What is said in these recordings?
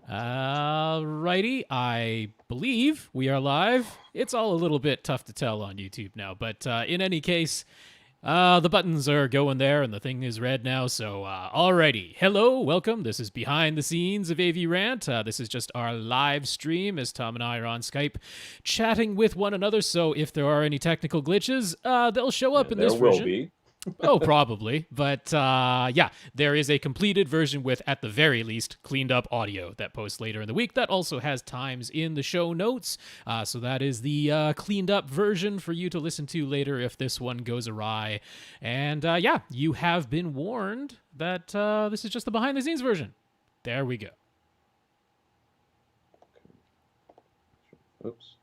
Righty, I believe we are live. It's all a little bit tough to tell on YouTube now, but in any case, the buttons are going there and the thing is red now, so alrighty. Hello, welcome. This is Behind the Scenes of AV Rant. This is just our live stream as Tom and I are on Skype chatting with one another, so if there are any technical glitches, they'll show up in this version. There will be. Oh, probably. But yeah, there is a completed version with, at the very least, cleaned up audio that posts later in the week. That also has times in the show notes. So that is the cleaned up version for you to listen to later if this one goes awry. And yeah, you have been warned that this is just the behind the scenes version. There we go. Oops.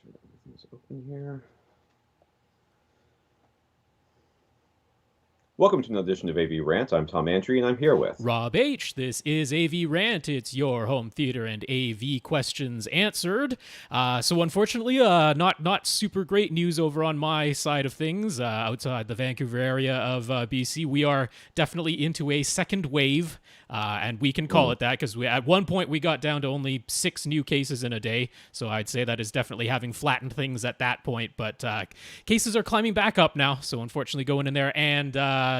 Sure, everything's open here. Welcome to another edition of AV Rant. I'm Tom Andry, and I'm here with Rob H. This is AV Rant. It's your home theater and AV questions answered. So unfortunately, not super great news over on my side of things. Outside the Vancouver area of BC, we are definitely into a second wave, and we can call it that because at one point we got down to only 6 new cases in a day. So I'd say that is definitely having flattened things at that point. But cases are climbing back up now. So unfortunately, going in there and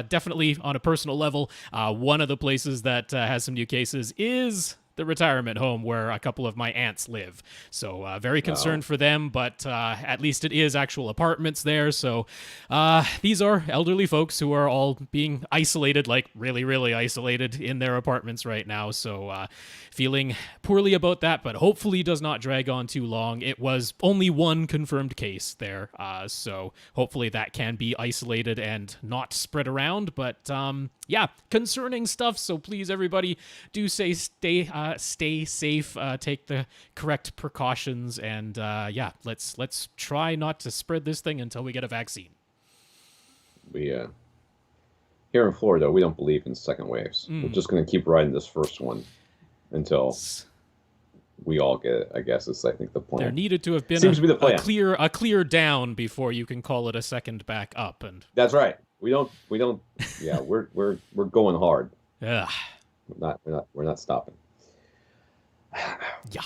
definitely on a personal level, one of the places that has some new cases is the retirement home where a couple of my aunts live. So very concerned for them, but at least it is actual apartments there. So these are elderly folks who are all being isolated, like really, really isolated in their apartments right now. So feeling poorly about that, but hopefully does not drag on too long. It was only one confirmed case there. So hopefully that can be isolated and not spread around. But yeah, concerning stuff. So please, everybody, do stay safe, take the correct precautions, and yeah, let's try not to spread this thing until we get a vaccine. we here in Florida, we don't believe in second waves. We're just going to keep riding this first one until we all get it. I guess is I think the plan. There needed to have been Seems to be the plan. a clear down before you can call it a second back up. And That's right. We don't. Yeah, we're going hard. yeah, We're not stopping. yeah.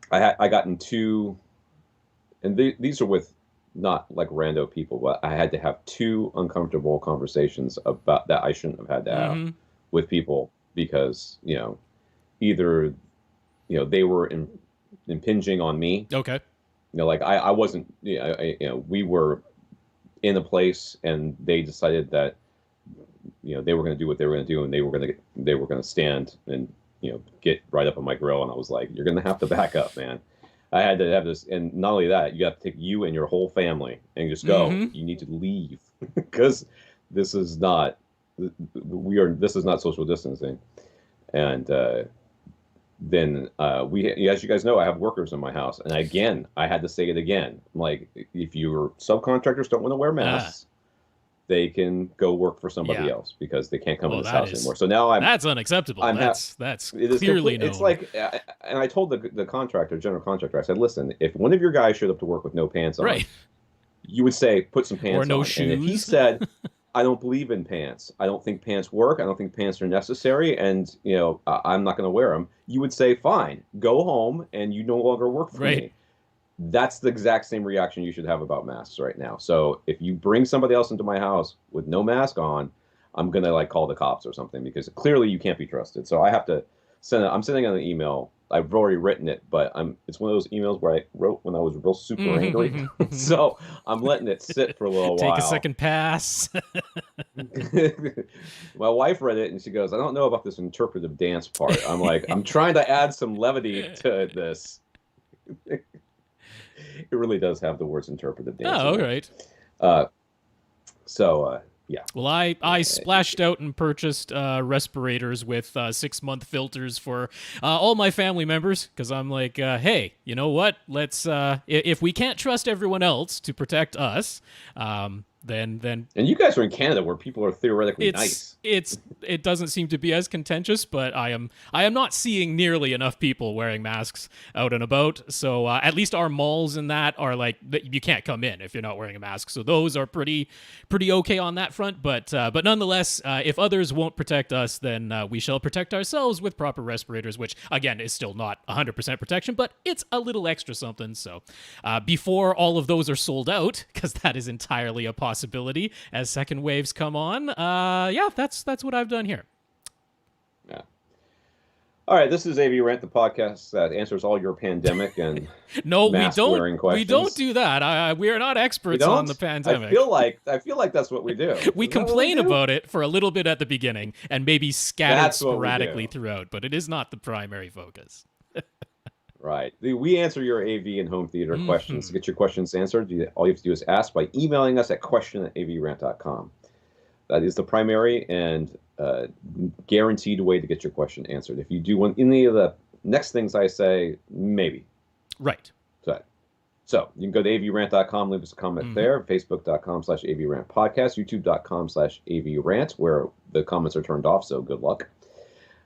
I got in 2, and these are with not like rando people, but I had to have 2 uncomfortable conversations about that I shouldn't have had to have with people because either they were impinging on me. Okay. Like I wasn't. We were in a place, and they decided that they were going to do what they were going to do, and they were going to stand and get right up on my grill, and I was like, you're going to have to back up, man. I had to have this, and not only that, you have to take you and your whole family and just go. You need to leave because this is not social distancing. And then as you guys know, I have workers in my house, and again, I had to say it again. I'm like, if your subcontractors don't want to wear masks, they can go work for somebody else because they can't come in this house anymore. So now that's unacceptable. That's clearly known. It's like, and I told the general contractor, I said, listen, if one of your guys showed up to work with no pants on, you would say, put some pants on. Or no shoes. And if he said, I don't believe in pants, I don't think pants work, I don't think pants are necessary, and I'm not going to wear them, you would say, fine, go home, and you no longer work for me. That's the exact same reaction you should have about masks right now. So if you bring somebody else into my house with no mask on, I'm going to call the cops or something because clearly you can't be trusted. So I have to I'm sending out an email. I've already written it, but it's one of those emails where I wrote when I was real super angry. So I'm letting it sit for a little while. Take a second pass. My wife read it and she goes, I don't know about this interpretive dance part. I'm like, I'm trying to add some levity to this. It really does have the words interpretive dance. Oh, all right. Yeah. Well, I splashed out and purchased respirators with 6-month filters for all my family members because I'm like, hey, you know what? Let's if we can't trust everyone else to protect us, then And you guys are in Canada where people are theoretically nice. it doesn't seem to be as contentious, but I am not seeing nearly enough people wearing masks out and about. So at least our malls and that are like you can't come in if you're not wearing a mask. So those are pretty okay on that front. But nonetheless, if others won't protect us, then we shall protect ourselves with proper respirators, which again is still not 100% protection, but it's a little extra something. So before all of those are sold out, because that is entirely a possibility as second waves come on. Yeah, that's what I've done here. Yeah. All right, this is AV Rant, the podcast that answers all your pandemic and no, mask-wearing questions. We don't do that. We are not experts on the pandemic. I feel like that's what we do. We complain about it for a little bit at the beginning and maybe scattered sporadically throughout, but it is not the primary focus. Right. We answer your AV and home theater questions. To get your questions answered, all you have to do is ask by emailing us at question@avrant.com. That is the primary and guaranteed way to get your question answered. If you do want any of the next things I say, maybe. Right. So you can go to avrant.com, leave us a comment there, facebook.com/avrant podcast, youtube.com/avrant, where the comments are turned off, so good luck.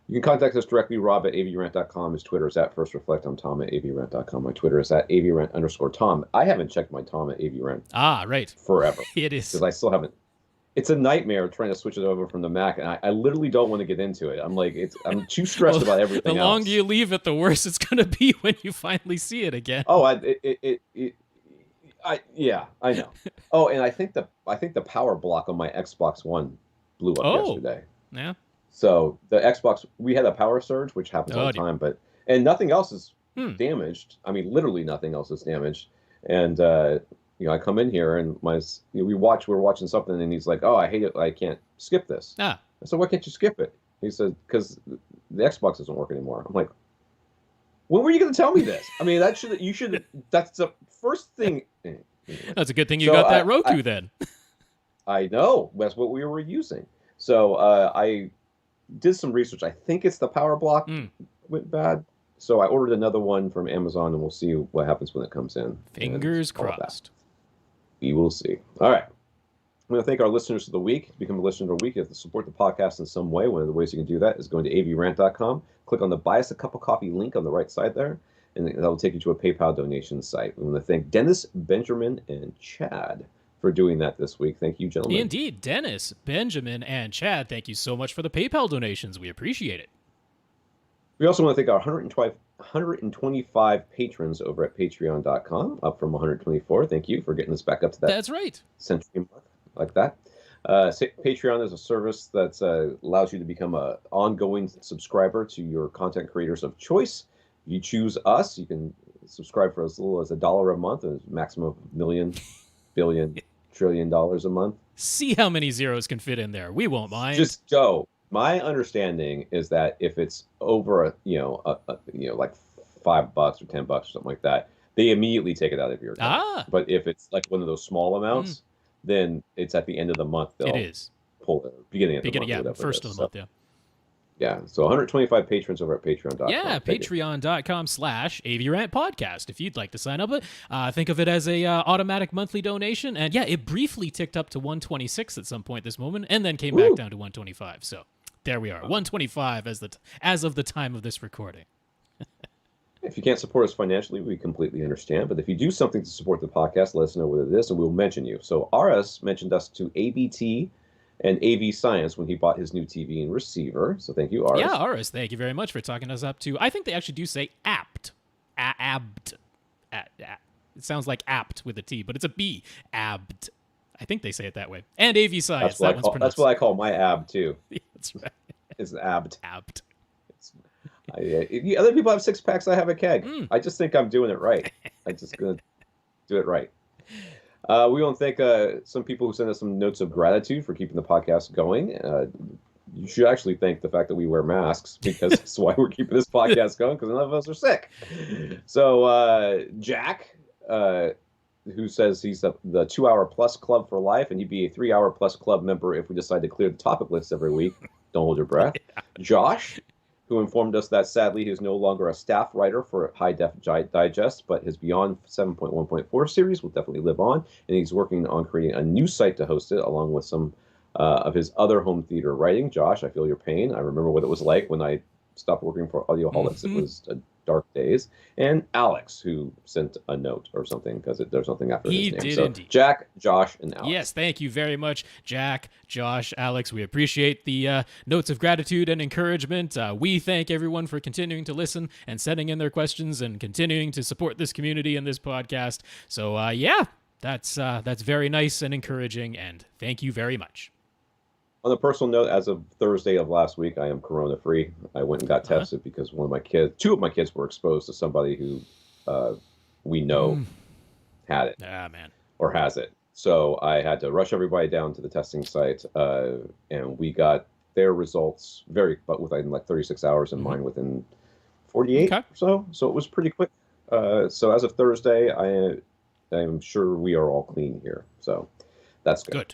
You can contact us directly. Rob at avrant.com. His Twitter is at FirstReflect. I'm Tom at avrant.com. My Twitter is at avrant_Tom. I haven't checked my Tom at avrant. Right. Forever. It is. Because I still haven't. It's a nightmare trying to switch it over from the Mac, and I literally don't want to get into it. I'm like, I'm too stressed about everything. The longer you leave it, the worse it's going to be when you finally see it again. Oh, yeah, I know. Oh, and I think the power block on my Xbox One blew up yesterday. Yeah. So the Xbox, we had a power surge, which happens all the time, and nothing else is damaged. I mean, literally nothing else is damaged. And I come in here and we're watching something, and he's like, "Oh, I hate it. I can't skip this." I said, "Why can't you skip it?" He said, "Because the Xbox doesn't work anymore." I'm like, "When were you going to tell me this?" I mean, that's the first thing. That's a good thing you got that Roku then. I know. That's what we were using. So I did some research. I think it's the power block went bad. So I ordered another one from Amazon, and we'll see what happens when it comes in. Fingers crossed. We will see. All right. I'm going to thank our listeners of the week. To become a listener of the week, you have to support the podcast in some way. One of the ways you can do that is going to avrant.com. Click on the Buy Us a Cup of Coffee link on the right side there, and that will take you to a PayPal donation site. We want to thank Dennis, Benjamin, and Chad for doing that this week. Thank you, gentlemen. Indeed. Dennis, Benjamin, and Chad, thank you so much for the PayPal donations. We appreciate it. We also want to thank our 125 patrons over at patreon.com, up from 124. Thank you for getting us back up to that. That's right. Century mark, like that. Patreon is a service that allows you to become an ongoing subscriber to your content creators of choice. If you choose us, you can subscribe for as little as $1 a month, and a maximum of $1 million, billion, $trillion a month. See how many zeros can fit in there. We won't mind. Just go. My understanding is that if it's over like $5 or $10 or something like that, they immediately take it out of your account. But if it's like one of those small amounts, then it's at the end of the month. It is. Pull it beginning of the month. Yeah, first of the month. Yeah. Yeah, so 125 patrons over at patreon.com. Yeah, patreon.com/AVRant podcast. If you'd like to sign up, think of it as a automatic monthly donation. And yeah, it briefly ticked up to 126 at some point this moment, and then came back down to 125. So there we are, 125 as of the time of this recording. If you can't support us financially, we completely understand. But if you do something to support the podcast, let us know what it is, and we'll mention you. So RS mentioned us to ABT and AV Science when he bought his new TV and receiver. So thank you, Aris. Yeah, Aris, thank you very much for talking us up to, I think they actually do say apt. Abt. It sounds like apt with a T, but it's a B. Abt. I think they say it that way. And AV Science. That's what I call my ab, too. Yeah, that's right. It's abt. Apt. Other people have six packs, I have a keg. I just think I'm doing it right. I'm just going to do it right. We want to thank some people who sent us some notes of gratitude for keeping the podcast going. You should actually thank the fact that we wear masks, because that's why we're keeping this podcast going, because none of us are sick. So Jack, who says he's the 2-hour plus club for life, and he'd be a 3-hour plus club member if we decide to clear the topic list every week. Don't hold your breath. Josh, who informed us that sadly he is no longer a staff writer for High Def Digest, but his Beyond 7.1.4 series will definitely live on, and he's working on creating a new site to host it, along with some of his other home theater writing. Josh, I feel your pain. I remember what it was like when I stopped working for Audioholics. It was dark days. And Alex, who sent a note or something, because there's something after his name. He did so indeed. Jack, Josh, and Alex. Yes, thank you very much, Jack, Josh, Alex. We appreciate the notes of gratitude and encouragement. We thank everyone for continuing to listen and sending in their questions and continuing to support this community and this podcast. So, that's very nice and encouraging, and thank you very much. On a personal note, as of Thursday of last week, I am corona-free. I went and got tested because two of my kids were exposed to somebody who we know had it. Ah, man. Or has it. So I had to rush everybody down to the testing site, and we got their results within like 36 hours, and mine within 48 or so. So it was pretty quick. So as of Thursday, I am sure we are all clean here. So that's good. Good.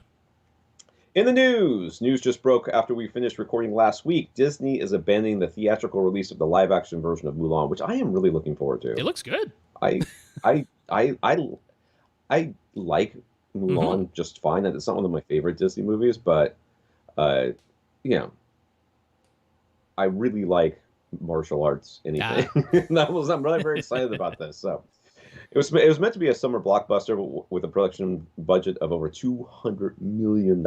In the news just broke after we finished recording last week. Disney is abandoning the theatrical release of the live-action version of Mulan, which I am really looking forward to. It looks good. I like Mulan just fine. It's not one of my favorite Disney movies, but I really like martial arts. Anything. I'm really very excited about this. So. It was meant to be a summer blockbuster with a production budget of over $200 million.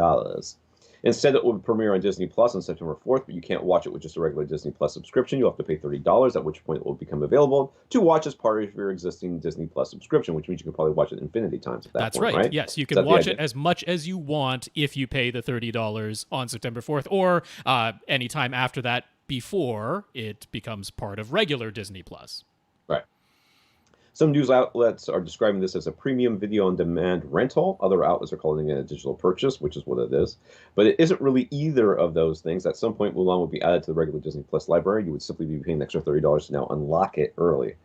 Instead, it will premiere on Disney Plus on September 4th, but you can't watch it with just a regular Disney Plus subscription. You'll have to pay $30, at which point it will become available to watch as part of your existing Disney Plus subscription, which means you can probably watch it infinity times at that That's point, right. Yes, you can watch it as much as you want if you pay the $30 on September 4th, or anytime after that before it becomes part of regular Disney Plus. Right. Some news outlets are describing this as a premium video-on-demand rental. Other outlets are calling it a digital purchase, which is what it is. But it isn't really either of those things. At some point, Mulan will be added to the regular Disney Plus library. You would simply be paying an extra $30 to now unlock it early.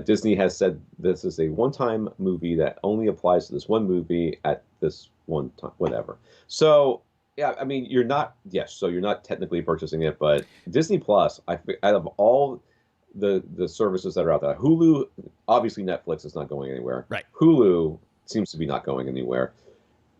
Disney has said this is a one-time movie that only applies to this one movie at this one time, whatever. So, yeah, I mean, you're not technically purchasing it, but Disney Plus, out of all the services that are out there. Hulu, obviously Netflix is not going anywhere. Right. Hulu seems to be not going anywhere.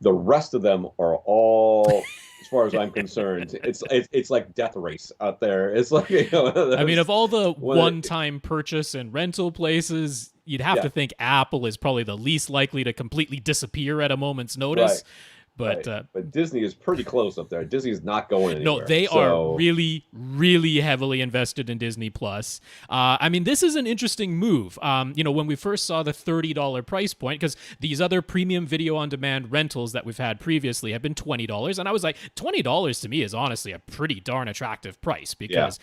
The rest of them are all, as far as I'm concerned, it's like death race out there. It's like, I mean, of all the one-time purchase and rental places, you'd have to think Apple is probably the least likely to completely disappear at a moment's notice. Right. But Disney is pretty close up there. Disney's not going anywhere. No, they are really, really heavily invested in Disney Plus. I mean, this is an interesting move. When we first saw the $30 price point, because these other premium video on demand rentals that we've had previously have been $20, and I was like, $20 to me is honestly a pretty darn attractive price, because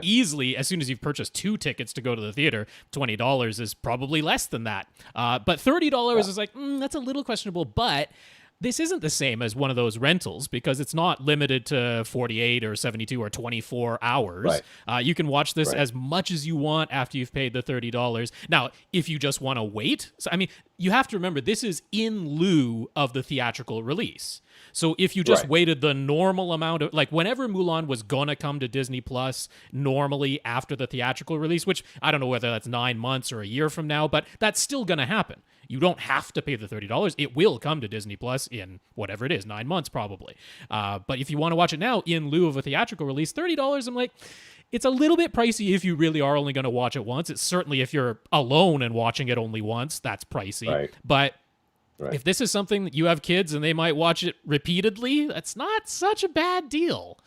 easily, as soon as you've purchased 2 tickets to go to the theater, $20 is probably less than that. But $30 is like, that's a little questionable, but this isn't the same as one of those rentals because it's not limited to 48 or 72 or 24 hours. Right. You can watch this as much as you want after you've paid the $30. Now, if you just want to wait, you have to remember this is in lieu of the theatrical release. So if you just waited the normal amount of, like whenever Mulan was going to come to Disney Plus normally after the theatrical release, which I don't know whether that's 9 months or a year from now, but that's still going to happen. You don't have to pay the $30. It will come to Disney Plus in whatever it is, 9 months probably. But if you want to watch it now in lieu of a theatrical release, $30, I'm like, it's a little bit pricey if you really are only going to watch it once. It's certainly if you're alone and watching it only once, that's pricey. Right. But if this is something that you have kids and they might watch it repeatedly, that's not such a bad deal.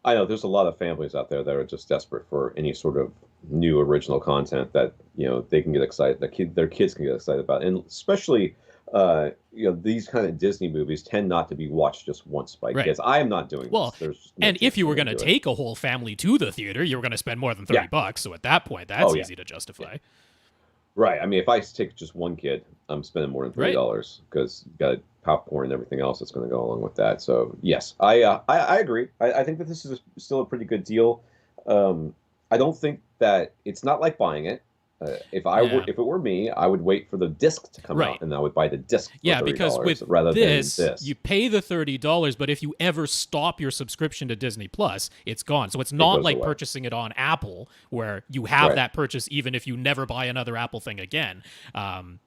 I know there's a lot of families out there that are just desperate for any sort of new original content that they can get excited, their kids can get excited about, and especially these kind of Disney movies tend not to be watched just once by kids. I am not doing this. And if you were going to take a whole family to the theater, you were going to spend more than $30. So at that point, that's easy to justify. Right. I mean, if I take just one kid, I'm spending more than $30 because you got popcorn and everything else that's going to go along with that. So yes, I agree. I think that this is still a pretty good deal. I don't think that it's not like buying it. If it were me, I would wait for the disc to come out, and I would buy the disc for $30 because with rather this, than this. you pay the $30, but if you ever stop your subscription to Disney Plus, it's gone. So it's not like purchasing it on Apple, where you have that purchase even if you never buy another Apple thing again.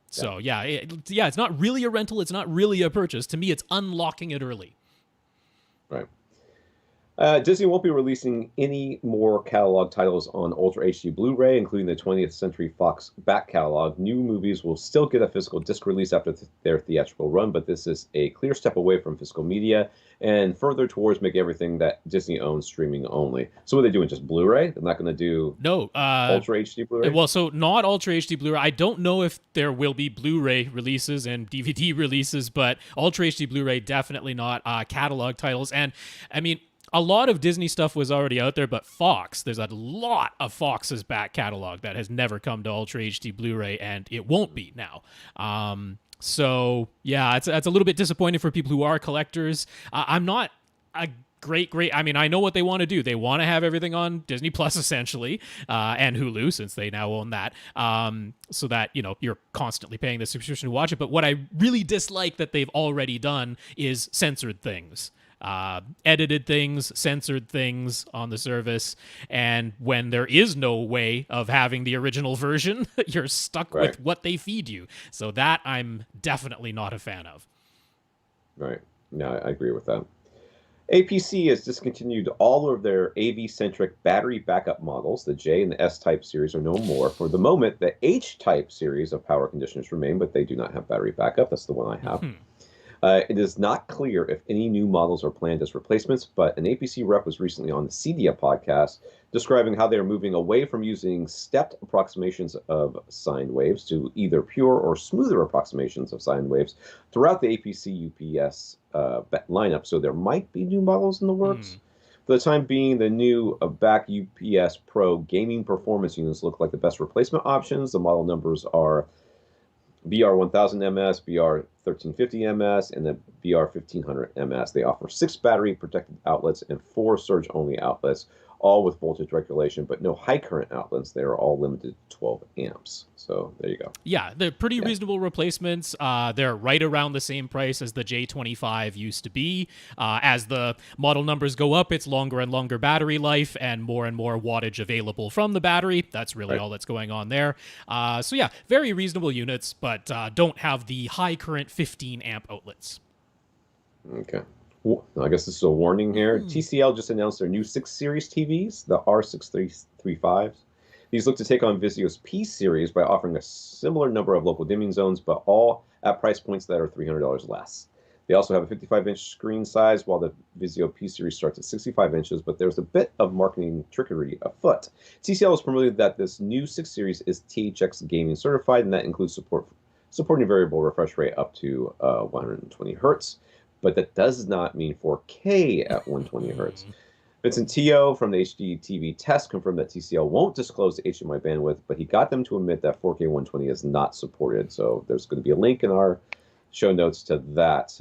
So it's not really a rental. It's not really a purchase. To me, it's unlocking it early. Right. Disney won't be releasing any more catalog titles on Ultra HD Blu-ray, including the 20th Century Fox back catalog. New movies will still get a physical disc release after their theatrical run, but this is a clear step away from physical media and further towards making everything that Disney owns streaming only. So what are they doing, just Blu-ray? They're not going to do Ultra HD Blu-ray? Well, so not Ultra HD Blu-ray. I don't know if there will be Blu-ray releases and DVD releases, but Ultra HD Blu-ray, definitely not catalog titles. And, I mean, a lot of Disney stuff was already out there, but Fox, there's a lot of Fox's back catalog that has never come to Ultra HD Blu-ray, and it won't be now. So, yeah, it's a little bit disappointing for people who are collectors. I'm not a great, I mean, I know what they want to do. They want to have everything on Disney Plus, essentially, and Hulu, since they now own that, so that, you're constantly paying the subscription to watch it. But what I really dislike that they've already done is censored things. Edited things, censored things on the service, and when there is no way of having the original version, you're stuck with what they feed you. So that I'm definitely not a fan of. Right. No, I agree with that. APC has discontinued all of their AV-centric battery backup models. The J and the S-type series are no more. For the moment, the H-type series of power conditioners remain, but they do not have battery backup. That's the one I have. It is not clear if any new models are planned as replacements, but an APC rep was recently on the CDIA podcast describing how they are moving away from using stepped approximations of sine waves to either pure or smoother approximations of sine waves throughout the APC UPS lineup. So there might be new models in the works. For the time being, the new back UPS Pro gaming performance units look like the best replacement options. The model numbers are BR1000MS, BR1350MS, and the BR1500MS. They offer 6 battery protected outlets and 4 surge only outlets, all with voltage regulation, but no high current outlets. They are all limited to 12 amps. So there you go. Yeah, they're pretty reasonable replacements. They're right around the same price as the J25 used to be. As the model numbers go up, it's longer and longer battery life and more wattage available from the battery. That's really all that's going on there. So yeah, very reasonable units, but don't have the high current 15 amp outlets. Okay. Well, I guess this is a warning here. TCL just announced their new 6 Series TVs, the R6335s. These look to take on Vizio's P Series by offering a similar number of local dimming zones, but all at price points that are $300 less. They also have a 55-inch screen size, while the Vizio P Series starts at 65 inches, but there's a bit of marketing trickery afoot. TCL has promoted that this new 6 Series is THX gaming certified, and that includes supporting variable refresh rate up to 120 hertz. But that does not mean 4K at 120 hertz. Vincent Teo from the HD TV test confirmed that TCL won't disclose the HDMI bandwidth, but he got them to admit that 4K 120 is not supported. So there's going to be a link in our show notes to that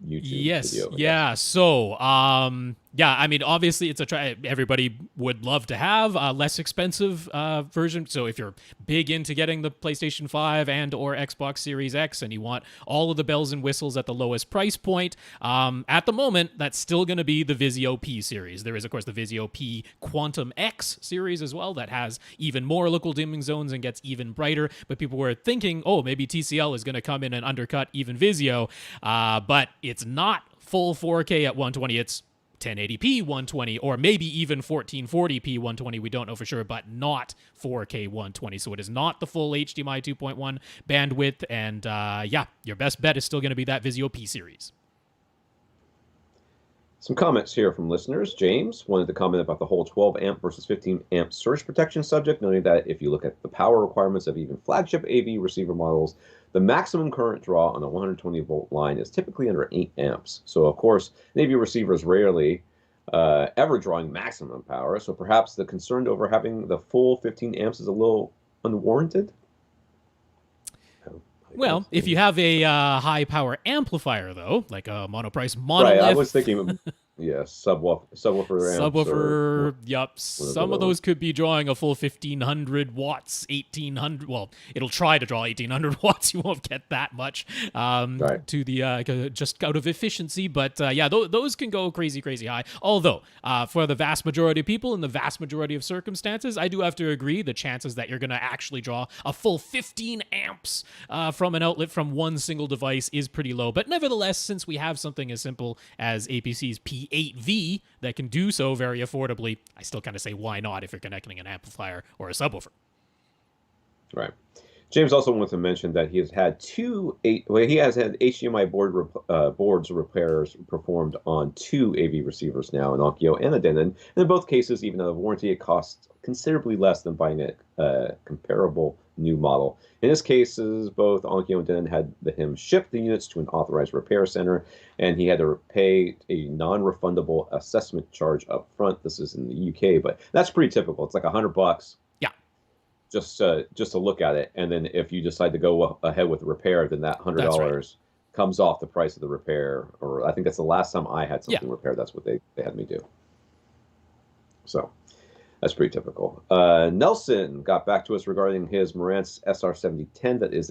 YouTube video. Yeah. So, I mean, obviously it's everybody would love to have a less expensive version. So if you're big into getting the PlayStation 5 and or Xbox Series X and you want all of the bells and whistles at the lowest price point, at the moment, that's still going to be the Vizio P series. There is, of course, the Vizio P Quantum X series as well that has even more local dimming zones and gets even brighter. But people were thinking, oh, maybe TCL is going to come in and undercut even Vizio. But it's not full 4K at 120. It's 1080p 120 or maybe even 1440p 120. We don't know for sure, but not 4K 120. So it is not the full HDMI 2.1 bandwidth. And your best bet is still going to be that Vizio P series. Some comments here from listeners. James wanted to comment about the whole 12 amp versus 15 amp surge protection subject, noting that if you look at the power requirements of even flagship AV receiver models, the maximum current draw on a 120 volt line is typically under 8 amps. So, of course, an AV receiver is rarely ever drawing maximum power. So perhaps the concern over having the full 15 amps is a little unwarranted. Well, if you have a high power amplifier, though, like a monoprice monolith. Right, I was thinking Yeah, subwoofer amps. Subwoofer, yep. One of Some of those could be drawing a full 1500 watts, 1800. Well, it'll try to draw 1800 watts. You won't get that much Right. to the just out of efficiency. But yeah, those can go crazy, crazy high. Although, for the vast majority of people in the vast majority of circumstances, I do have to agree the chances that you're going to actually draw a full 15 amps from an outlet from one single device is pretty low. But nevertheless, since we have something as simple as APC's P8V that can do so very affordably, I still kind of say why not if you're connecting an amplifier or a subwoofer. Right. James also wanted to mention that he has had HDMI boards repairs performed on 2 AV receivers now, an Onkyo and a Denon. And in both cases, even out of warranty, it costs considerably less than buying a comparable new model. In his cases, both Onkyo and Denon had him ship the units to an authorized repair center, and he had to pay a non-refundable assessment charge up front. This is in the UK, but that's pretty typical. It's like $100 just to look at it, and then if you decide to go ahead with the repair, then that $100 comes off the price of the repair. Or I think that's the last time I had something repaired. That's what they had me do. So that's pretty typical. Nelson got back to us regarding his Marantz SR7010 that is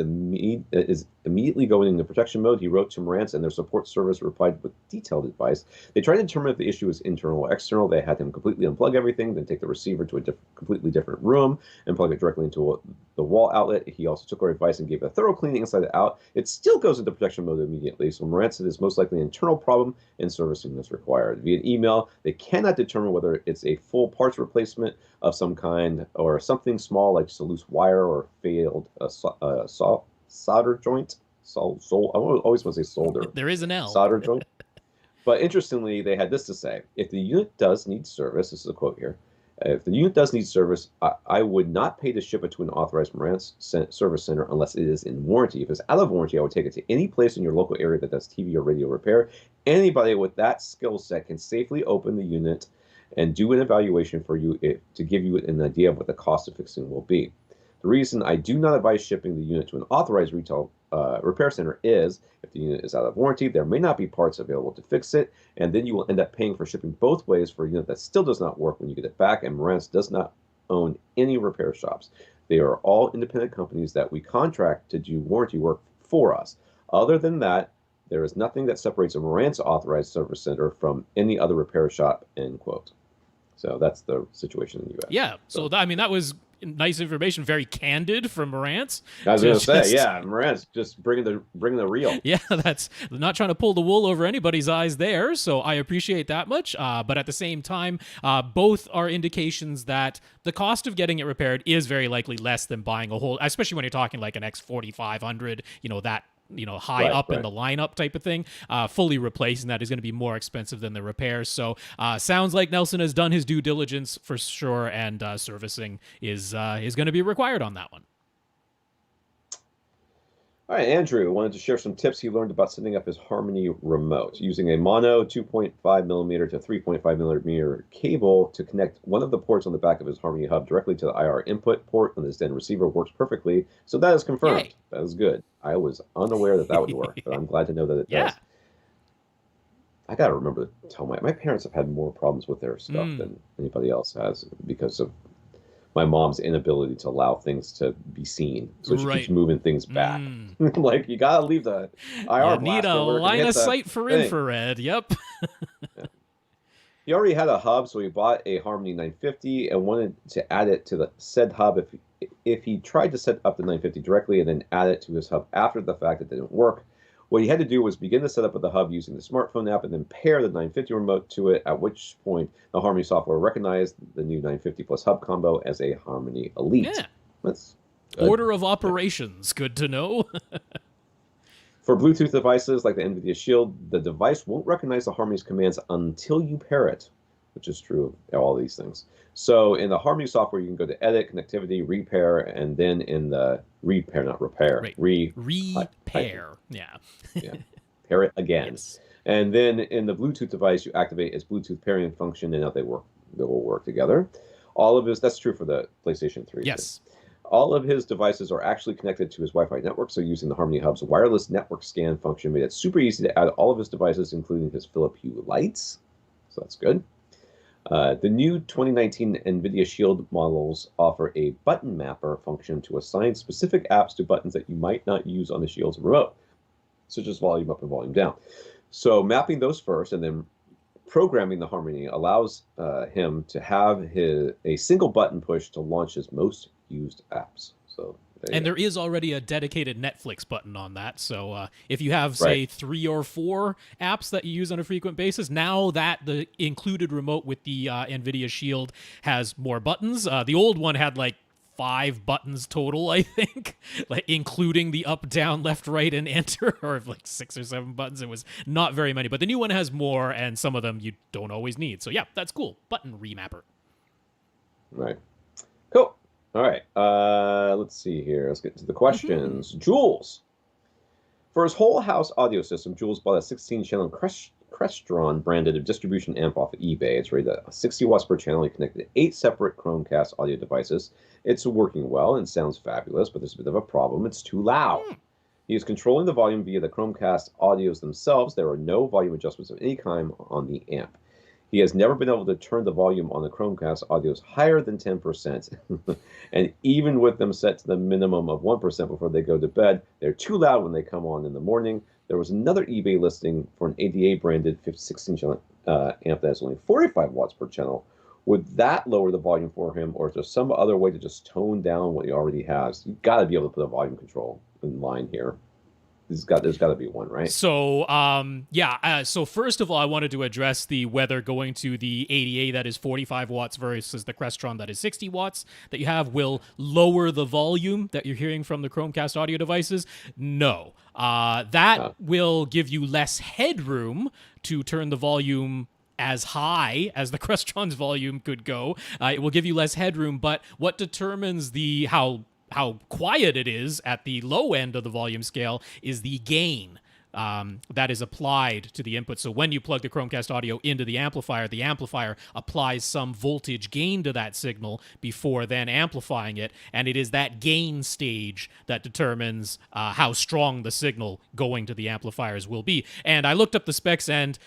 immediately going into protection mode. He wrote to Marantz, and their support service replied with detailed advice. They tried to determine if the issue was internal or external. They had him completely unplug everything, then take the receiver to a completely different room and plug it directly into the wall outlet. He also took our advice and gave a thorough cleaning inside and out. It still goes into protection mode immediately, so Marantz said it's most likely an internal problem and servicing is required. Via email, they cannot determine whether it's a full parts replacement of some kind or something small like just a loose wire or failed solder joint. I always want to say solder. There is an L. Solder joint. But interestingly, they had this to say: if the unit does need service, this is a quote here. If the unit does need service, I would not pay to ship it to an authorized Marantz service center unless it is in warranty. If it's out of warranty, I would take it to any place in your local area that does TV or radio repair. Anybody with that skill set can safely open the unit and do an evaluation for you to give you an idea of what the cost of fixing will be. The reason I do not advise shipping the unit to an authorized retail repair center is if the unit is out of warranty, there may not be parts available to fix it, and then you will end up paying for shipping both ways for a unit that still does not work when you get it back, and Marantz does not own any repair shops. They are all independent companies that we contract to do warranty work for us. Other than that, there is nothing that separates a Marantz authorized service center from any other repair shop, end quote. So that's the situation in the U.S. Yeah, so that was nice information, very candid from Marantz. I was going to say, yeah, Marantz just bringing the real. Yeah, that's not trying to pull the wool over anybody's eyes there, so I appreciate that much. But at the same time, both are indications that the cost of getting it repaired is very likely less than buying a whole, especially when you're talking like an X4500, that high up in the lineup type of thing. Fully replacing that is going to be more expensive than the repairs. So sounds like Nelson has done his due diligence for sure, and servicing is going to be required on that one. All right, Andrew wanted to share some tips he learned about setting up his Hdmi remote using a mono 2.5 millimeter to 3.5 millimeter cable to connect one of the ports on the back of his Hdmi hub directly to the IR input port on his Den receiver. Works perfectly. So that is confirmed. Yay. That is good. I was unaware that would work, but I'm glad to know that it does. I got to remember to tell my parents have had more problems with their stuff than anybody else has because of my mom's inability to allow things to be seen. So she keeps moving things back. Like, you got to leave the IR you need a line of sight for infrared. Yep. Yeah. He already had a hub, so he bought a Hdmi 950 and wanted to add it to the said hub. If he tried to set up the 950 directly and then add it to his hub after the fact, it didn't work. What he had to do was begin the setup of the hub using the smartphone app and then pair the 950 remote to it, at which point the Hdmi software recognized the new 950 plus hub combo as a Hdmi Elite. Yeah. That's order of operations. Good to know. For Bluetooth devices like the NVIDIA Shield, the device won't recognize the Hdmi's commands until you pair it, which is true of all these things. So in the Hdmi software, you can go to Edit, Connectivity, Repair, and then in the Repair, not Repair. Right. Repair. Yeah. Pair it again. Yes. And then in the Bluetooth device, you activate its Bluetooth pairing function, and now they will work together. That's true for the PlayStation 3. Yes. All of his devices are actually connected to his Wi-Fi network, so using the Hdmi Hub's wireless network scan function made it super easy to add all of his devices, including his Philips Hue lights. so that's good. The new 2019 NVIDIA Shield models offer a button mapper function to assign specific apps to buttons that you might not use on the Shield's remote, such as volume up and volume down. So mapping those first and then programming the Harmony allows him to have a single button push to launch his most used apps. So there is already a dedicated Netflix button on that. So if you have, say, 3 or 4 apps that you use on a frequent basis, now that the included remote with the NVIDIA Shield has more buttons. The old one had like 5 buttons total, I think, like including the up, down, left, right, and enter, or like 6 or 7 buttons. It was not very many, but the new one has more, and some of them you don't always need. So yeah, that's cool. Button remapper. Right. Cool. All right, let's see here. Let's get to the questions. Jules. For his whole house audio system, Jules bought a 16-channel Crestron branded distribution amp off of eBay. It's rated at 60 watts per channel. He connected 8 separate Chromecast audio devices. It's working well and sounds fabulous, but there's a bit of a problem. It's too loud. He is controlling the volume via the Chromecast audios themselves. There are no volume adjustments of any kind on the amp. He has never been able to turn the volume on the Chromecast audios higher than 10%. And even with them set to the minimum of 1% before they go to bed, they're too loud when they come on in the morning. There was another eBay listing for an ADA branded 16-channel amp that has only 45 watts per channel. Would that lower the volume for him, or is there some other way to just tone down what he already has? You've got to be able to put a volume control in line here. There's got to be one, right? So, so first of all, I wanted to address the whether going to the ADA that is 45 watts versus the Crestron that is 60 watts that you have will lower the volume that you're hearing from the Chromecast audio devices. No. That will give you less headroom to turn the volume as high as the Crestron's volume could go. It will give you less headroom, but what determines how quiet it is at the low end of the volume scale is the gain that is applied to the input. So when you plug the Chromecast audio into the amplifier applies some voltage gain to that signal before then amplifying it, and it is that gain stage that determines how strong the signal going to the amplifiers will be. And I looked up the specs, and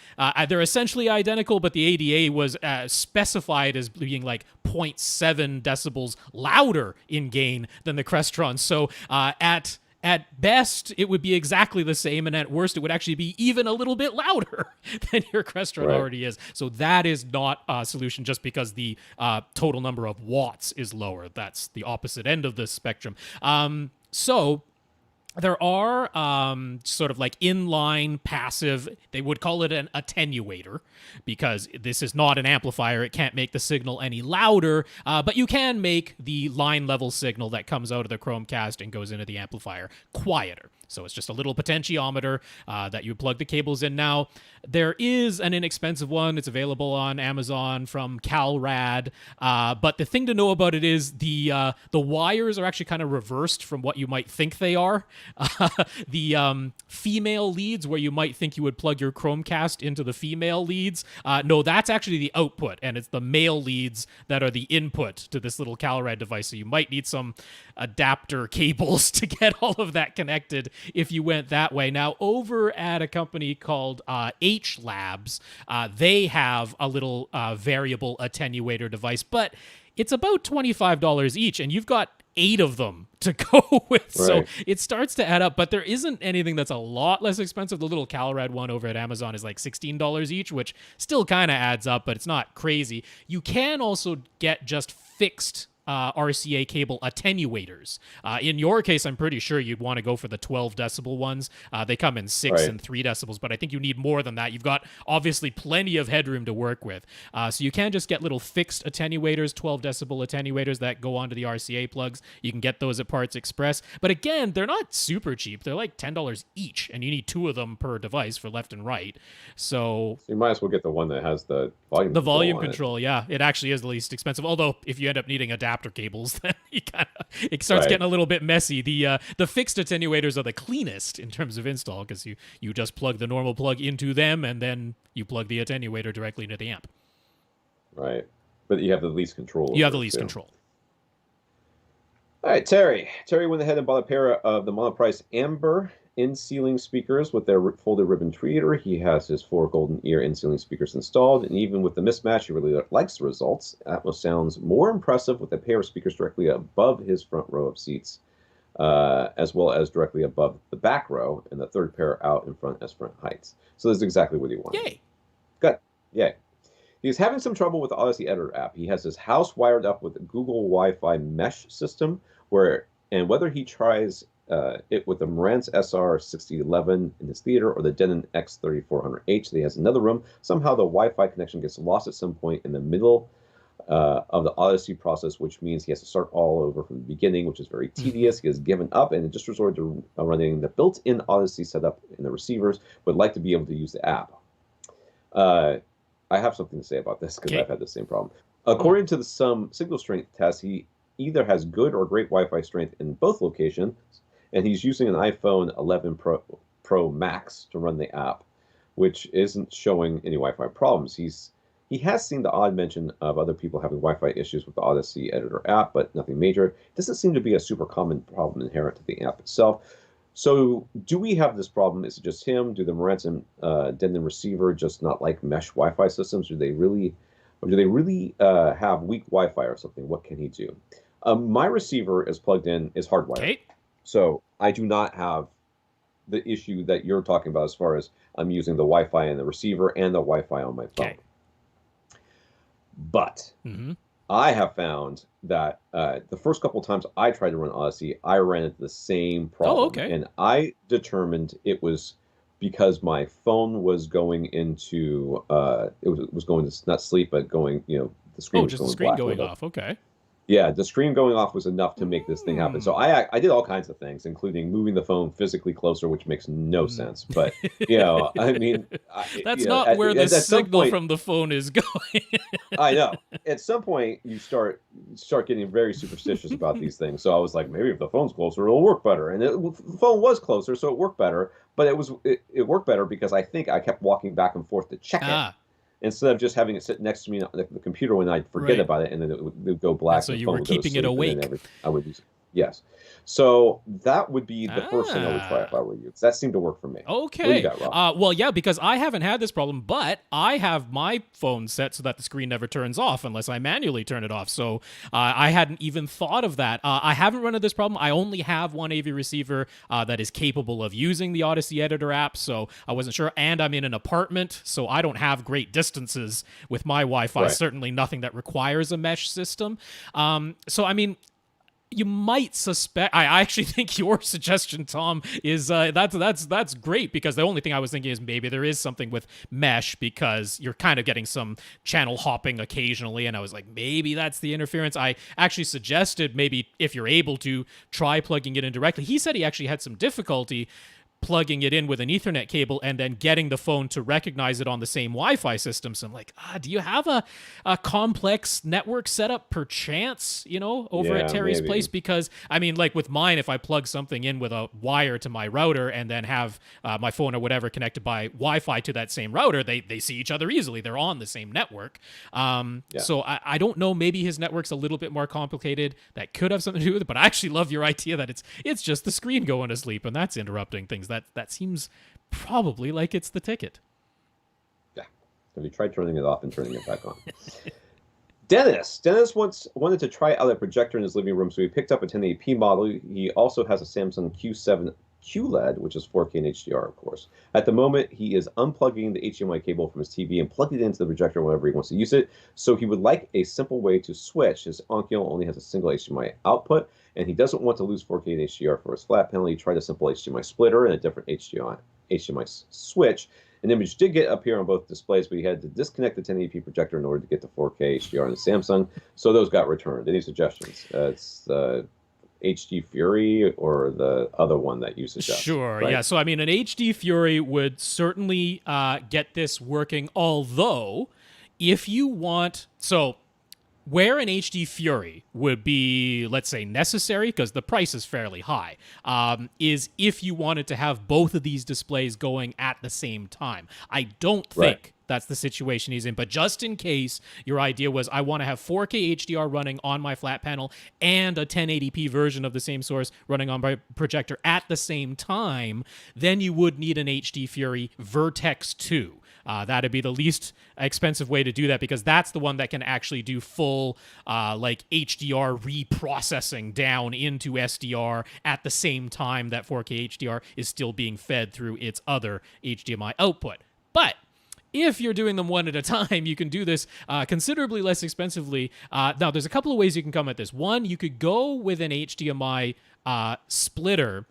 they're essentially identical, but the ADA was specified as being like 0.7 decibels louder in gain than the Crestron. So at best, it would be exactly the same, and at worst, it would actually be even a little bit louder than your Crestron already is. So that is not a solution just because the total number of watts is lower. That's the opposite end of the spectrum. So there are sort of like inline passive, they would call it an attenuator, because this is not an amplifier. It can't make the signal any louder, but you can make the line level signal that comes out of the Chromecast and goes into the amplifier quieter. So it's just a little potentiometer that you plug the cables in. Now, there is an inexpensive one. It's available on Amazon from CalRad. But the thing to know about it is the wires are actually kind of reversed from what you might think they are. The female leads, where you might think you would plug your Chromecast into the female leads, no, that's actually the output, and it's the male leads that are the input to this little CalRad device. So you might need some adapter cables to get all of that connected if you went that way. Now, over at a company called H Labs, they have a little variable attenuator device, but it's about $25 each, and you've got 8 of them to go with. Right. So it starts to add up, but there isn't anything that's a lot less expensive. The little CalRad one over at Amazon is like $16 each, which still kind of adds up, but it's not crazy. You can also get just fixed RCA cable attenuators. In your case, I'm pretty sure you'd want to go for the 12 decibel ones. They come in 6 and 3 decibels, but I think you need more than that. You've got obviously plenty of headroom to work with. So you can just get little fixed attenuators, 12 decibel attenuators that go onto the RCA plugs. You can get those at Parts Express. But again, they're not super cheap. They're like $10 each, and you need 2 of them per device for left and right. So you might as well get the one that has the volume control. The volume control, yeah. It actually is the least expensive. Although if you end up needing adapter cables, then it starts getting a little bit messy. The fixed attenuators are the cleanest in terms of install, because you just plug the normal plug into them, and then you plug the attenuator directly into the amp. Right. But you have the least control. You have the least control. All right, Terry. Terry went ahead and bought a pair of the monoprice Amber in-ceiling speakers with their folded ribbon tweeter. He has his 4 golden ear in-ceiling speakers installed, and even with the mismatch, he really likes the results. Atmos sounds more impressive with a pair of speakers directly above his front row of seats, as well as directly above the back row, and the third pair out in front as front heights. So this is exactly what he wanted. Yay! Good. Yay. He's having some trouble with the Odyssey Editor app. He has his house wired up with a Google Wi-Fi mesh system, whether he tries it with the Marantz SR6011 in his theater or the Denon X3400H that he has in another room, somehow the Wi-Fi connection gets lost at some point in the middle of the Odyssey process, which means he has to start all over from the beginning, which is very tedious. He has given up and just resorted to running the built-in Odyssey setup in the receivers, would like to be able to use the app. I have something to say about this because I've had the same problem. According to some signal strength tests, he either has good or great Wi-Fi strength in both locations, and he's using an iPhone 11 Pro Max to run the app, which isn't showing any Wi-Fi problems. He has seen the odd mention of other people having Wi-Fi issues with the Odyssey Editor app, but nothing major. It doesn't seem to be a super common problem inherent to the app itself. So do we have this problem? Is it just him? Do the Marantz and Denon receiver just not like mesh Wi-Fi systems? Do they really have weak Wi-Fi or something? What can he do? My receiver is plugged in, is hardwired. Okay. So I do not have the issue that you're talking about as far as I'm using the Wi-Fi in the receiver and the Wi-Fi on my phone. Okay. But I have found that the first couple times I tried to run Odyssey, I ran into the same problem. Oh, okay. And I determined it was because my phone was going into it was going to not sleep, but going, the screen was just going the screen black. going off. Okay. Yeah, the screen going off was enough to make this thing happen. So I did all kinds of things, including moving the phone physically closer, which makes no sense. But, I mean... That's not where the signal from the phone is going. I know. At some point, you start getting very superstitious about these things. So I was like, maybe if the phone's closer, it'll work better. And the phone was closer, so it worked better. But it worked better because I think I kept walking back and forth to check it. Instead of just having it sit next to me on the computer when I'd forget about it, and then it would go black. And so you were keeping it awake. I would use it. Yes. So that would be the first thing I would try if I were you, because that seemed to work for me. Okay. What do you got, Rob? Well, yeah, because I haven't had this problem, but I have my phone set so that the screen never turns off unless I manually turn it off. So I hadn't even thought of that. I haven't run into this problem. I only have one AV receiver that is capable of using the Odyssey Editor app, so I wasn't sure. And I'm in an apartment, so I don't have great distances with my Wi-Fi. Right. Certainly nothing that requires a mesh system. So, I mean... You might suspect. I actually think your suggestion, Tom, is that's great, because the only thing I was thinking is maybe there is something with mesh, because you're kind of getting some channel hopping occasionally, and I was like, maybe that's the interference. I actually suggested maybe if you're able to try plugging it in directly. He said he actually had some difficulty plugging it in with an Ethernet cable and then getting the phone to recognize it on the same Wi-Fi system. So I'm like, do you have a complex network setup perchance, over at Terry's place? Because, I mean, like with mine, if I plug something in with a wire to my router and then have my phone or whatever connected by Wi-Fi to that same router, they see each other easily. They're on the same network. So I don't know, maybe his network's a little bit more complicated. That could have something to do with it, but I actually love your idea that it's just the screen going to sleep and that's interrupting things. That seems probably like it's the ticket. Yeah. Have you tried turning it off and turning it back on? Dennis once wanted to try out a projector in his living room, so he picked up a 1080p model. He also has a Samsung Q7 QLED, which is 4K and HDR, of course. At the moment, he is unplugging the HDMI cable from his TV and plugging it into the projector whenever he wants to use it. So he would like a simple way to switch. His Onkyo only has a single HDMI output, and he doesn't want to lose 4K and HDR for his flat panel. He tried a simple HDMI splitter and a different HDMI switch. An image did get up here on both displays, but he had to disconnect the 1080p projector in order to get the 4K HDR on the Samsung. So those got returned. Any suggestions? It's HD Fury or the other one that you suggest? Sure, right? Yeah. So, I mean, an HD Fury would certainly get this working, although if you want... So, Where an HD Fury would be, let's say, necessary, because the price is fairly high, is if you wanted to have both of these displays going at the same time. I don't think that's the situation he's in, but just in case your idea was, I want to have 4K HDR running on my flat panel and a 1080p version of the same source running on my projector at the same time, then you would need an HD Fury Vertex 2. That'd be the least expensive way to do that, because that's the one that can actually do full like HDR reprocessing down into SDR at the same time that 4K HDR is still being fed through its other HDMI output. But if you're doing them one at a time, you can do this considerably less expensively. Now, there's a couple of ways you can come at this. One, you could go with an HDMI splitter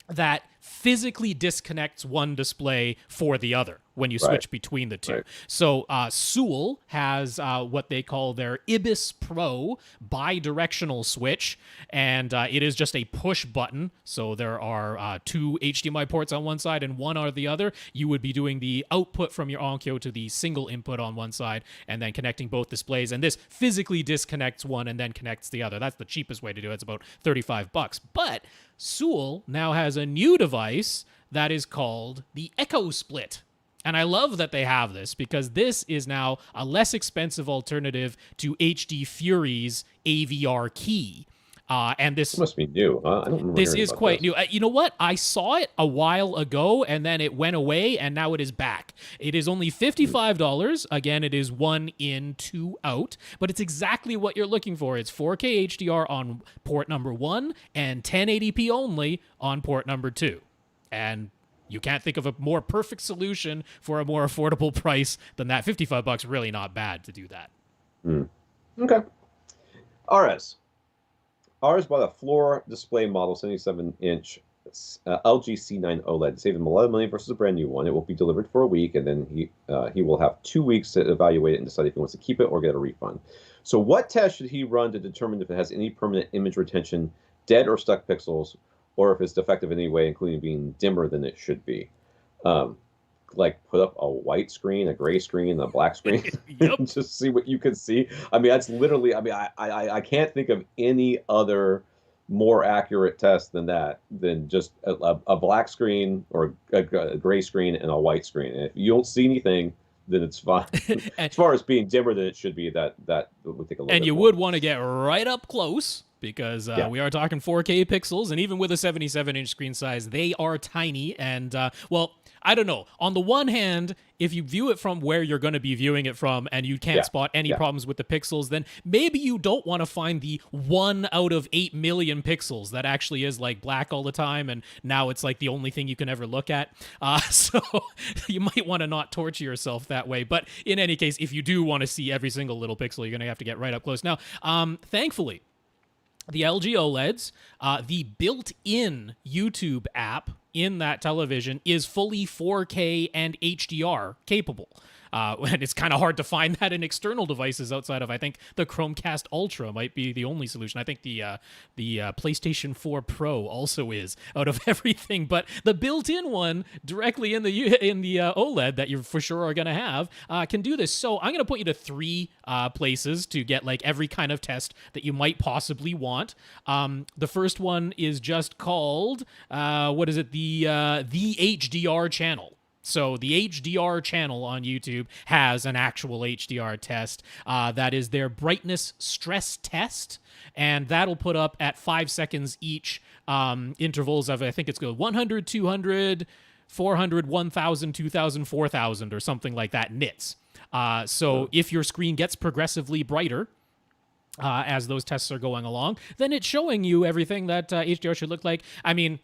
that physically disconnects one display for the other when you switch between the two. So Sewell has what they call their Ibis Pro Bi-Directional switch, and it is just a push button. So there are two HDMI ports on one side and one on the other. You would be doing the output from your Onkyo to the single input on one side and then connecting both displays. And this physically disconnects one and then connects the other. That's the cheapest way to do it. It's about $35. But Sewell now has a new device that is called the Echo Split. And I love that they have this, because this is now a less expensive alternative to HD Fury's AVR key. And this must be new. I don't remember. This is quite new. You know what? I saw it a while ago, and then it went away, and now it is back. It is only $55. Again, it is 1 in, 2 out, but it's exactly what you're looking for. It's 4K HDR on port number 1 and 1080p only on port number 2. And you can't think of a more perfect solution for a more affordable price than that. $55, really not bad to do that. Okay. RS bought a floor display model, 77-inch LG C9 OLED. Saved him a lot of money versus a brand new one. It will be delivered for a week, and then he will have 2 weeks to evaluate it and decide if he wants to keep it or get a refund. So what test should he run to determine if it has any permanent image retention, dead or stuck pixels, or if it's defective in any way, including being dimmer than it should be? Like put up a white screen, a gray screen, a black screen, and just see what you can see. I mean, that's literally, I can't think of any other more accurate test than that, than just a black screen or a gray screen and a white screen. And if you don't see anything, then it's fine. As far as being dimmer than it should be, that would take a little bit. And you would want to get right up close, because we are talking 4K pixels, and even with a 77-inch screen size, they are tiny. And, well, I don't know. On the one hand, if you view it from where you're going to be viewing it from and you can't spot any problems with the pixels, then maybe you don't want to find the 1 out of 8 million pixels that actually is like black all the time, and now it's like the only thing you can ever look at. So you might want to not torture yourself that way. But in any case, if you do want to see every single little pixel, you're going to have to get right up close. Now, thankfully, the LG OLEDs, the built-in YouTube app in that television is fully 4K and HDR capable. And it's kind of hard to find that in external devices outside of, I think, the Chromecast Ultra might be the only solution. I think the PlayStation 4 Pro also is, out of everything. But the built-in one directly in the OLED that you for sure are going to have can do this. So I'm going to put you to 3 places to get like every kind of test that you might possibly want. The first one is just called, what is it? The HDR channel. So the HDR channel on YouTube has an actual HDR test. That is their brightness stress test, and that'll put up at 5 seconds each intervals of, I think it's 100, 200, 400, 1,000, 2,000, 4,000, or something like that nits. So if your screen gets progressively brighter as those tests are going along, then it's showing you everything that HDR should look like. I mean,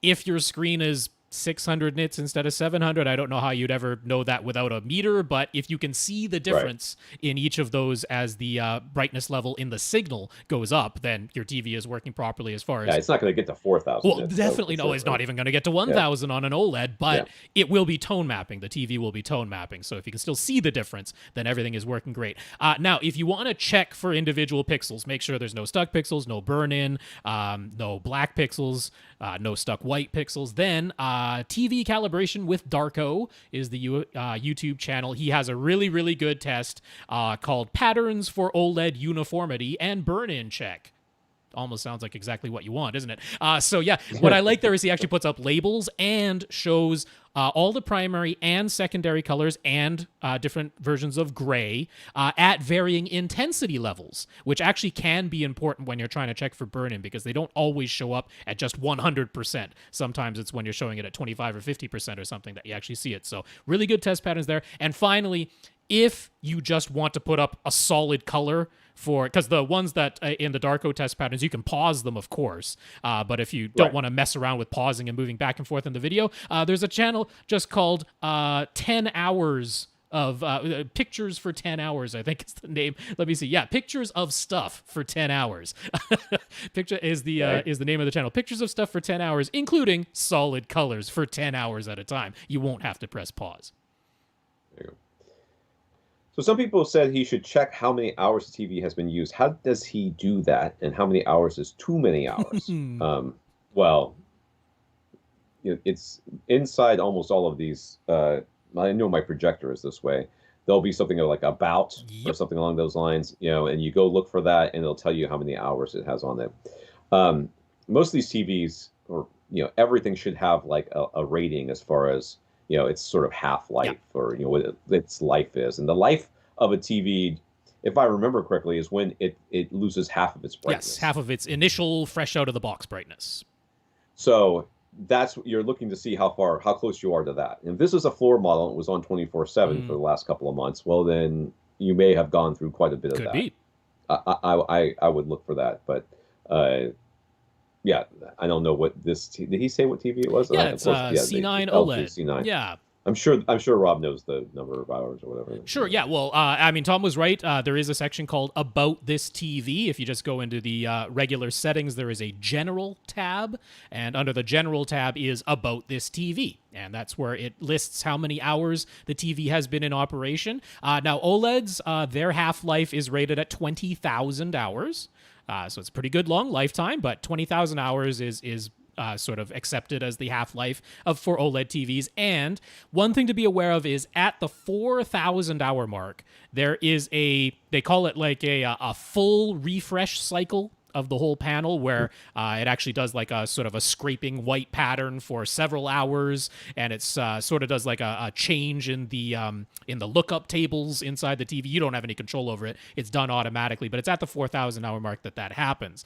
if your screen is 600 nits instead of 700. I don't know how you'd ever know that without a meter, but if you can see the difference in each of those as the brightness level in the signal goes up, then your TV is working properly as far as... Yeah, it's not going to get to 4,000. Well, definitely no, it's not even going to get to 1,000 on an OLED, but it will be tone mapping. The TV will be tone mapping, so if you can still see the difference, then everything is working great. Now, if you want to check for individual pixels, make sure there's no stuck pixels, no burn-in, no black pixels, no stuck white pixels, then TV Calibration with Darko is the YouTube channel. He has a really, really good test called Patterns for OLED Uniformity and Burn-In Check. Almost sounds like exactly what you want, isn't it? So yeah, what I like there is he actually puts up labels and shows all the primary and secondary colors and different versions of gray at varying intensity levels, which actually can be important when you're trying to check for burn-in because they don't always show up at just 100%. Sometimes it's when you're showing it at 25 or 50% or something that you actually see it. So really good test patterns there. And finally, if you just want to put up a solid color because the ones that in the Darko test patterns, you can pause them, of course. But if you don't want to mess around with pausing and moving back and forth in the video, there's a channel just called 10 Hours of Pictures for 10 Hours, I think is the name. Let me see. Yeah, Pictures of Stuff for 10 Hours. Picture is the name of the channel. Pictures of Stuff for 10 Hours, including solid colors for 10 hours at a time. You won't have to press pause. There you go. So some people said he should check how many hours the TV has been used. How does he do that, and how many hours is too many hours? Well, it's inside almost all of these. I know my projector is this way. There'll be something like about or something along those lines, and you go look for that, and it'll tell you how many hours it has on it. Most of these TVs, or everything should have like a rating as far as its sort of half-life or what its life is. And the life of a TV, if I remember correctly, is when it loses half of its brightness. Yes, half of its initial fresh out of the box brightness. So that's what you're looking to see, how close you are to that. And if this is a floor model, and it was on 24/7 for the last couple of months, well then you may have gone through quite a bit of that. Could be. I would look for that, but yeah, I don't know what this. Did he say what TV it was? Yeah, it's C9 OLED. C9. Yeah. I'm sure Rob knows the number of hours or whatever. Sure, yeah. Well, I mean, Tom was right. There is a section called About This TV. If you just go into the regular settings, there is a General tab, and under the General tab is About This TV. And that's where it lists how many hours the TV has been in operation. Now, OLEDs, their half-life is rated at 20,000 hours. So it's a pretty good long lifetime, but 20,000 hours is sort of accepted as the half-life for OLED TVs. And one thing to be aware of is at the 4,000 hour mark, there is they call it like a full refresh cycle of the whole panel, where it actually does like a sort of a scraping white pattern for several hours, and it's sort of does like a change in the lookup tables inside the TV. You don't have any control over it; it's done automatically. But it's at the 4,000 hour mark that happens.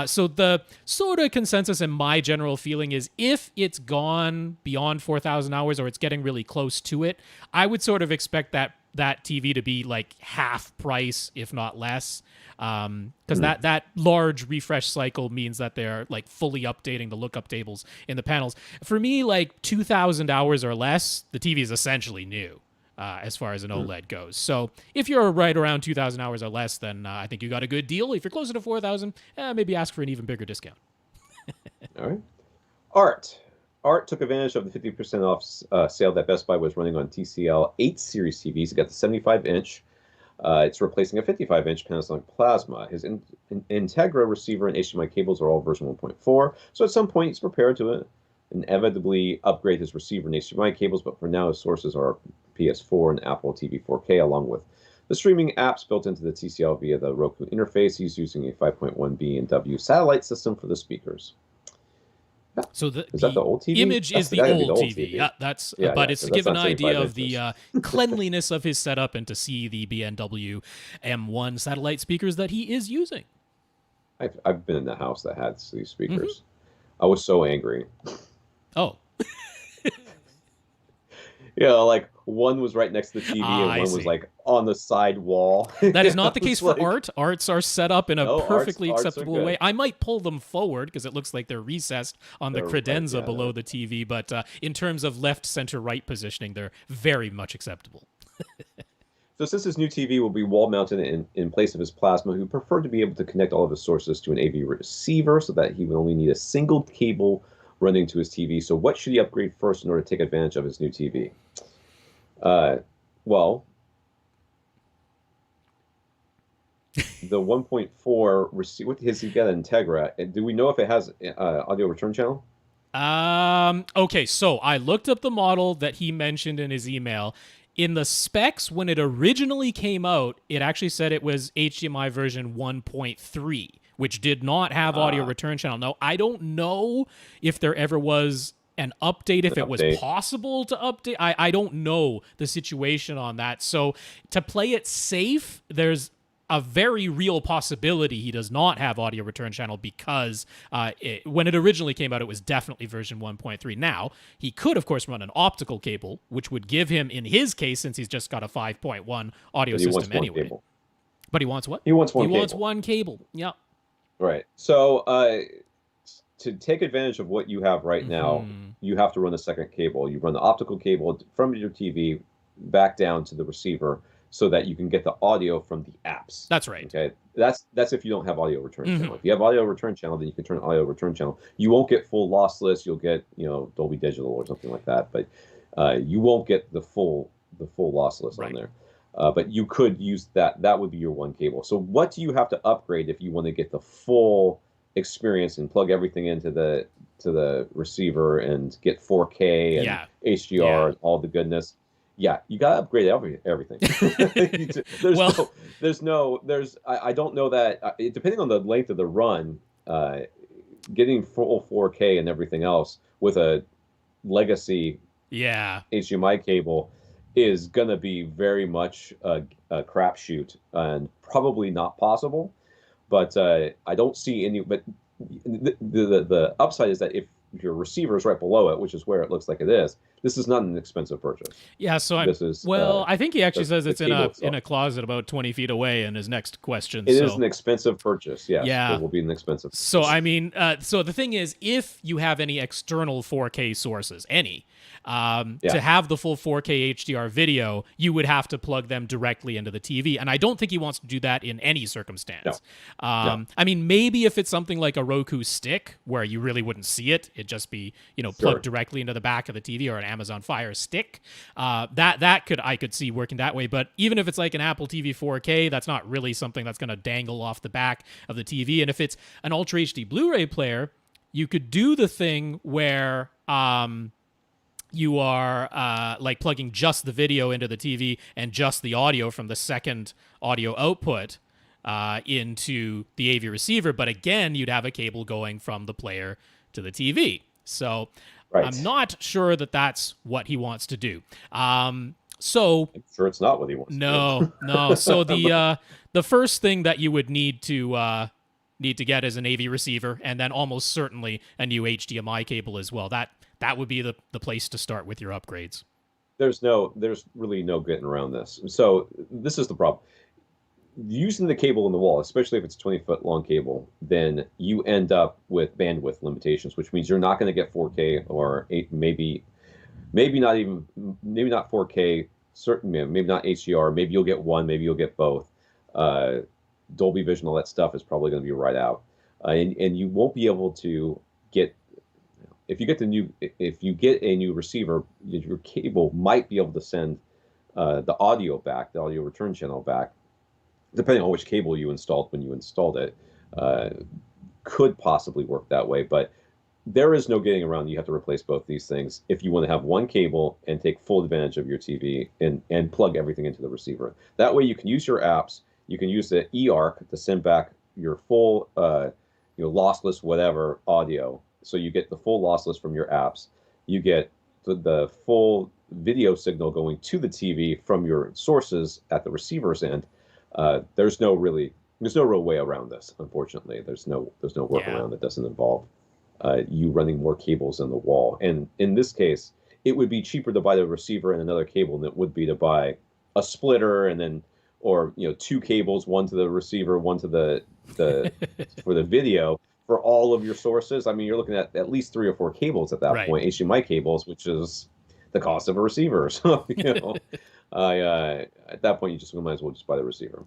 So the sort of consensus and my general feeling is, if it's gone beyond 4,000 hours or it's getting really close to it, I would sort of expect that TV to be like half price, if not less. Because that large refresh cycle means that they're like fully updating the lookup tables in the panels. For me, like 2,000 hours or less, the TV is essentially new as far as an OLED goes. So if you're right around 2,000 hours or less, then I think you got a good deal. If you're closer to 4,000, maybe ask for an even bigger discount. All right. Art took advantage of the 50% off sale that Best Buy was running on TCL 8 series TVs. He got the 75-inch. It's replacing a 55-inch Panasonic Plasma. His Integra receiver and HDMI cables are all version 1.4, so at some point he's prepared to inevitably upgrade his receiver and HDMI cables, but for now his sources are PS4 and Apple TV 4K, along with the streaming apps built into the TCL via the Roku interface. He's using a 5.1 B&W satellite system for the speakers. Yeah. So is that the old TV? Image is the old TV. Yeah, but it's to give an idea of the cleanliness of his setup and to see the B&W M1 satellite speakers that he is using. I've been in the house that had these speakers. I was so angry. Oh. Like one was right next to the TV and one was like on the side wall. That is not the case for art. Arts are set up in a perfectly acceptable way. I might pull them forward because it looks like they're recessed on the credenza below the TV, but in terms of left, center, right positioning, they're very much acceptable. So since his new TV will be wall-mounted in place of his Plasma, he preferred to be able to connect all of his sources to an AV receiver so that he would only need a single cable running to his TV. So what should he upgrade first in order to take advantage of his new TV? Well, the 1.4 receiver, has he got an Integra? Do we know if it has audio return channel? Okay, so I looked up the model that he mentioned in his email. In the specs, when it originally came out, it actually said it was HDMI version 1.3, which did not have audio return channel. Now, I don't know if there ever was an update, if it was possible to update. I don't know the situation on that. So to play it safe, there's a very real possibility he does not have audio return channel because when it originally came out, it was definitely version 1.3. Now, he could, of course, run an optical cable, which would give him, in his case, since he's just got a 5.1 audio system anyway. Cable. But he wants what? He wants one cable. He wants one cable. Yeah. Right. So to take advantage of what you have right now, you have to run a second cable. You run the optical cable from your TV back down to the receiver, so that you can get the audio from the apps. That's right. Okay, that's if you don't have audio return channel. If you have audio return channel, then you can turn audio return channel. You won't get full lossless. You'll get Dolby Digital or something like that, but you won't get the full lossless on there. But you could use that. That would be your one cable. So what do you have to upgrade if you want to get the full experience and plug everything into the receiver and get 4K and HDR and all the goodness? Yeah, you gotta upgrade everything. I don't know that. Depending on the length of the run, getting full 4K and everything else with a legacy HDMI cable is gonna be very much a crapshoot and probably not possible. But I don't see any. But the upside is that if your receiver is right below it, which is where it looks like it is, this is not an expensive purchase. Yeah, so I think he actually says it's in a closet about 20 feet away in his next question. It is an expensive purchase, yes. Yeah. It will be an expensive purchase. So, I mean, so the thing is, if you have any external 4K sources, to have the full 4K HDR video, you would have to plug them directly into the TV. And I don't think he wants to do that in any circumstance. No. I mean, maybe if it's something like a Roku stick where you really wouldn't see it, it'd just be, plugged directly into the back of the TV, or an Amazon Fire Stick. I could see working that way. But even if it's like an Apple TV 4K, that's not really something that's going to dangle off the back of the TV. And if it's an Ultra HD Blu-ray player, you could do the thing where you are like plugging just the video into the TV and just the audio from the second audio output into the AV receiver. But again, you'd have a cable going from the player to the TV. So I'm not sure that that's what he wants to do. So I'm sure it's not what he wants to do. No. So the first thing that you would need to get is an AV receiver, and then almost certainly a new HDMI cable as well. That would be the place to start with your upgrades. There's really no getting around this. So this is the problem. Using the cable in the wall, especially if it's a 20-foot long cable, then you end up with bandwidth limitations, which means you're not going to get 4K or maybe not 4K, maybe not HDR. Maybe you'll get one, maybe you'll get both. Dolby Vision, all that stuff is probably going to be right out, and you won't be able to get. If you get a new receiver, your cable might be able to send the audio back, the audio return channel back, depending on which cable you installed when you installed it. Could possibly work that way, but there is no getting around. You have to replace both these things if you want to have one cable and take full advantage of your TV and plug everything into the receiver. That way you can use your apps. You can use the eARC to send back your full, lossless whatever audio. So you get the full lossless from your apps. You get the full video signal going to the TV from your sources at the receiver's end. There's no real way around this. Unfortunately, there's no workaround that doesn't involve you running more cables in the wall. And in this case, it would be cheaper to buy the receiver and another cable than it would be to buy a splitter and then. Or two cables, one to the receiver, one to the for the video for all of your sources. I mean, you're looking at least 3 or 4 cables at that point, HDMI cables, which is the cost of a receiver. So at that point, you might as well just buy the receiver.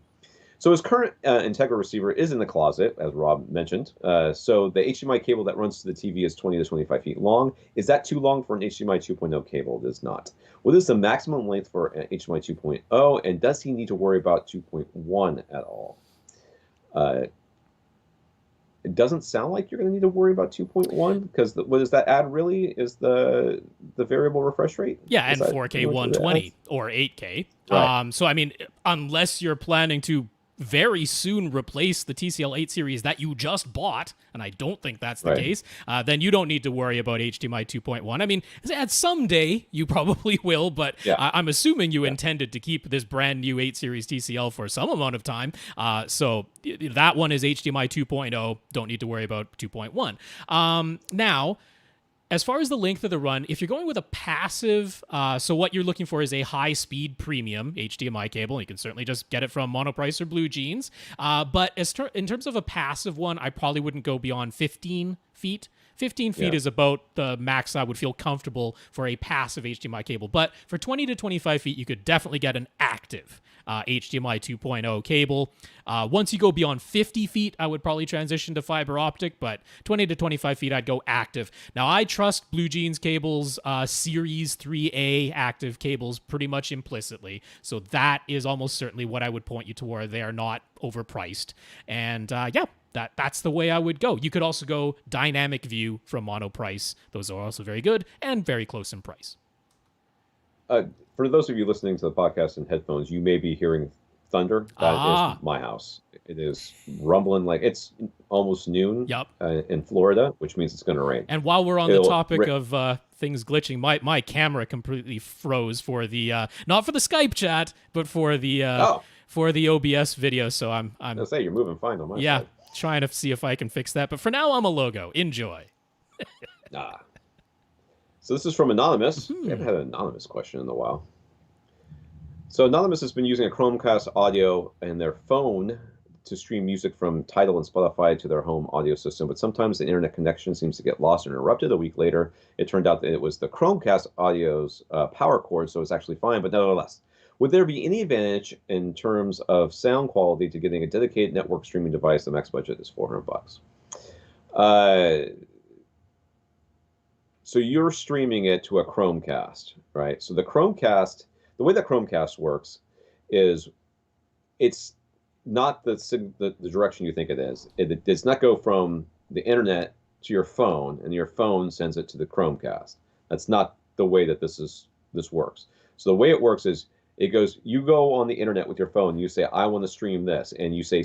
So his current Integra receiver is in the closet, as Rob mentioned. So the HDMI cable that runs to the TV is 20 to 25 feet long. Is that too long for an HDMI 2.0 cable? It is not. What is the maximum length for an HDMI 2.0, and does he need to worry about 2.1 at all? it doesn't sound like you're going to need to worry about 2.1 because what does that add really is the variable refresh rate? Yeah, and Is that 4K 120 or 8K. Right. So, I mean, unless you're planning to very soon replace the TCL 8 series that you just bought, and I don't think that's the case, then you don't need to worry about HDMI 2.1. I mean, at someday you probably will, but I'm assuming you intended to keep this brand new 8 series TCL for some amount of time. So that one is HDMI 2.0. Don't need to worry about 2.1. Now, as far as the length of the run, if you're going with a passive, so what you're looking for is a high-speed premium HDMI cable. You can certainly just get it from Monoprice or Blue Jeans. But in terms of a passive one, I probably wouldn't go beyond 15 feet. 15 feet is about the max I would feel comfortable for a passive HDMI cable. But for 20 to 25 feet, you could definitely get an active HDMI 2.0 cable. Once you go beyond 50 feet, I would probably transition to fiber optic, but 20 to 25 feet, I'd go active. Now, I trust Blue Jeans cables, Series 3A active cables pretty much implicitly, so that is almost certainly what I would point you toward. They are not overpriced, and that's the way I would go. You could also go dynamic view from Monoprice. Those are also very good and very close in price. For those of you listening to the podcast in headphones, you may be hearing thunder. That is my house. It is rumbling like it's almost noon in Florida, which means it's going to rain. And while we're on the topic of things glitching, my camera completely froze for the not for the Skype chat, but for the for the OBS video. So I'm gonna say you're moving fine on my side. Trying to see if I can fix that. But for now, I'm a logo. Enjoy. So this is from Anonymous. We haven't had an Anonymous question in a while. So Anonymous has been using a Chromecast audio in their phone to stream music from Tidal and Spotify to their home audio system, but sometimes the internet connection seems to get lost or interrupted. A week later, it turned out that it was the Chromecast audio's power cord, so it's actually fine, but nevertheless. Would there be any advantage in terms of sound quality to getting a dedicated network streaming device? The max budget is $400. So you're streaming it to a Chromecast, right? So the Chromecast, the way that Chromecast works is it's not the direction you think it is. It does not go from the internet to your phone, and your phone sends it to the Chromecast. That's not the way that this works. So the way it works is it goes, you go on the internet with your phone, and you say, I want to stream this, and you say,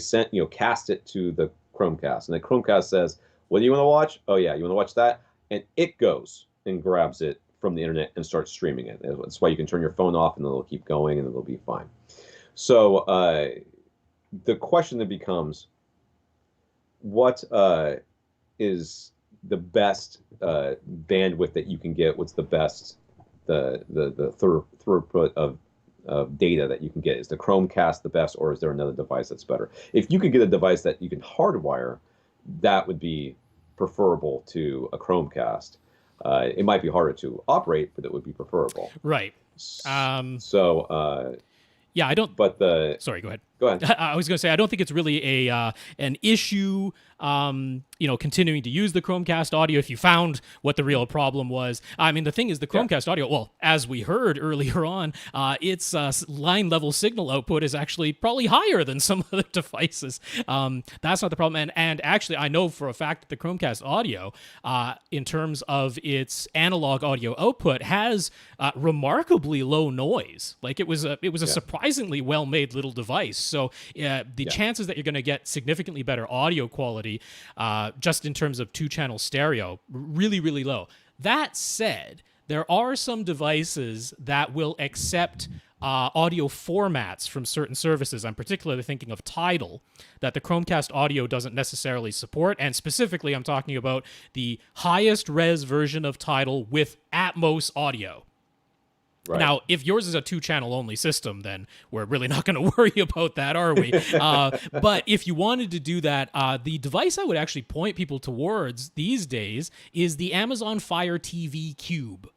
cast it to the Chromecast, and the Chromecast says, what do you want to watch? Oh yeah, you want to watch that? And it goes and grabs it from the internet and starts streaming it. That's why you can turn your phone off and it'll keep going and it'll be fine. So the question then becomes, what is the best bandwidth that you can get? What's the best the throughput of data that you can get? Is the Chromecast the best, or is there another device that's better? If you could get a device that you can hardwire, that would be preferable to a Chromecast. It might be harder to operate, but it would be preferable. Right. Yeah, I don't. But sorry, go ahead. Go ahead. I was going to say I don't think it's really an issue. Continuing to use the Chromecast audio if you found what the real problem was. I mean, the thing is, the Chromecast audio, well, as we heard earlier on, its line level signal output is actually probably higher than some other devices. That's not the problem. And actually, I know for a fact that the Chromecast audio, in terms of its analog audio output, has remarkably low noise. Like it was a surprisingly well-made little device. So the chances that you're going to get significantly better audio quality, just in terms of 2-channel stereo, really, really low. That said, there are some devices that will accept audio formats from certain services. I'm particularly thinking of Tidal, that the Chromecast audio doesn't necessarily support, and specifically I'm talking about the highest res version of Tidal with Atmos audio. Right. Now, if yours is a 2-channel only system, then we're really not going to worry about that, are we? But if you wanted to do that, the device I would actually point people towards these days is the Amazon Fire TV Cube.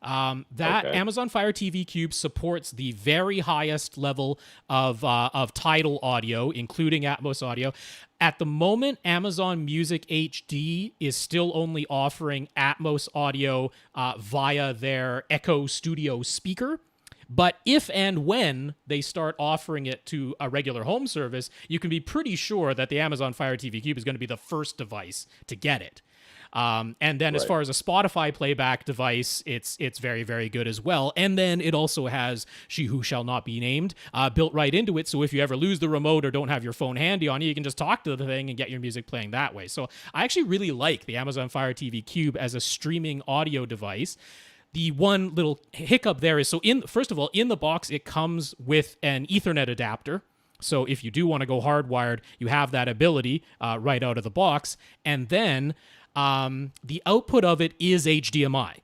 Amazon Fire TV Cube supports the very highest level of Tidal audio, including Atmos audio. At the moment, Amazon Music HD is still only offering Atmos audio via their Echo Studio speaker. But if and when they start offering it to a regular home service, you can be pretty sure that the Amazon Fire TV Cube is going to be the first device to get it. And then as far as a Spotify playback device, it's very, very good as well. And then it also has She Who Shall Not Be Named built right into it. So if you ever lose the remote or don't have your phone handy on you, you can just talk to the thing and get your music playing that way. So I actually really like the Amazon Fire TV Cube as a streaming audio device. The one little hiccup there is, so first of all, in the box, it comes with an Ethernet adapter. So if you do want to go hardwired, you have that ability right out of the box. And then the output of it is HDMI.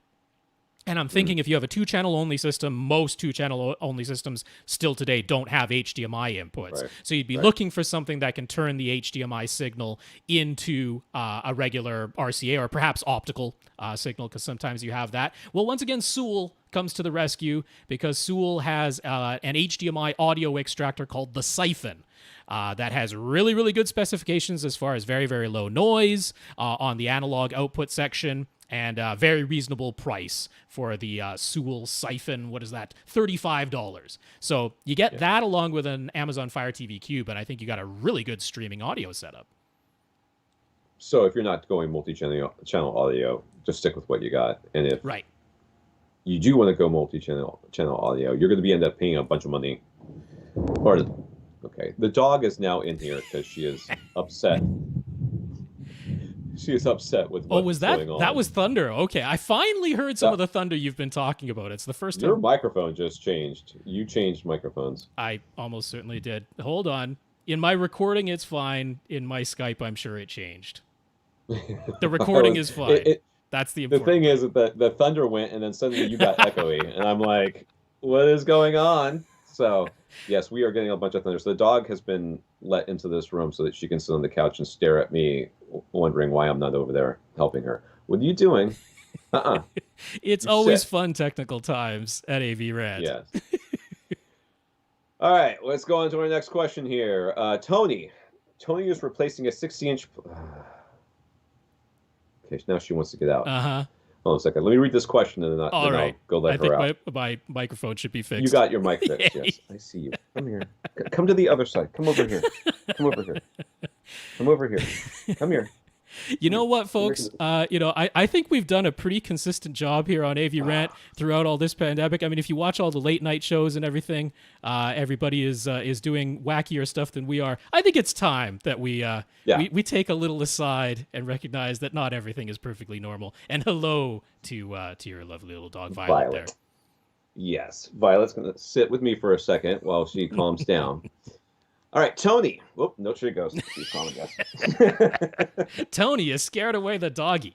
And I'm thinking if you have a 2-channel only system, most 2-channel only systems still today don't have HDMI inputs. Right. So you'd be looking for something that can turn the HDMI signal into a regular RCA or perhaps optical signal, because sometimes you have that. Well, once again, Sewell comes to the rescue because Sewell has an HDMI audio extractor called the Siphon. That has really, really good specifications as far as very, very low noise on the analog output section, and very reasonable price for the Sewell Siphon. What is that? $35. So you get that along with an Amazon Fire TV Cube, and I think you got a really good streaming audio setup. So if you're not going multi-channel audio, just stick with what you got. And if you do want to go multi-channel audio, you're going to end up paying a bunch of money. Okay, the dog is now in here because she is upset. She is upset with what's going on. That was thunder. Okay, I finally heard some of the thunder you've been talking about. It's the first time. Your microphone just changed. You changed microphones. I almost certainly did. Hold on. In my recording, it's fine. In my Skype, I'm sure it changed. The recording is fine. That's the important thing is that the thunder went, and then suddenly you got echoey, and I'm like, what is going on? So, yes, we are getting a bunch of thunder. So the dog has been let into this room so that she can sit on the couch and stare at me, wondering why I'm not over there helping her. What are you doing? It's always fun technical times at AV Rant. Yes. All right, let's go on to our next question here. Tony is replacing a 60-inch... Okay, now she wants to get out. Hold on a second. Let me read this question, and then I'll go let her out. I think my microphone should be fixed. You got your mic fixed, yes. I see you. Come here. Come to the other side. Come over here. Come over here. Come over here. Come here. You know what, folks? I think we've done a pretty consistent job here on AV Rant throughout all this pandemic. I mean, if you watch all the late night shows and everything, everybody is doing wackier stuff than we are. I think it's time that we take a little aside and recognize that not everything is perfectly normal. And hello to your lovely little dog Violet there. Yes, Violet's going to sit with me for a second while she calms down. All right, Tony. Whoop, no, she goes. She's calm, I guess. Tony is scared away the doggy.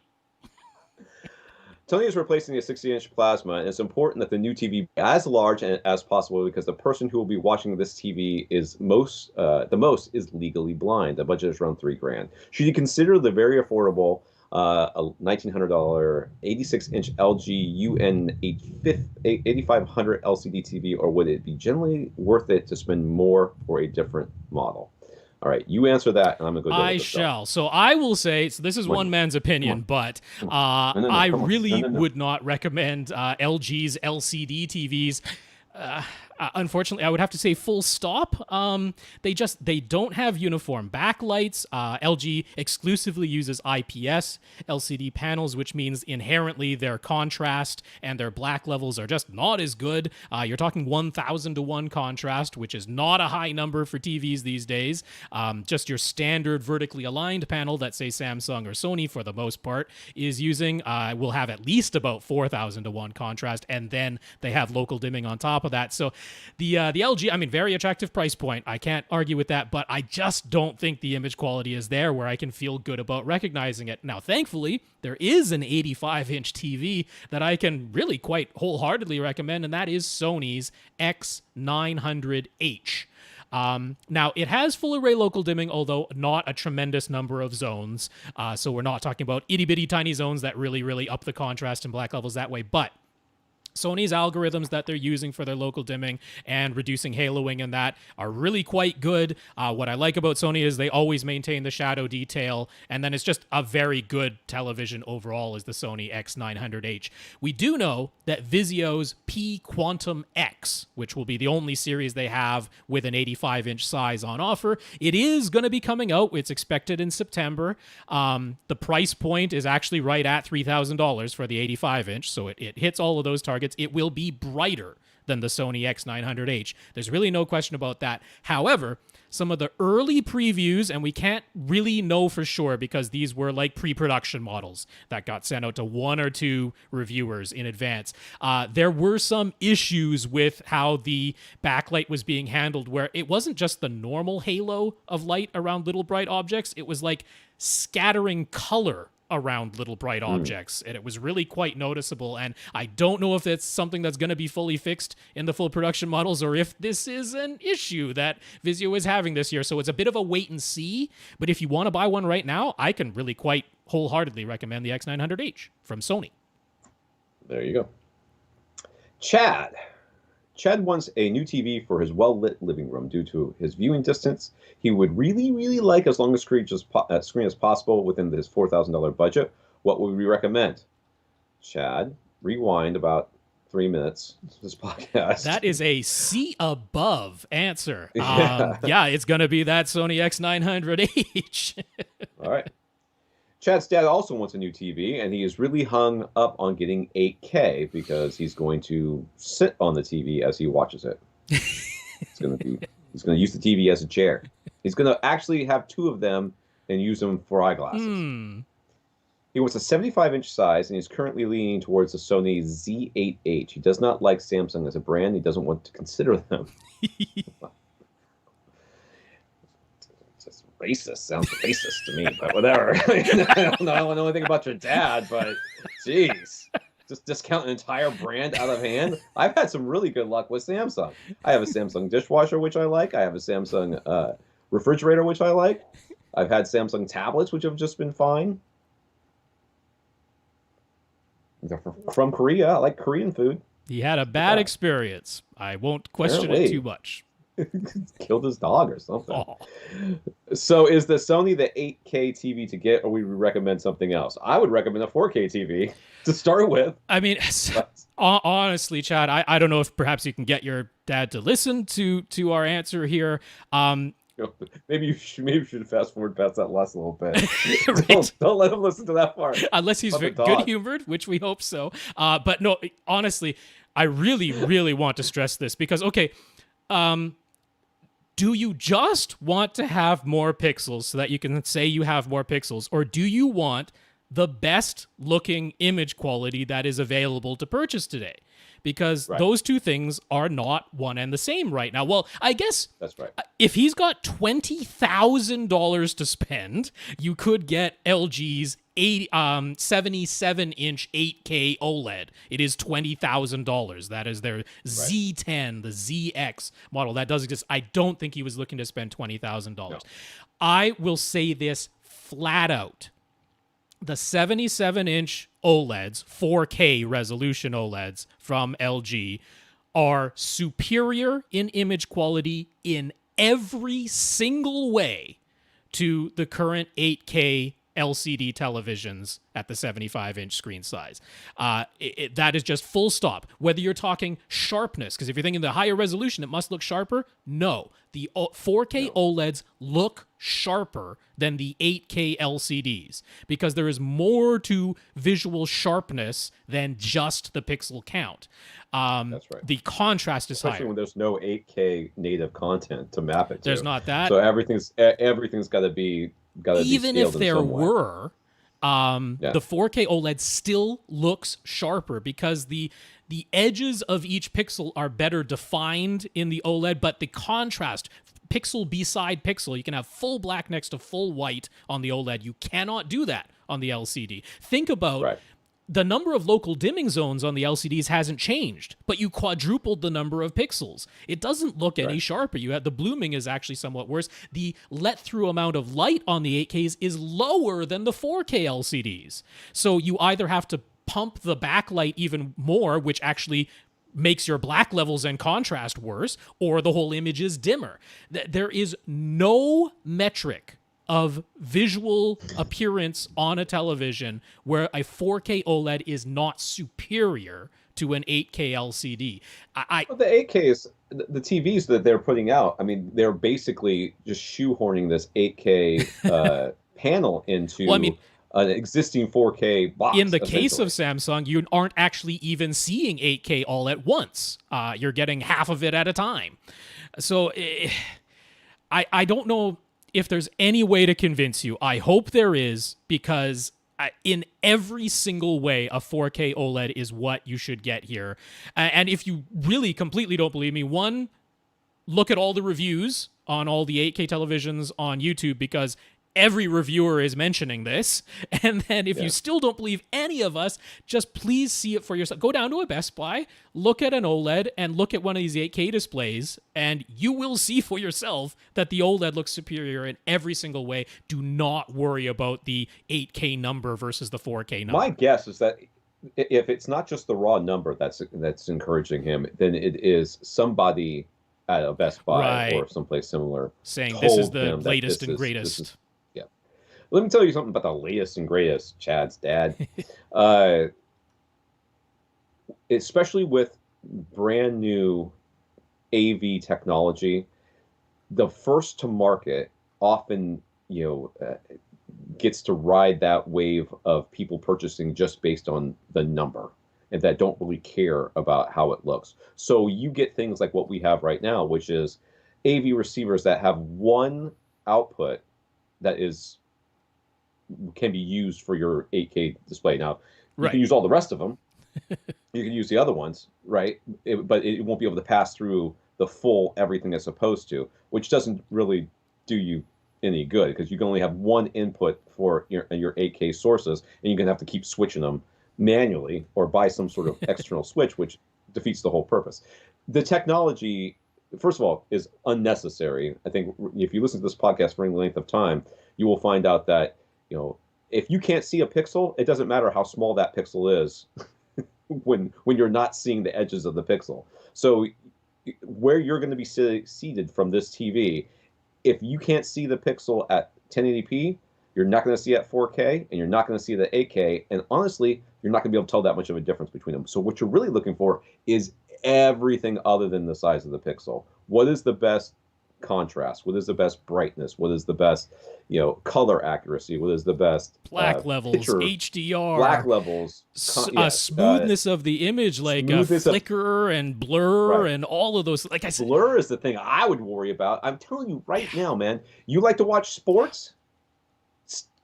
Tony is replacing a 60-inch plasma, and it's important that the new TV be as large as possible because the person who will be watching this TV is the most is legally blind. The budget is around $3,000. Should you consider the very affordable a $1,900 86-inch LG UN 8500 LCD TV, or would it be generally worth it to spend more for a different model? All right, you answer that, and I'm going to go. I shall. So I will say, so this is one man's opinion, but I really would not recommend LG's LCD TVs. Unfortunately, I would have to say full stop. They don't have uniform backlights. LG exclusively uses IPS LCD panels, which means inherently their contrast and their black levels are just not as good. You're talking 1,000 to 1 contrast, which is not a high number for TVs these days. Just your standard vertically aligned panel that, say, Samsung or Sony, for the most part, is using will have at least about 4,000 to 1 contrast, and then they have local dimming on top of that. So the LG, I mean, very attractive price point. I can't argue with that, but I just don't think the image quality is there where I can feel good about recognizing it. Now, thankfully, there is an 85-inch TV that I can really quite wholeheartedly recommend, and that is Sony's X900H. Now, it has full array local dimming, although not a tremendous number of zones. So we're not talking about itty-bitty tiny zones that really, really up the contrast and black levels that way, but Sony's algorithms that they're using for their local dimming and reducing haloing and that are really quite good. What I like about Sony is they always maintain the shadow detail, and then it's just a very good television overall is the Sony X900H. We do know that Vizio's P Quantum X, which will be the only series they have with an 85-inch size on offer, it is going to be coming out. It's expected in September. The price point is actually right at $3,000 for the 85-inch, so it hits all of those targets. It will be brighter than the Sony X900H. There's really no question about that. However, some of the early previews, and we can't really know for sure because these were like pre-production models that got sent out to one or two reviewers in advance. There were some issues with how the backlight was being handled where it wasn't just the normal halo of light around little bright objects. It was like scattering color around little bright objects, and it was really quite noticeable. And I don't know if it's something that's going to be fully fixed in the full production models or if this is an issue that Vizio is having this year. So it's a bit of a wait and see, but if you want to buy one right now, I can really quite wholeheartedly recommend the X900H from Sony. There you go. Chad wants a new TV for his well-lit living room due to his viewing distance. He would really, really like as long a screen as possible within his $4,000 budget. What would we recommend? Chad, rewind about 3 minutes to this podcast. That is a C above answer. Yeah. Yeah, it's going to be that Sony X900H. All right. Chad's dad also wants a new TV, and he is really hung up on getting 8K because he's going to sit on the TV as he watches it. He's going to use the TV as a chair. He's going to actually have two of them and use them for eyeglasses. He wants a 75-inch size, and he's currently leaning towards the Sony Z8H. He does not like Samsung as a brand. He doesn't want to consider them. Racist sounds racist to me, but whatever. I don't know anything about your dad, but jeez, just discount an entire brand out of hand. I've had some really good luck with Samsung. I have a Samsung dishwasher, which I like. I have a Samsung refrigerator, which I like. I've had Samsung tablets, which have just been fine. They're from Korea. I like Korean food. He had a bad experience. I won't question it too much. Killed his dog or something. Oh. So is the Sony the 8K TV to get, or we recommend something else? I would recommend a 4K TV to start with. I mean, honestly, Chad, I don't know if perhaps you can get your dad to listen to our answer here. Maybe you should fast forward past that last little bit. Right. Don't let him listen to that part. Unless he's good-humored, which we hope so. But no, honestly, I really, really want to stress this because, okay, do you just want to have more pixels so that you can say you have more pixels, or do you want the best looking image quality that is available to purchase today? Because those two things are not one and the same right now. Well, I guess that's right. If he's got $20,000 to spend, you could get LG's 77-inch 8K OLED. It is $20,000. That is their Z10, the ZX model. That does exist. I don't think he was looking to spend $20,000. No. I will say this flat out. The 77-inch OLEDs, 4K resolution OLEDs from LG are superior in image quality in every single way to the current 8K LCD televisions at the 75-inch screen size. That is just full stop. Whether you're talking sharpness, because if you're thinking the higher resolution, it must look sharper. No, the 4K OLEDs look sharper than the 8K LCDs because there is more to visual sharpness than just the pixel count. That's right. The contrast is especially higher. When there's no 8K native content to map it to. There's not that. So everything's got to be even if there were, the 4K OLED still looks sharper because the edges of each pixel are better defined in the OLED, but the contrast, pixel beside pixel, you can have full black next to full white on the OLED. You cannot do that on the LCD. Think about the number of local dimming zones on the LCDs hasn't changed, but you quadrupled the number of pixels. It doesn't look any sharper. The blooming is actually somewhat worse. The let-through amount of light on the 8Ks is lower than the 4K LCDs. So you either have to pump the backlight even more, which actually makes your black levels and contrast worse, or the whole image is dimmer. There is no metric of visual appearance on a television where a 4K OLED is not superior to an 8K LCD. Well, the 8K is the TVs that they're putting out. I mean, they're basically just shoehorning this 8K panel into an existing 4K box. In the case of Samsung, you aren't actually even seeing 8K all at once. You're getting half of it at a time. So I don't know if there's any way to convince you. I hope there is, because in every single way, a 4K OLED is what you should get here. And if you really completely don't believe me, one, look at all the reviews on all the 8K televisions on YouTube, because every reviewer is mentioning this. And then if you still don't believe any of us, just please see it for yourself. Go down to a Best Buy, look at an OLED, and look at one of these 8K displays, and you will see for yourself that the OLED looks superior in every single way. Do not worry about the 8K number versus the 4K number. My guess is that if it's not just the raw number that's encouraging him, then it is somebody at a Best Buy or someplace similar saying this is the latest and greatest. Let me tell you something about the latest and greatest, Chad's dad. Especially with brand new AV technology, the first to market often, gets to ride that wave of people purchasing just based on the number, and that don't really care about how it looks. So you get things like what we have right now, which is AV receivers that have one output that can be used for your 8K display. Now, you can use all the rest of them. You can use the other ones, right? But it won't be able to pass through the full everything it's supposed to, which doesn't really do you any good, because you can only have one input for your 8K sources, and you're going to have to keep switching them manually or buy some sort of external switch, which defeats the whole purpose. The technology, first of all, is unnecessary. I think if you listen to this podcast for any length of time, you will find out that if you can't see a pixel, it doesn't matter how small that pixel is when you're not seeing the edges of the pixel. So where you're going to be seated from this TV, if you can't see the pixel at 1080p, you're not going to see it at 4K, and you're not going to see the 8K. And honestly, you're not going to be able to tell that much of a difference between them. So what you're really looking for is everything other than the size of the pixel. What is the best contrast? What is the best brightness? What is the best, color accuracy? What is the best black levels, HDR, black levels, smoothness of the image, like a flicker and blur and all of those. Like I said, blur is the thing I would worry about. I'm telling you right now, man. You like to watch sports?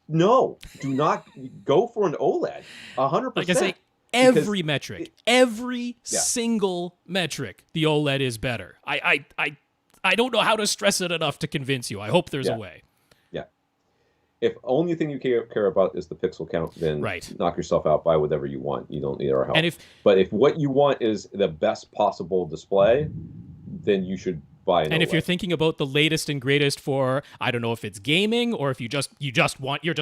No, do not go for an OLED. 100%. Like I say, every metric, every single metric, the OLED is better. I don't know how to stress it enough to convince you. I hope there's a way. Yeah. If only thing you care about is the pixel count, then knock yourself out, buy whatever you want. You don't need our help. But if what you want is the best possible display, then you should buy an OLED. If you're thinking about the latest and greatest for, I don't know if it's gaming or if you're just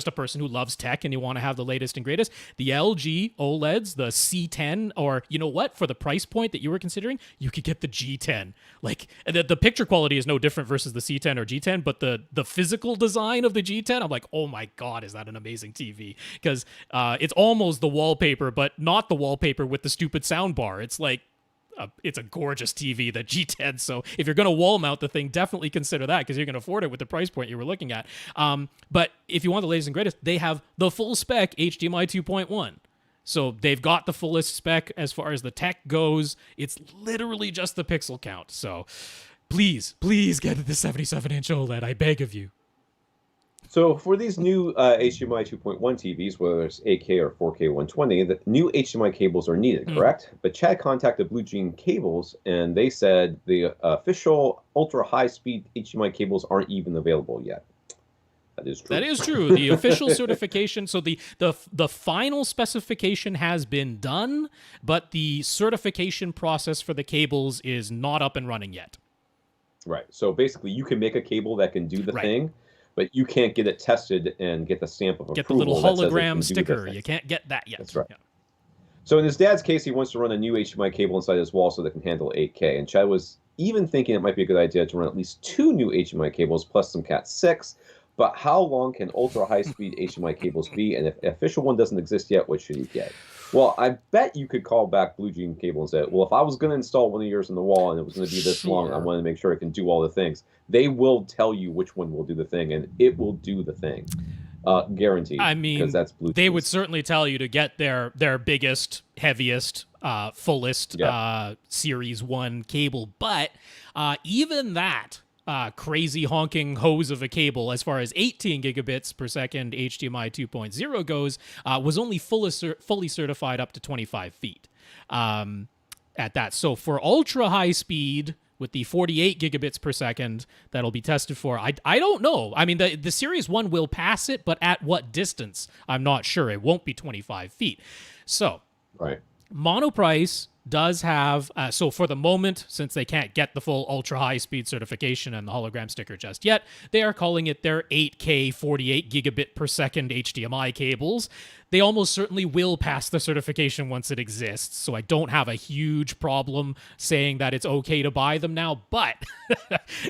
a person who loves tech and you want to have the latest and greatest, the LG OLEDs, the C10, or you know what, for the price point that you were considering, you could get the G10. Like the picture quality is no different versus the C10 or G10, but the physical design of the G10, I'm like, oh my God, is that an amazing TV? Because it's almost the wallpaper, but not the wallpaper with the stupid sound bar. It's like, it's a gorgeous TV, the G10. So if you're going to wall mount the thing, definitely consider that, because you're going to afford it with the price point you were looking at. But if you want the latest and greatest, they have the full spec HDMI 2.1. So they've got the fullest spec as far as the tech goes. It's literally just the pixel count. So please get the 77-inch OLED. I beg of you. So for these new HDMI 2.1 TVs, whether it's 8K or 4K 120, the new HDMI cables are needed, correct? But Chad contacted Blue Jean Cables, and they said the official ultra-high-speed HDMI cables aren't even available yet. That is true. That is true. The official certification, so the final specification has been done, but the certification process for the cables is not up and running yet. Right. So basically, you can make a cable that can do the thing, but you can't get it tested and get the stamp of approval. Get the little hologram sticker. You can't get that yet. That's right. So in his dad's case, he wants to run a new HDMI cable inside his wall so that it can handle 8K. And Chad was even thinking it might be a good idea to run at least 2 new HDMI cables plus some Cat 6. But how long can ultra-high-speed HDMI cables be? And if an official one doesn't exist yet, what should he get? Well, I bet you could call back Blue Jean Cable and say, well, if I was going to install one of yours in the wall and it was going to be this long, I wanted to make sure it can do all the things. They will tell you which one will do the thing, and it will do the thing. Guaranteed. I mean, because that's Bluetooth. They would certainly tell you to get their biggest, heaviest, fullest Series 1 cable. But even that crazy honking hose of a cable, as far as 18 gigabits per second HDMI 2.0 goes, was only fully certified up to 25 feet at that. So for ultra high speed, with the 48 gigabits per second that'll be tested for, I don't know. I mean, the Series 1 will pass it, but at what distance? I'm not sure. It won't be 25 feet. So, right. Monoprice does have, so for the moment, since they can't get the full ultra-high-speed certification and the hologram sticker just yet, they are calling it their 8K 48 gigabit per second HDMI cables. They almost certainly will pass the certification once it exists, so I don't have a huge problem saying that it's okay to buy them now, but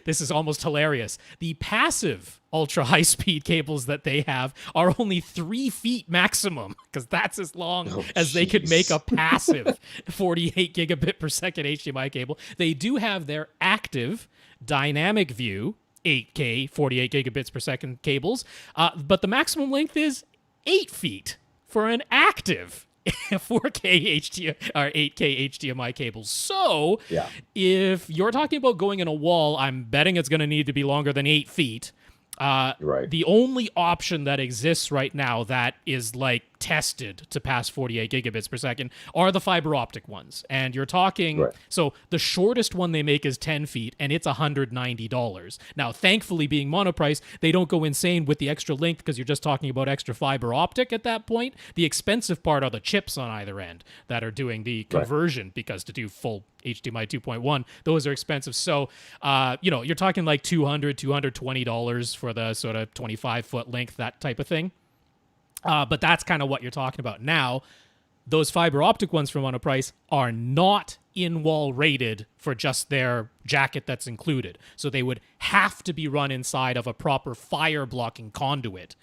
this is almost hilarious. The passive ultra-high-speed cables that they have are only 3 feet maximum, because that's as long as they could make a passive 48 gigabit per second HDMI cable. They do have their active dynamic view 8K 48 gigabits per second cables, but the maximum length is 8 feet for an active 4K or 8K HDMI cables. So if you're talking about going in a wall, I'm betting it's going to need to be longer than 8 feet. Right. The only option that exists right now that is like tested to pass 48 gigabits per second are the fiber optic ones. And you're talking, so the shortest one they make is 10 feet and it's $190. Now, thankfully, being Monoprice, they don't go insane with the extra length because you're just talking about extra fiber optic at that point. The expensive part are the chips on either end that are doing the conversion because to do full HDMI 2.1, those are expensive. So, you're talking like $200, $220 for the sort of 25-foot length, that type of thing. But that's kind of what you're talking about. Now, those fiber optic ones from Monoprice are not in-wall rated for just their jacket that's included. So they would have to be run inside of a proper fire-blocking conduit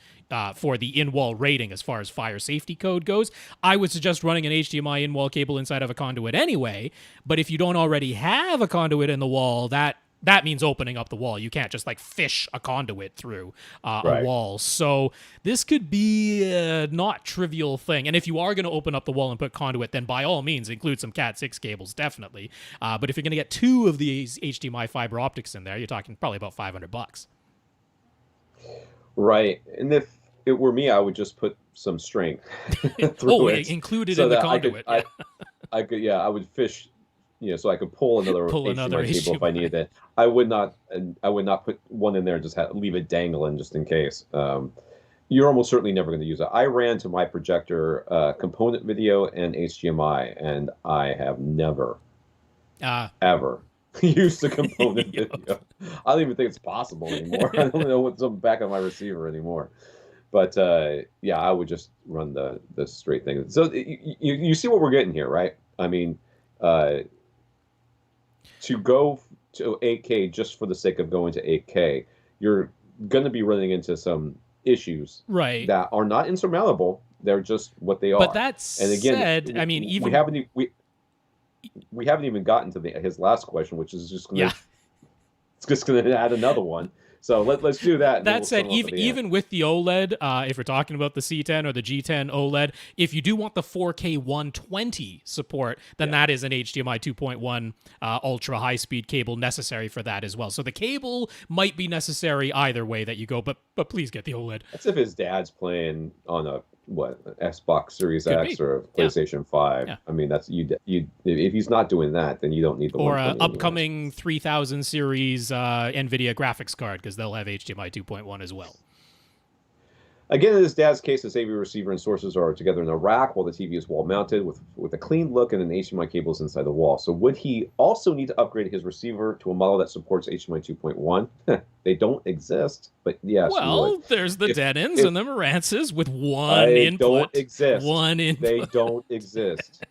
for the in-wall rating as far as fire safety code goes. I would suggest running an HDMI in-wall cable inside of a conduit anyway, but if you don't already have a conduit in the wall, that means opening up the wall. You can't just like fish a conduit through a wall. So this could be a not trivial thing. And if you are going to open up the wall and put conduit, then by all means include some Cat 6 cables, definitely. But if you're going to get 2 of these HDMI fiber optics in there, you're talking probably about $500. Right. And if it were me, I would just put some string through it. Included so in the conduit. I would fish. So I could pull another HDMI cable if I needed it. I would not put one in there and just leave it dangling just in case. You're almost certainly never going to use it. I ran to my projector component video and HDMI, and I have never, ever used a component video. I don't even think it's possible anymore. I don't know what's back on my receiver anymore. But I would just run the straight thing. So you see what we're getting here, right? I mean, to go to 8K just for the sake of going to 8K, you're going to be running into some issues that are not insurmountable. They're just what they are. But that and again, said, I mean, even we haven't even gotten to his last question, which is just going to it's just going to add another one. So let's do that. That said, even with the OLED, if we're talking about the C10 or the G10 OLED, if you do want the 4K 120 support, then that is an HDMI 2.1 ultra high-speed cable necessary for that as well. So the cable might be necessary either way that you go, but please get the OLED. That's if his dad's playing on a Xbox Series X or a PlayStation 5. Yeah. I mean, that's you. If he's not doing that, then you don't need the or an upcoming 3000 series NVIDIA graphics card because they'll have HDMI 2.1 as well. Again, in his dad's case, this AV receiver and sources are together in a rack while the TV is wall-mounted with a clean look and an HDMI cables inside the wall. So would he also need to upgrade his receiver to a model that supports HDMI 2.1? They don't exist, but yes. Well, there's the Denons and the Marances with one they input. Don't exist. One input. They don't exist.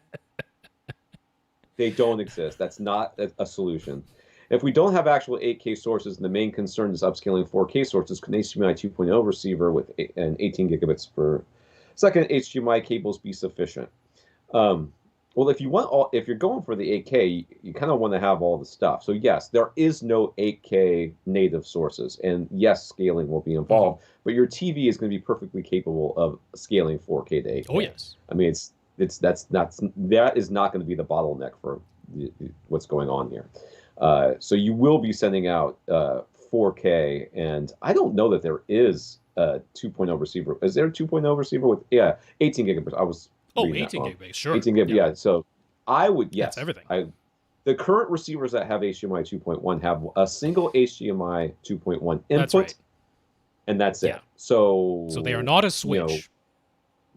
They don't exist. That's not a solution. If we don't have actual 8K sources, and the main concern is upscaling 4K sources, can HDMI 2.0 receiver with an 18 gigabits per second HDMI cables be sufficient? Well, if you're going for the 8K, you kind of want to have all the stuff. So yes, there is no 8K native sources, and yes, scaling will be involved. But your TV is going to be perfectly capable of scaling 4K to 8K. Oh yes. I mean, that is not going to be the bottleneck for what's going on here. So you will be sending out 4K, and I don't know that there is a 2.0 receiver. Is there a 2.0 receiver with 18 gigabits? I was 18 gigabits, sure. 18 gigabits, yeah. So I would That's everything. The current receivers that have HDMI 2.1 have a single HDMI 2.1 input, right. and that's Yeah. it. So they are not a switch.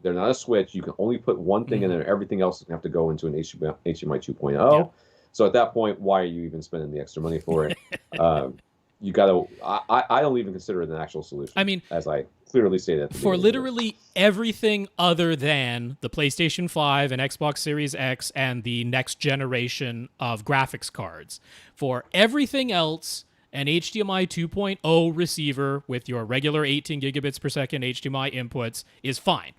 They're not a switch. You can only put one thing in there. Everything else is going to have to go into an HDMI 2.0. Yeah. So at that point, why are you even spending the extra money for it? You got to. I don't even consider it an actual solution. I mean, as I clearly stated, for literally everything other than the PlayStation 5 and Xbox Series X and the next generation of graphics cards, for everything else, an HDMI 2.0 receiver with your regular 18 gigabits per second HDMI inputs is fine.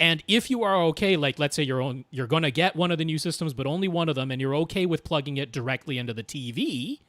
And if you are okay, like let's say you're going to get one of the new systems, but only one of them, and you're okay with plugging it directly into the TV,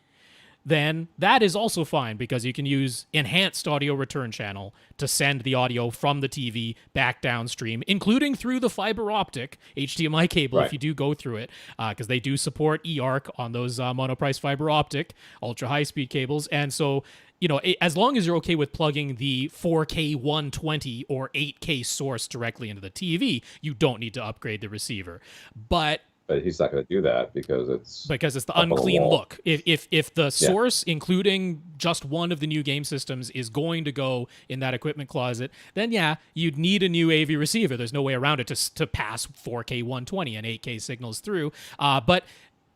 then that is also fine because you can use enhanced audio return channel to send the audio from the TV back downstream, including through the fiber optic HDMI cable if you do go through it, because they do support eARC on those monoprice fiber optic ultra high speed cables. And so, you know, as long as you're okay with plugging the 4K 120 or 8K source directly into the TV, you don't need to upgrade the receiver. But he's not going to do that because it's the unclean look. If the source, including just one of the new game systems, is going to go in that equipment closet, then you'd need a new AV receiver. There's no way around it to pass 4K 120 and 8K signals through. But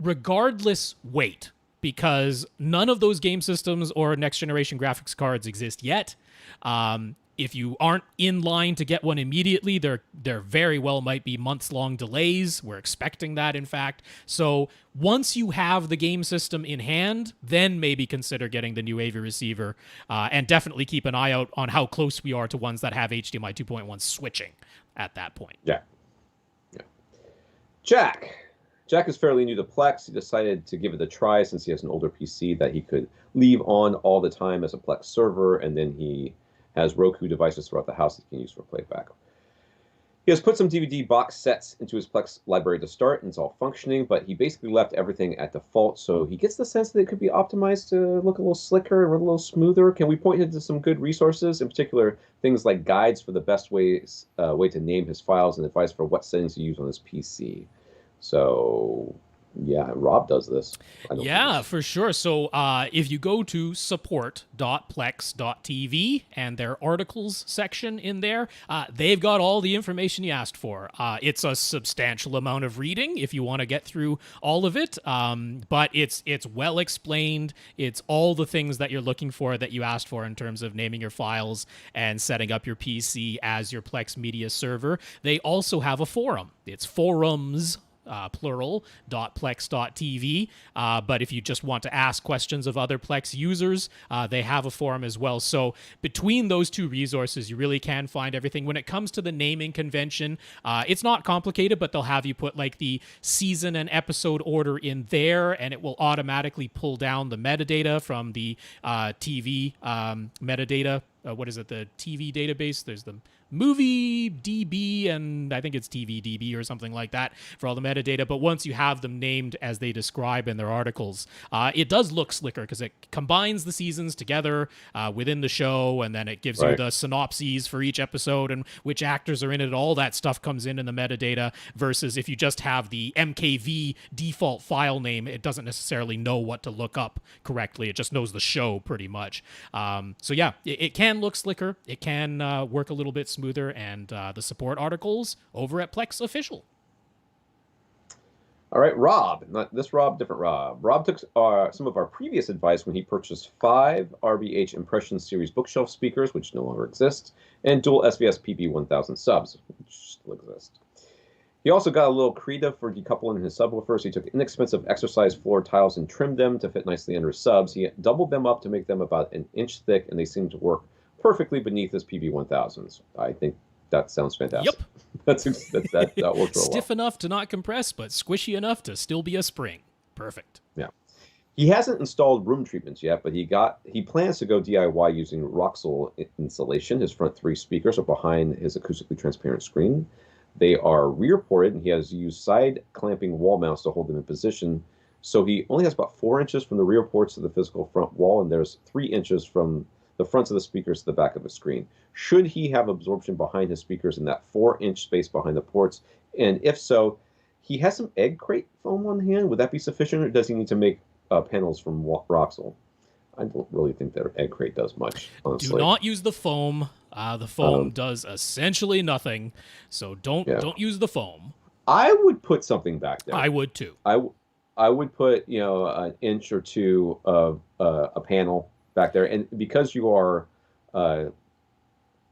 regardless, wait, because none of those game systems or next generation graphics cards exist yet. If you aren't in line to get one immediately, there very well might be months-long delays. We're expecting that, in fact. So once you have the game system in hand, then maybe consider getting the new AV receiver, and definitely keep an eye out on how close we are to ones that have HDMI 2.1 switching at that point. Yeah. Jack is fairly new to Plex. He decided to give it a try since he has an older PC that he could leave on all the time as a Plex server, and then he has Roku devices throughout the house that he can use for playback. He has put some DVD box sets into his Plex library to start, and it's all functioning, but he basically left everything at default, so he gets the sense that it could be optimized to look a little slicker and a little smoother. Can we point him to some good resources, in particular things like guides for the best way to name his files and advice for what settings to use on his PC? So yeah, Rob does this. Yeah, for sure. So if you go to support.plex.tv and their articles section in there, they've got all the information you asked for. It's a substantial amount of reading if you want to get through all of it, but it's well explained. It's all the things that you're looking for that you asked for in terms of naming your files and setting up your PC as your Plex media server. They also have a forum. It's forums, plural.plex.tv. But if you just want to ask questions of other Plex users, they have a forum as well. So between those two resources, you really can find everything. When it comes to the naming convention, it's not complicated, but they'll have you put like the season and episode order in there, and it will automatically pull down the metadata from the TV metadata. What is it? The TV database. There's the movie DB and I think it's TV DB or something like that for all the metadata. But once you have them named as they describe in their articles, it does look slicker because it combines the seasons together within the show, and then it gives you the synopses for each episode and which actors are in it. All that stuff comes in the metadata, versus if you just have the MKV default file name, it doesn't necessarily know what to look up correctly. It just knows the show pretty much. So yeah, it can look slicker. It can work a little bit smoother, and the support articles over at Plex Official. All right, Rob, not this Rob, different Rob. Rob took some of our previous advice when he purchased 5 RBH Impression Series bookshelf speakers, which no longer exist, and dual SVS PP1000 subs, which still exist. He also got a little creative for decoupling his subwoofers. He took inexpensive exercise floor tiles and trimmed them to fit nicely under his subs. He doubled them up to make them about an inch thick, and they seem to work perfectly beneath his PB1000s. I think that sounds fantastic. Yep. that works real Stiff enough to not compress, but squishy enough to still be a spring. Perfect. Yeah. He hasn't installed room treatments yet, but he plans to go DIY using Roxel insulation. His front 3 speakers are behind his acoustically transparent screen. They are rear ported, and he has used side clamping wall mounts to hold them in position. So he only has about 4 inches from the rear ports to the physical front wall, and there's 3 inches from the fronts of the speakers to the back of the screen. Should he have absorption behind his speakers in that 4-inch space behind the ports? And if so, he has some egg crate foam on hand. Would that be sufficient, or does he need to make panels from Roxel? I don't really think that egg crate does much, honestly. Do not use the foam. The foam does essentially nothing, so don't use the foam. I would put something back there. I would too. I would put an inch or two of a panel back there, and because you are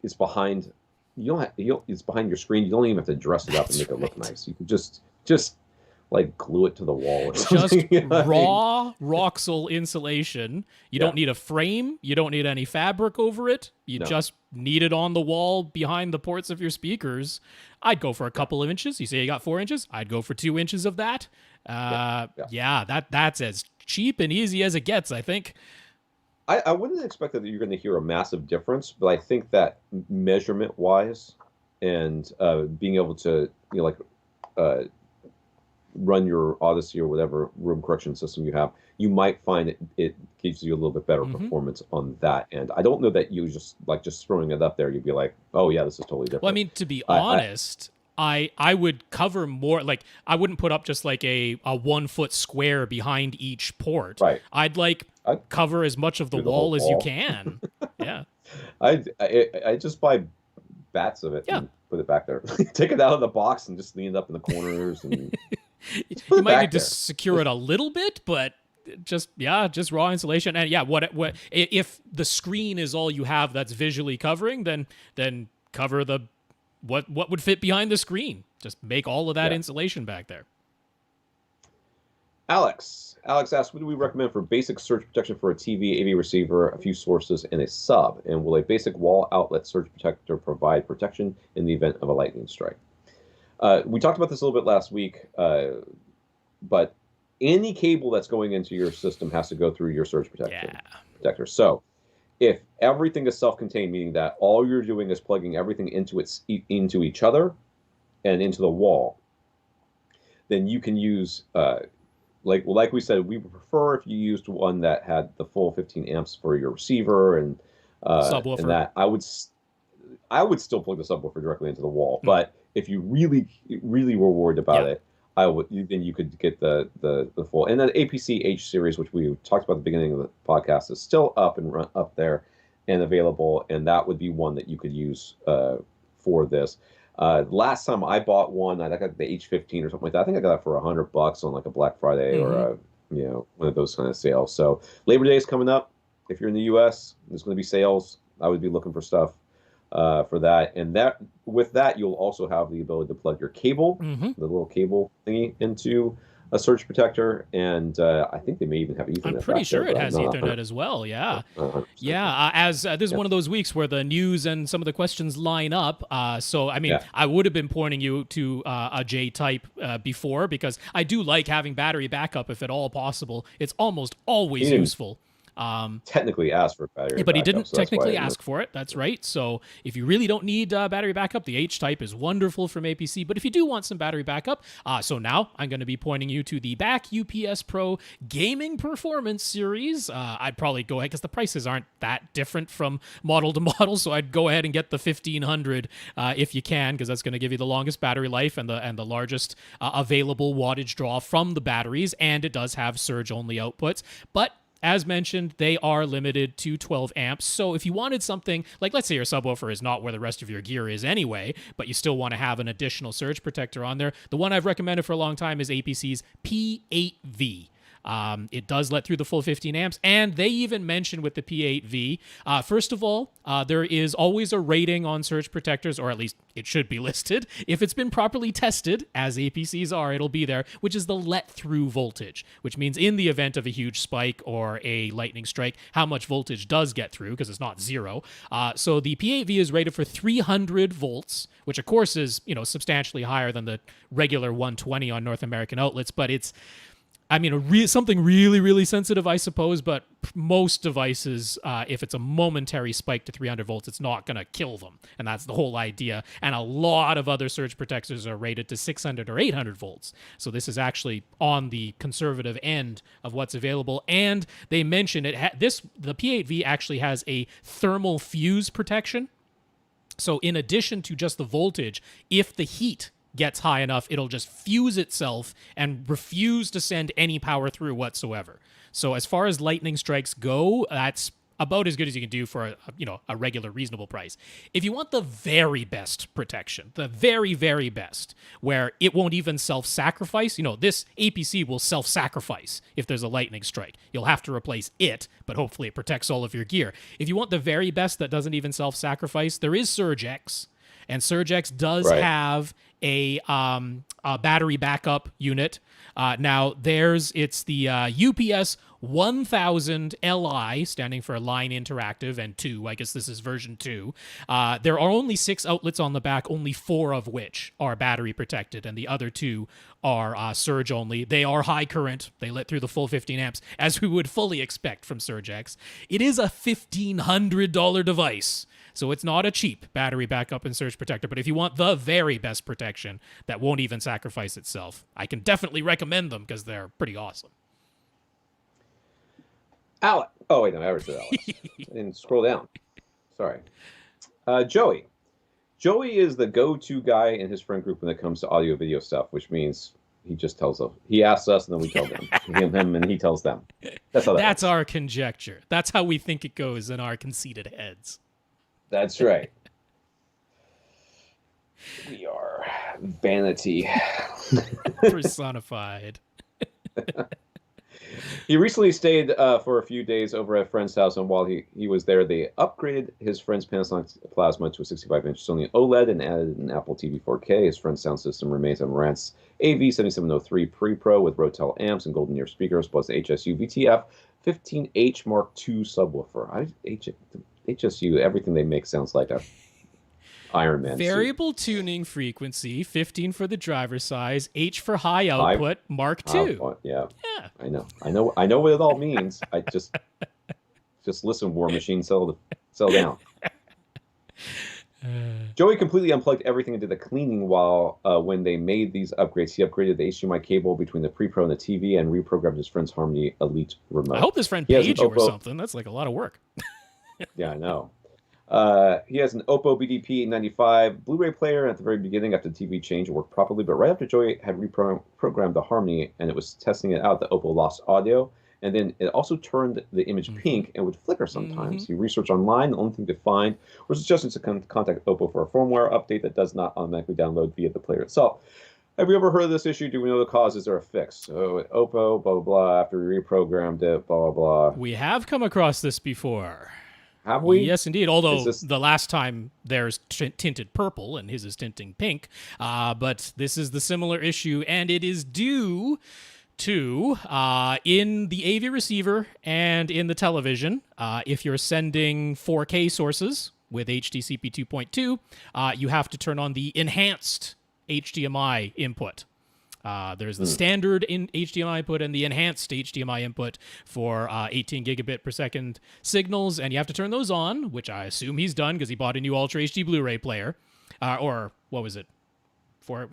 it's behind it's behind your screen, you don't even have to dress it up and make it look nice. You can just like glue it to the wall or something. Just raw Roxel insulation. You don't need a frame. You don't need any fabric over it. You just need it on the wall behind the ports of your speakers. I'd go for a couple of inches. You say you got 4 inches? I'd go for 2 inches of that. That's as cheap and easy as it gets, I think. I wouldn't expect that you're going to hear a massive difference, but I think that measurement-wise and being able to run your Odyssey or whatever room correction system you have, you might find it gives you a little bit better performance on that end. I don't know that you just throwing it up there, you'd be like, oh yeah, this is totally different. Well, I mean, to be honest, I would cover more, like I wouldn't put up just like a 1 foot square behind each port. Right. I'd cover as much of the wall as you can. Yeah. I just buy bats of it and put it back there. Take it out of the box and just lean it up in the corners and you might need to secure it a little bit, but just raw insulation. And what if the screen is all you have that's visually covering, then cover the what would fit behind the screen. Just make all of that insulation back there. Alex asks, what do we recommend for basic surge protection for a TV, AV receiver, a few sources, and a sub? And will a basic wall outlet surge protector provide protection in the event of a lightning strike? We talked about this a little bit last week, but any cable that's going into your system has to go through your surge protector. So if everything is self-contained, meaning that all you're doing is plugging everything into each other and into the wall, then you can use, like we said, we would prefer if you used one that had the full 15 amps for your receiver and subwoofer. And that I would still plug the subwoofer directly into the wall, but if you really were worried about it, then you could get the full. And the APC H series, which we talked about at the beginning of the podcast, is still up there and available, and that would be one that you could use for this. Last time I bought one, I got the H15 or something like that. I think I got it for $100 on like a Black Friday or one of those kind of sales. So Labor Day is coming up. If you're in the U.S., there's going to be sales. I would be looking for stuff for that. And with that, you'll also have the ability to plug your cable, the little cable thingy, into a surge protector. And I think they may even have Ethernet. I'm pretty sure it has Ethernet as well. Yeah. As this is one of those weeks where the news and some of the questions line up. So, I mean, I would have been pointing you to a J-type before, because I do like having battery backup if at all possible. It's almost always useful. Technically asked for battery But he backup, didn't so that's why technically I ask for it. That's right. So if you really don't need battery backup, the H-type is wonderful from APC. But if you do want some battery backup, so now I'm going to be pointing you to the Back UPS Pro Gaming Performance Series. I'd probably go ahead, because the prices aren't that different from model to model, so I'd go ahead and get the 1500 if you can, because that's going to give you the longest battery life and the largest available wattage draw from the batteries, and it does have surge-only outputs. But as mentioned, they are limited to 12 amps. So if you wanted something, like let's say your subwoofer is not where the rest of your gear is anyway, but you still want to have an additional surge protector on there, the one I've recommended for a long time is APC's P8V. It does let through the full 15 amps, and they even mention with the P8V, first of all, there is always a rating on surge protectors, or at least it should be listed. If it's been properly tested, as APCs are, it'll be there, which is the let-through voltage, which means in the event of a huge spike or a lightning strike, how much voltage does get through, because it's not zero. So the P8V is rated for 300 volts, which of course is, substantially higher than the regular 120 on North American outlets, but it's something really, really sensitive, I suppose, but most devices, if it's a momentary spike to 300 volts, it's not going to kill them. And that's the whole idea. And a lot of other surge protectors are rated to 600 or 800 volts. So this is actually on the conservative end of what's available. And they mentioned the P8V actually has a thermal fuse protection. So in addition to just the voltage, if the heat gets high enough, it'll just fuse itself and refuse to send any power through whatsoever. So as far as lightning strikes go, that's about as good as you can do for a regular reasonable price. If you want the very best protection, the very, very best, where it won't even self-sacrifice, this APC will self-sacrifice if there's a lightning strike. You'll have to replace it, but hopefully it protects all of your gear. If you want the very best that doesn't even self-sacrifice, there is SurgeX. And SurgeX does have a battery backup unit. Now, it's the UPS 1000 Li, standing for Line Interactive, and 2. I guess this is version 2. There are only 6 outlets on the back, only 4 of which are battery protected, and the other 2 are surge only. They are high current. They let through the full 15 amps, as we would fully expect from SurgeX. It is a $1,500 device. So it's not a cheap battery backup and surge protector, but if you want the very best protection that won't even sacrifice itself, I can definitely recommend them because they're pretty awesome. Alex. Oh, wait, no, I already said Alex. I didn't scroll down. Sorry. Joey. Joey is the go-to guy in his friend group when it comes to audio-video stuff, which means he just tells us. He asks us, and then we tell them. him, and he tells them. That's how That's our conjecture. That's how we think it goes in our conceited heads. That's right. We are vanity personified. He recently stayed for a few days over at a friend's house, and while he was there, they upgraded his friend's Panasonic Plasma to a 65-inch Sony OLED and added an Apple TV 4K. His friend's sound system remains on Rant's AV7703 Pre-Pro with Rotel amps and golden ear speakers, plus the HSU VTF 15H Mark II subwoofer. HSU, everything they make sounds like a Iron Man Variable suit. Tuning frequency, 15 for the driver size, H for high output, Mark II. Yeah. I know what it all means. I just listen, War Machine, sell down. Joey completely unplugged everything and did the cleaning while when they made these upgrades. He upgraded the HDMI cable between the Pre-Pro and the TV and reprogrammed his friend's Harmony Elite remote. I hope his friend paid you or something. That's like a lot of work. Yeah, I know. He has an Oppo BDP-895 Blu-ray player. At the very beginning, after the TV change, it worked properly. But right after Joey had reprogrammed the Harmony and it was testing it out, the Oppo lost audio. And then it also turned the image pink and would flicker sometimes. He researched online. The only thing to find was suggestions to contact Oppo for a firmware update that does not automatically download via the player itself. Have you ever heard of this issue? Do we know the cause? Is there a fix? So Oppo, blah, blah, blah, after we reprogrammed it, blah, blah, blah. We have come across this before. Have we? Yes, indeed. Although the last time there's tinted purple and his is tinting pink. But this is the similar issue, and it is due to in the AV receiver and in the television, if you're sending 4K sources with HDCP 2.2, you have to turn on the enhanced HDMI input. There's the standard in HDMI input and the enhanced HDMI input for 18 gigabit per second signals, and you have to turn those on, which I assume he's done because he bought a new Ultra HD Blu-ray player, or what was it, for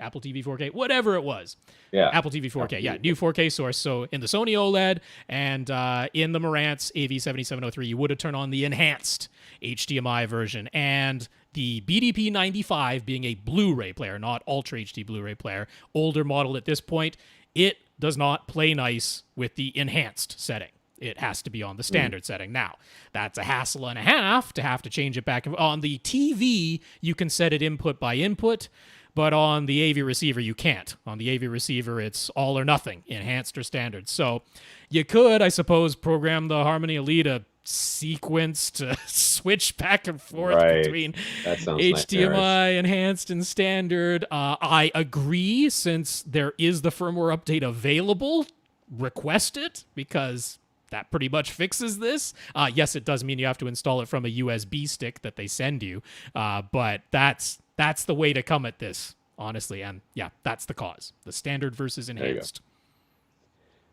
Apple TV 4K, whatever it was. Yeah. Apple TV 4K, yeah, new 4K source. So in the Sony OLED and in the Marantz AV7703, you would have turned on the enhanced HDMI version. And the BDP 95 being a Blu-ray player, not Ultra HD Blu-ray player, older model at this point, it does not play nice with the enhanced setting. It has to be on the standard setting. Now, that's a hassle and a half to have to change it back. On the TV, you can set it input by input, but on the AV receiver, you can't. On the AV receiver, it's all or nothing, enhanced or standard. So you could, I suppose, program the Harmony Elite sequence to switch back and forth between HDMI, enhanced, and standard. I agree, since there is the firmware update available, request it, because that pretty much fixes this. Yes, it does mean you have to install it from a USB stick that they send you, but that's the way to come at this, honestly. And yeah, that's the cause. The standard versus enhanced.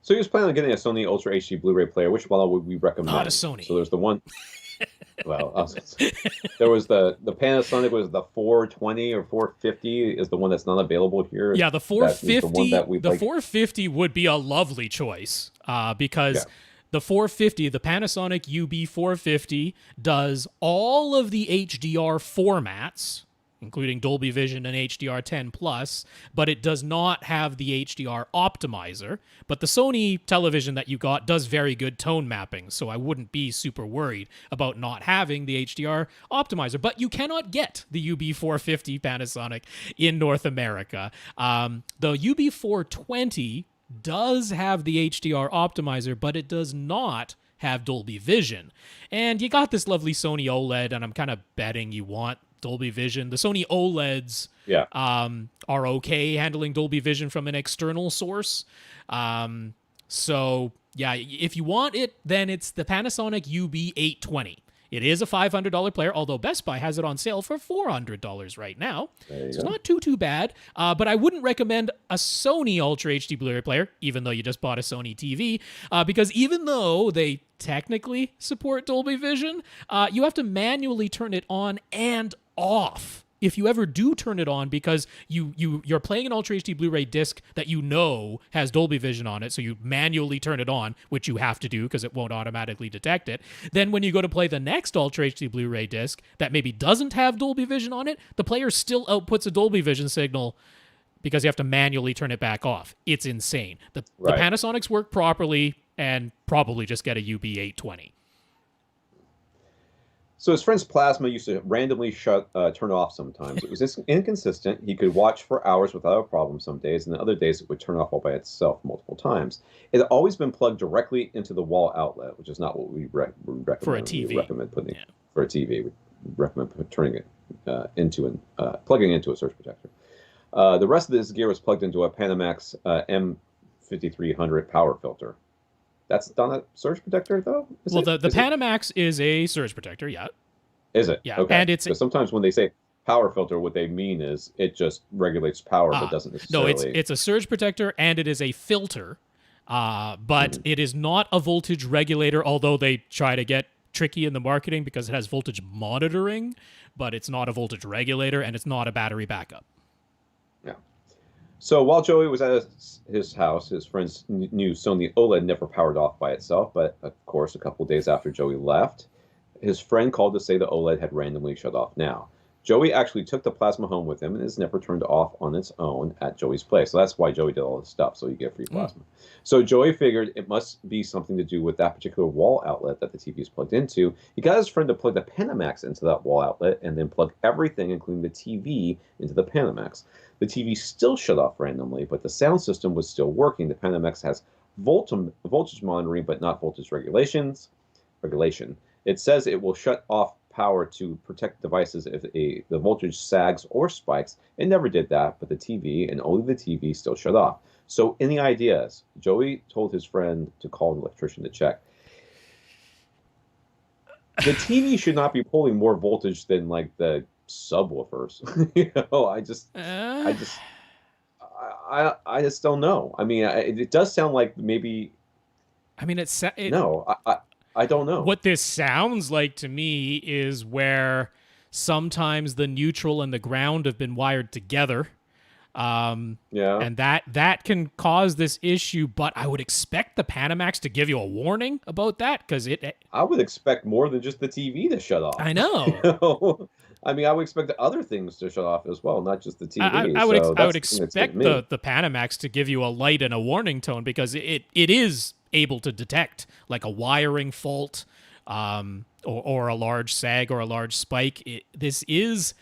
So he was planning on getting a Sony Ultra HD Blu-ray player. Which model would we recommend? Not a Sony. So there's the one. Well, there was the Panasonic, was the 420 or 450 is the one that's not available here. Yeah, the 450. The 450 would be a lovely choice because the 450, the Panasonic UB450, does all of the HDR formats, including Dolby Vision and HDR10+, but it does not have the HDR optimizer. But the Sony television that you got does very good tone mapping, so I wouldn't be super worried about not having the HDR optimizer. But you cannot get the UB450 Panasonic in North America. The UB420 does have the HDR optimizer, but it does not have Dolby Vision. And you got this lovely Sony OLED, and I'm kind of betting you want Dolby Vision. The Sony OLEDs are okay handling Dolby Vision from an external source. So yeah, if you want it, then it's the Panasonic UB820. It is a $500 player, although Best Buy has it on sale for $400 right now. So it's not too bad. But I wouldn't recommend a Sony Ultra HD Blu-ray player, even though you just bought a Sony TV, because even though they technically support Dolby Vision, you have to manually turn it on and off if you ever do turn it on, because you're playing an Ultra HD Blu-ray disc that you know has Dolby Vision on it, so you manually turn it on, which you have to do because it won't automatically detect it. Then when you go to play the next Ultra HD Blu-ray disc that maybe doesn't have Dolby Vision on it, the player still outputs a Dolby Vision signal because you have to manually turn it back off. It's insane. The Panasonics work properly, and probably just get a UB820. So his friend's plasma used to randomly turn off sometimes. It was inconsistent. He could watch for hours without a problem some days, and then other days it would turn off all by itself multiple times. It had always been plugged directly into the wall outlet, which is not what we recommend. For a TV. We recommend putting for a TV. We recommend turning it plugging into a surge protector. The rest of this gear was plugged into a Panamax M5300 power filter. That's not a surge protector, though? The Panamax is a surge protector, yeah. Is it? Yeah, okay. And it's... Because sometimes when they say power filter, what they mean is it just regulates power, but doesn't necessarily... No, it's a surge protector, and it is a filter, but it is not a voltage regulator, although they try to get tricky in the marketing because it has voltage monitoring, but it's not a voltage regulator, and it's not a battery backup. Yeah. So while Joey was at his house, his friends knew Sony OLED never powered off by itself. But of course, a couple of days after Joey left, his friend called to say the OLED had randomly shut off now. Joey actually took the plasma home with him, and it's never turned off on its own at Joey's place. So that's why Joey did all this stuff, so you get free plasma. So Joey figured it must be something to do with that particular wall outlet that the TV is plugged into. He got his friend to plug the Panamax into that wall outlet and then plug everything, including the TV, into the Panamax. The TV still shut off randomly, but the sound system was still working. The Panamax has voltage monitoring, but not voltage regulation. It says it will shut off power to protect devices if the voltage sags or spikes. It never did that, but the TV, and only the TV, still shut off. So any ideas? Joey told his friend to call an electrician to check. The TV should not be pulling more voltage than like the subwoofers. I I just don't know. I mean, it does sound like maybe. I mean, No, I don't know. What this sounds like to me is where sometimes the neutral and the ground have been wired together. Yeah. And that can cause this issue, but I would expect the Panamax to give you a warning about that, because I would expect more than just the TV to shut off. I know. You know? I mean, I would expect the other things to shut off as well, not just the TV. I would expect the Panamax to give you a light and a warning tone, because it is able to detect like a wiring fault, or a large sag or a large spike. This is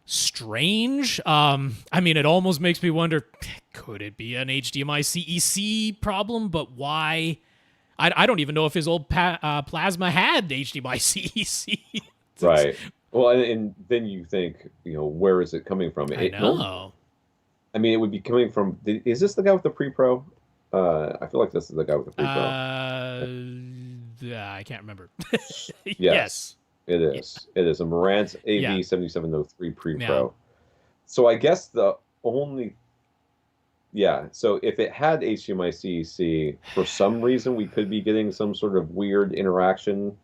strange. I mean, it almost makes me wonder, could it be an HDMI CEC problem? But why? I don't even know if his old plasma had HDMI CEC. Right. Well, and then you think, where is it coming from? I know. I mean, it would be coming from. Is this the guy with the pre-pro? I feel like this is the guy with the pre-pro. I can't remember. Yes. It is. Yeah. It is a Marantz AV 7703 pre-pro. Yeah. So I guess the only. Yeah. So if it had HDMI CEC, for some reason we could be getting some sort of weird interaction.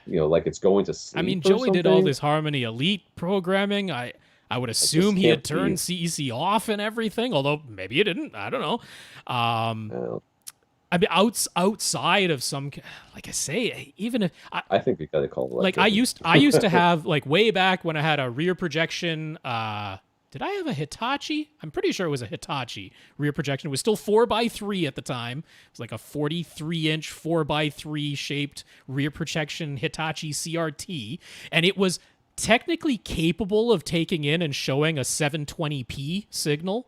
Like it's going to sleep. I mean, Joey did all this Harmony Elite programming. I would assume he had turned CEC off and everything, although maybe he didn't. I don't know. I mean, outside of some, like I say, even if I think we gotta call it. Like I used to have, like, way back when I had a rear projection. Did I have a Hitachi? I'm pretty sure it was a Hitachi rear projection. It was still 4x3 at the time. It was like a 43-inch 4x3 shaped rear projection Hitachi CRT, and it was technically capable of taking in and showing a 720p signal.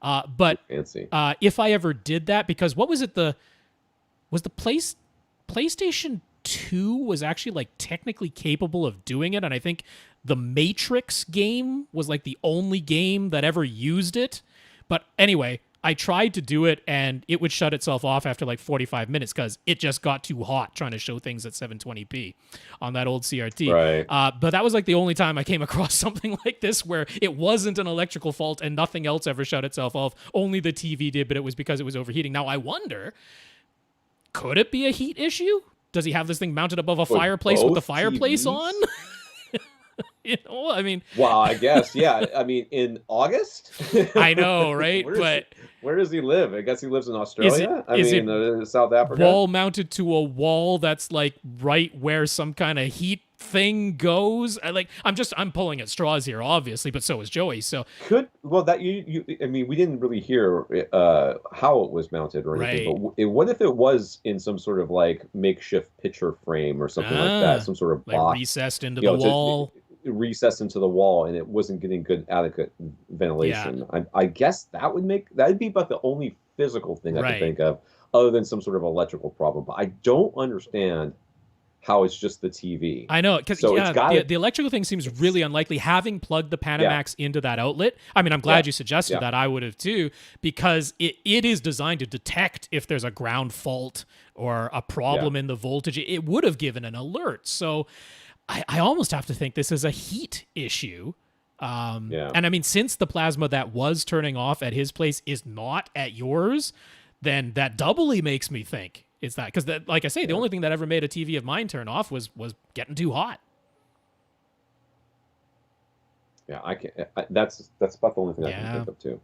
But if I ever did that, because what was it? Was the PlayStation 2 was actually like technically capable of doing it, and I think the Matrix game was like the only game that ever used it. But anyway, I tried to do it, and it would shut itself off after like 45 minutes because it just got too hot trying to show things at 720p on that old CRT. Right. But that was like the only time I came across something like this where it wasn't an electrical fault and nothing else ever shut itself off. Only the TV did, but it was because it was overheating. Now, I wonder, could it be a heat issue? Does he have this thing mounted above a fireplace with the fireplace on? I mean... Well, I guess, yeah. I mean, in August? I know, right? Where does he live? I guess he lives in Australia? I mean, South Africa? Wall mounted to a wall that's like right where some kind of heat thing goes. I'm pulling at straws here, obviously, but so is Joey. So I mean, we didn't really hear how it was mounted or anything. Right. But what if it was in some sort of like makeshift picture frame or something like that, some sort of box, like recessed into the wall. Recessed into the wall, and it wasn't getting good adequate ventilation. Yeah. I guess that'd be about the only physical thing I could think of, other than some sort of electrical problem. But I don't understand how it's just the TV. I know, because the electrical thing seems really unlikely. Having plugged the Panamax into that outlet, I mean, I'm glad you suggested that. I would have too, because it is designed to detect if there's a ground fault or a problem in the voltage. It would have given an alert. So I almost have to think this is a heat issue. And I mean, since the plasma that was turning off at his place is not at yours, then that doubly makes me think it's that. Because, like I say, the only thing that ever made a TV of mine turn off was getting too hot. Yeah, I can't. That's about the only thing I can think of too.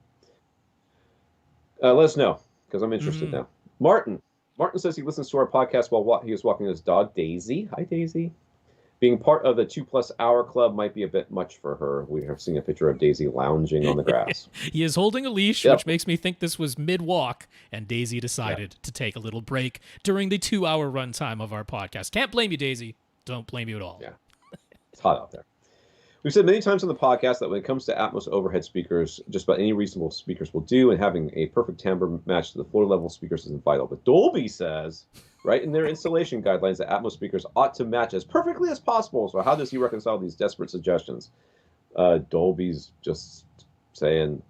Let us know, because I'm interested now. Martin says he listens to our podcast while he is walking his dog, Daisy. Hi, Daisy. Being part of the 2+ hour club might be a bit much for her. We have seen a picture of Daisy lounging on the grass. He is holding a leash, which makes me think this was mid-walk, and Daisy decided to take a little break during the 2-hour runtime of our podcast. Can't blame you, Daisy. Don't blame you at all. Yeah, it's hot out there. We've said many times on the podcast that when it comes to Atmos overhead speakers, just about any reasonable speakers will do, and having a perfect timbre match to the floor-level speakers is vital. But Dolby says, right in their installation guidelines, that Atmos speakers ought to match as perfectly as possible. So how does he reconcile these desperate suggestions? Dolby's just saying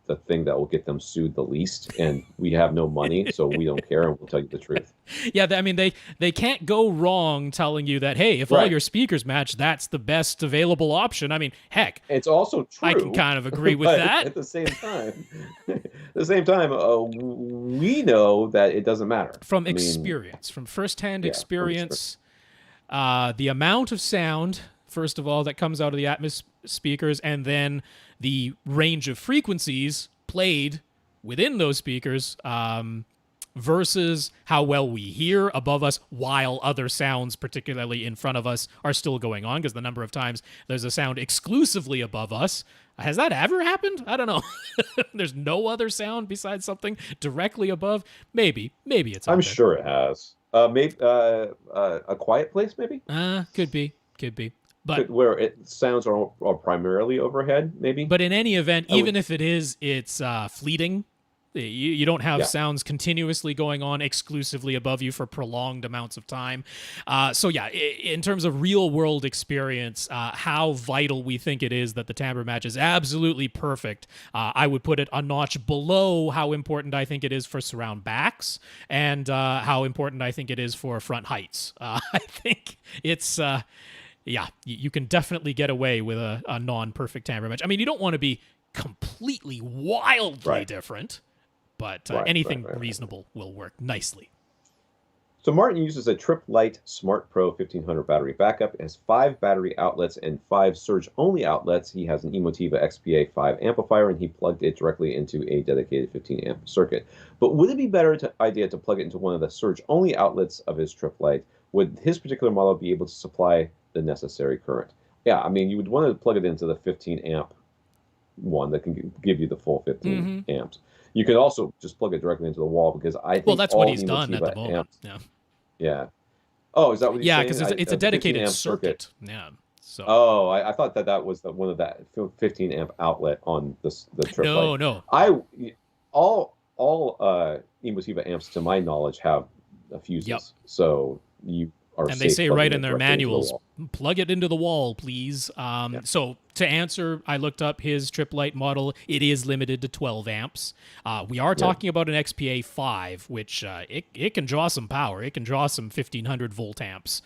the thing that will get them sued the least, and we have no money, so we don't care, and we'll tell you the truth. Yeah, I mean, they can't go wrong telling you that, hey, if all your speakers match, that's the best available option. I mean, heck, it's also true. I can kind of agree with that. At the same time, we know that it doesn't matter. From experience, from firsthand experience, the amount of sound, first of all, that comes out of the Atmos speakers, and then the range of frequencies played within those speakers, versus how well we hear above us while other sounds, particularly in front of us, are still going on, because the number of times there's a sound exclusively above us. Has that ever happened? I don't know. There's no other sound besides something directly above. Maybe it's I'm sure it has. Maybe A Quiet Place, maybe? Could be. But where sounds are primarily overhead, maybe. But in any event, even if it is, it's fleeting. You don't have sounds continuously going on exclusively above you for prolonged amounts of time. So yeah, in terms of real world experience, how vital we think it is that the timbre match is absolutely perfect. I would put it a notch below how important I think it is for surround backs, and how important I think it is for front heights. I think it's... you can definitely get away with a non-perfect timbre match. I mean, you don't want to be completely wildly different, but anything reasonable will work nicely. So Martin uses a Trip Lite Smart Pro 1500 battery backup. It has 5 battery outlets and 5 surge-only outlets. He has an Emotiva XPA5 amplifier, and he plugged it directly into a dedicated 15-amp circuit. But would it be better idea to plug it into one of the surge-only outlets of his Trip Lite? Would his particular model be able to supply the necessary current? Yeah, I mean, you would want to plug it into the 15-amp one that can give you the full 15 amps. You could also just plug it directly into the wall, because I think that's what he's done at the moment. Yeah. Oh, is that what you're saying? Yeah, because it's a dedicated circuit. Yeah. So. Oh, I thought that was one of that 15 amp outlet on the Trip Lite. No. All Emotiva amps, to my knowledge, have fuses. Yep. So you are. And they say right in their manuals, plug it into the wall, please. So to answer, I looked up his Trip Lite model. It is limited to 12 amps. We are talking about an XPA5, which it can draw some power. It can draw some 1500 volt amps.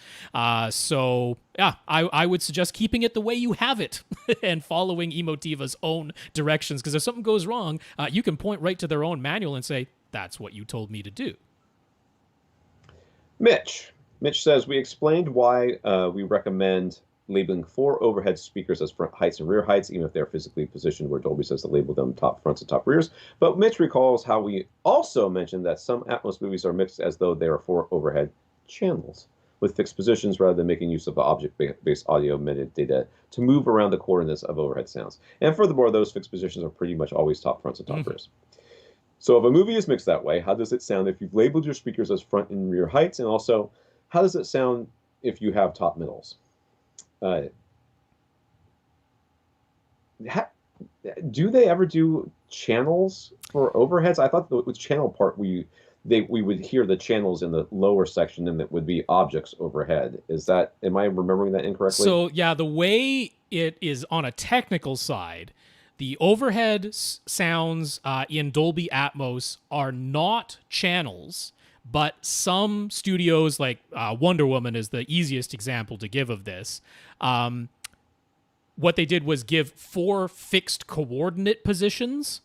So yeah, I would suggest keeping it the way you have it and following Emotiva's own directions, because if something goes wrong, you can point right to their own manual and say, that's what you told me to do. Mitch says, we explained why we recommend labeling 4 overhead speakers as front heights and rear heights, even if they're physically positioned where Dolby says to label them top fronts and top rears. But Mitch recalls how we also mentioned that some Atmos movies are mixed as though they are 4 overhead channels with fixed positions, rather than making use of the object-based audio metadata to move around the coordinates of overhead sounds. And furthermore, those fixed positions are pretty much always top fronts and top rears. So if a movie is mixed that way, how does it sound if you've labeled your speakers as front and rear heights? And also, how does it sound if you have top middles? Do they ever do channels for overheads? I thought with channel part we would hear the channels in the lower section, and that would be objects overhead. Am I remembering that incorrectly? So yeah, the way it is on a technical side, the overhead sounds in Dolby Atmos are not channels. But some studios, like Wonder Woman is the easiest example to give of this. What they did was give 4 fixed coordinate positions.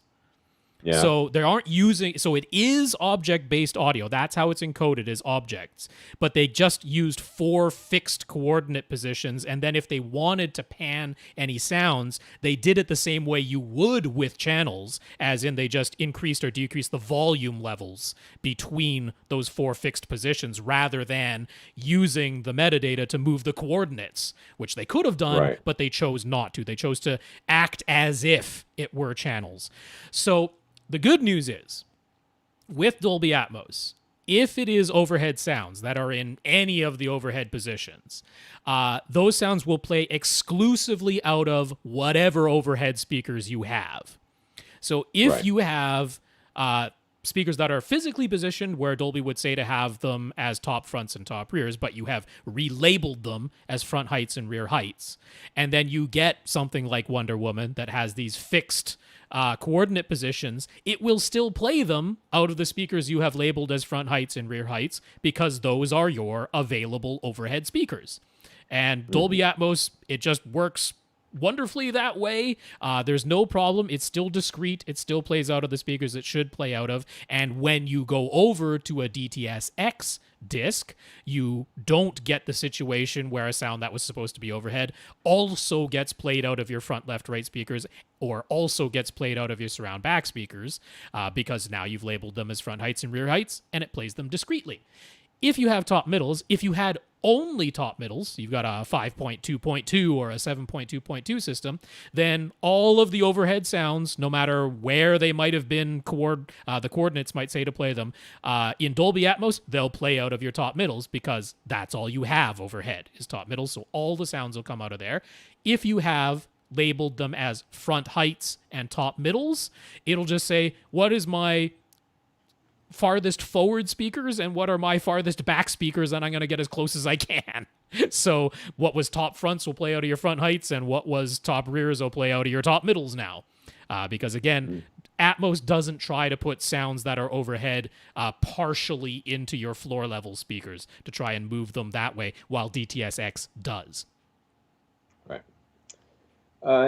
Yeah. So they aren't using, so it is object-based audio. That's how it's encoded, as objects. But they just used 4 fixed coordinate positions, and then if they wanted to pan any sounds, they did it the same way you would with channels, as in they just increased or decreased the volume levels between those 4 fixed positions, rather than using the metadata to move the coordinates, which they could have done, but they chose not to. They chose to act as if it were channels. So the good news is, with Dolby Atmos, if it is overhead sounds that are in any of the overhead positions, those sounds will play exclusively out of whatever overhead speakers you have. So if you have speakers that are physically positioned where Dolby would say to have them as top fronts and top rears, but you have relabeled them as front heights and rear heights. And then you get something like Wonder Woman that has these fixed coordinate positions. It will still play them out of the speakers you have labeled as front heights and rear heights because those are your available overhead speakers. And Dolby Atmos, it just works wonderfully that way. There's no problem. It's still discrete. It still plays out of the speakers it should play out of. And when you go over to a DTS-X disc, you don't get the situation where a sound that was supposed to be overhead also gets played out of your front, left, right speakers, or also gets played out of your surround back speakers, because now you've labeled them as front heights and rear heights, and it plays them discretely. If you have top middles, if you had only top middles, you've got a 5.2.2 or a 7.2.2 system, then all of the overhead sounds, no matter where they might have been, the coordinates might say to play them, in Dolby Atmos, they'll play out of your top middles because that's all you have overhead is top middles, so all the sounds will come out of there. If you have labeled them as front heights and top middles, it'll just say, what is my farthest forward speakers and what are my farthest back speakers, and I'm going to get as close as I can. So what was top fronts will play out of your front heights, and what was top rears will play out of your top middles now. Because again, Atmos doesn't try to put sounds that are overhead partially into your floor level speakers to try and move them that way, while DTS-X does. Right.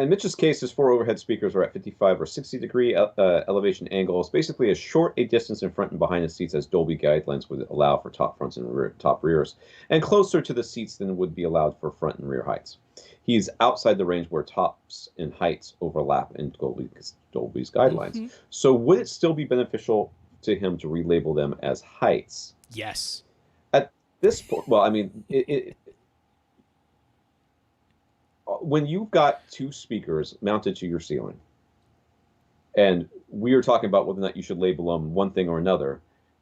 In Mitch's case, his 4 overhead speakers are at 55 or 60 degree elevation angles, basically as short a distance in front and behind the seats as Dolby guidelines would allow for top fronts and top rears, and closer to the seats than would be allowed for front and rear heights. He's outside the range where tops and heights overlap in Dolby's guidelines. Mm-hmm. So would it still be beneficial to him to relabel them as heights? Yes. At this point, well, I mean, when you've got 2 speakers mounted to your ceiling, and we are talking about whether or not you should label them one thing or another,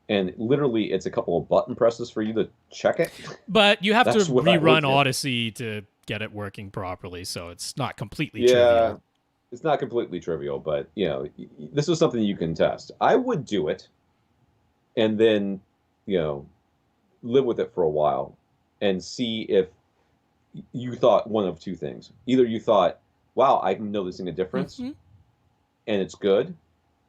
and literally it's a couple of button presses for you to check it. But you have to rerun Odyssey to get it working properly, so it's not completely trivial. Yeah, it's not completely trivial, but this is something you can test. I would do it, and then live with it for a while, and see if you thought one of 2 things. Either you thought, wow, I'm noticing a difference, and it's good,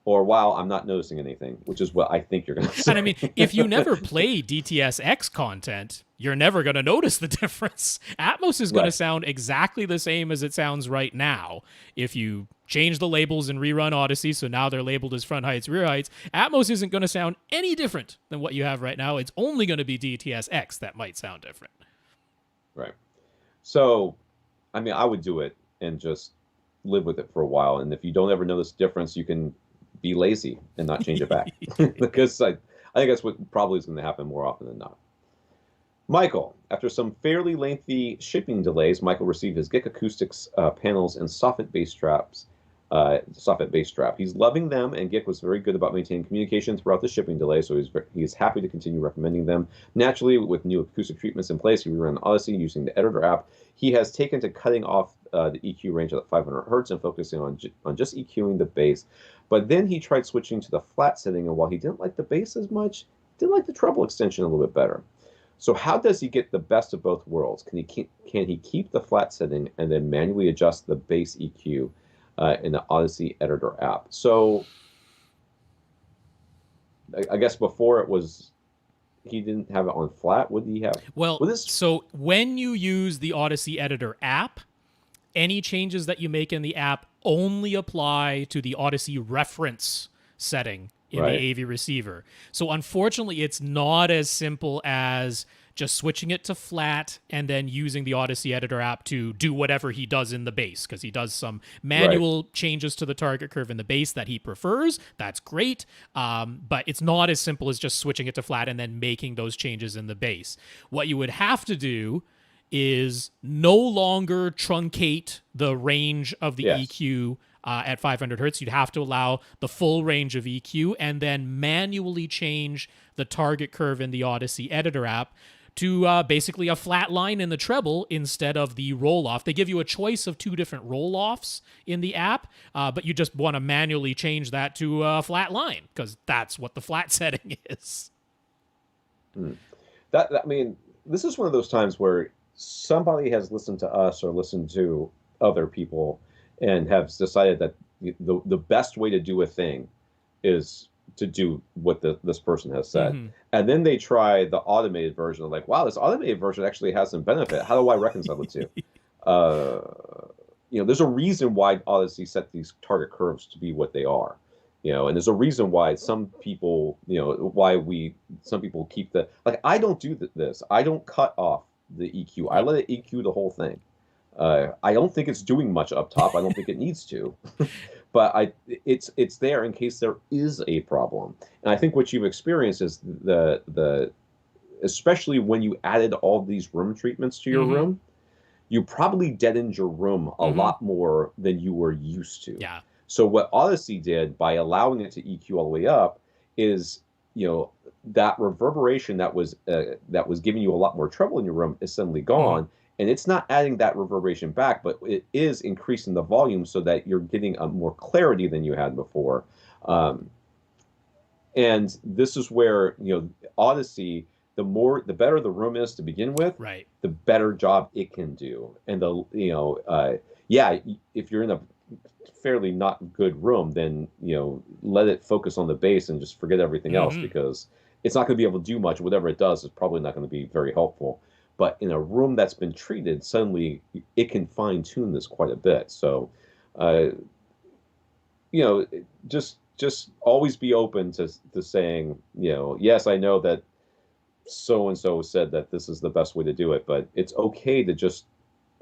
or wow, I'm not noticing anything, which is what I think you're going to say. And I mean, if you never play DTS-X content, you're never going to notice the difference. Atmos is going to sound exactly the same as it sounds right now. If you change the labels and rerun Odyssey, so now they're labeled as front heights, rear heights, Atmos isn't going to sound any different than what you have right now. It's only going to be DTS-X that might sound different. Right. So, I mean, I would do it and just live with it for a while. And if you don't ever notice difference, you can be lazy and not change it back. Because I think that's what probably is going to happen more often than not. Michael, after some fairly lengthy shipping delays, Michael received his GIC Acoustics panels and soffit bass strap. He's loving them, and GIC was very good about maintaining communication throughout the shipping delay, so he's happy to continue recommending them. Naturally, with new acoustic treatments in place, he ran Odyssey using the editor app. He has taken to cutting off the EQ range at 500 hertz and focusing on just EQing the bass. But then he tried switching to the flat setting, and while he didn't like the bass as much, didn't like the treble extension a little bit better. So how does he get the best of both worlds? Can he keep the flat setting and then manually adjust the bass EQ in the Odyssey editor app? So I guess before it was, he didn't have it on flat. What did he have? Well, so when you use the Odyssey editor app, any changes that you make in the app only apply to the Odyssey reference setting in the AV receiver. So unfortunately, it's not as simple as just switching it to flat and then using the Odyssey editor app to do whatever he does in the bass, because he does some manual changes to the target curve in the bass that he prefers. That's great. But it's not as simple as just switching it to flat and then making those changes in the bass. What you would have to do is no longer truncate the range of the EQ at 500 hertz. You'd have to allow the full range of EQ and then manually change the target curve in the Odyssey editor app to basically a flat line in the treble instead of the roll-off. They give you a choice of 2 different roll-offs in the app, but you just want to manually change that to a flat line because that's what the flat setting is. I mean, this is one of those times where somebody has listened to us or listened to other people and have decided that the best way to do a thing is to do what this person has said. Mm-hmm. And then they try the automated version. They're like, wow, this automated version actually has some benefit. How do I reconcile the two? There's a reason why Odyssey set these target curves to be what they are. And there's a reason why some people, some people keep I don't do this. I don't cut off the EQ. I let it EQ the whole thing. I don't think it's doing much up top. I don't think it needs to. But it's there in case there is a problem. And I think what you've experienced is especially when you added all these room treatments to your room, you probably deadened your room a lot more than you were used to. Yeah. So what Odyssey did by allowing it to EQ all the way up is, that reverberation that was giving you a lot more trouble in your room is suddenly gone. And it's not adding that reverberation back, but it is increasing the volume so that you're getting a more clarity than you had before. And this is where, Odyssey, the better the room is to begin with, right, the better job it can do. And if you're in a fairly not good room, then, let it focus on the bass and just forget everything else, because it's not going to be able to do much. Whatever it does is probably not going to be very helpful. But in a room that's been treated, suddenly it can fine-tune this quite a bit. So, just always be open to saying, yes, I know that so-and-so said that this is the best way to do it, but it's okay to just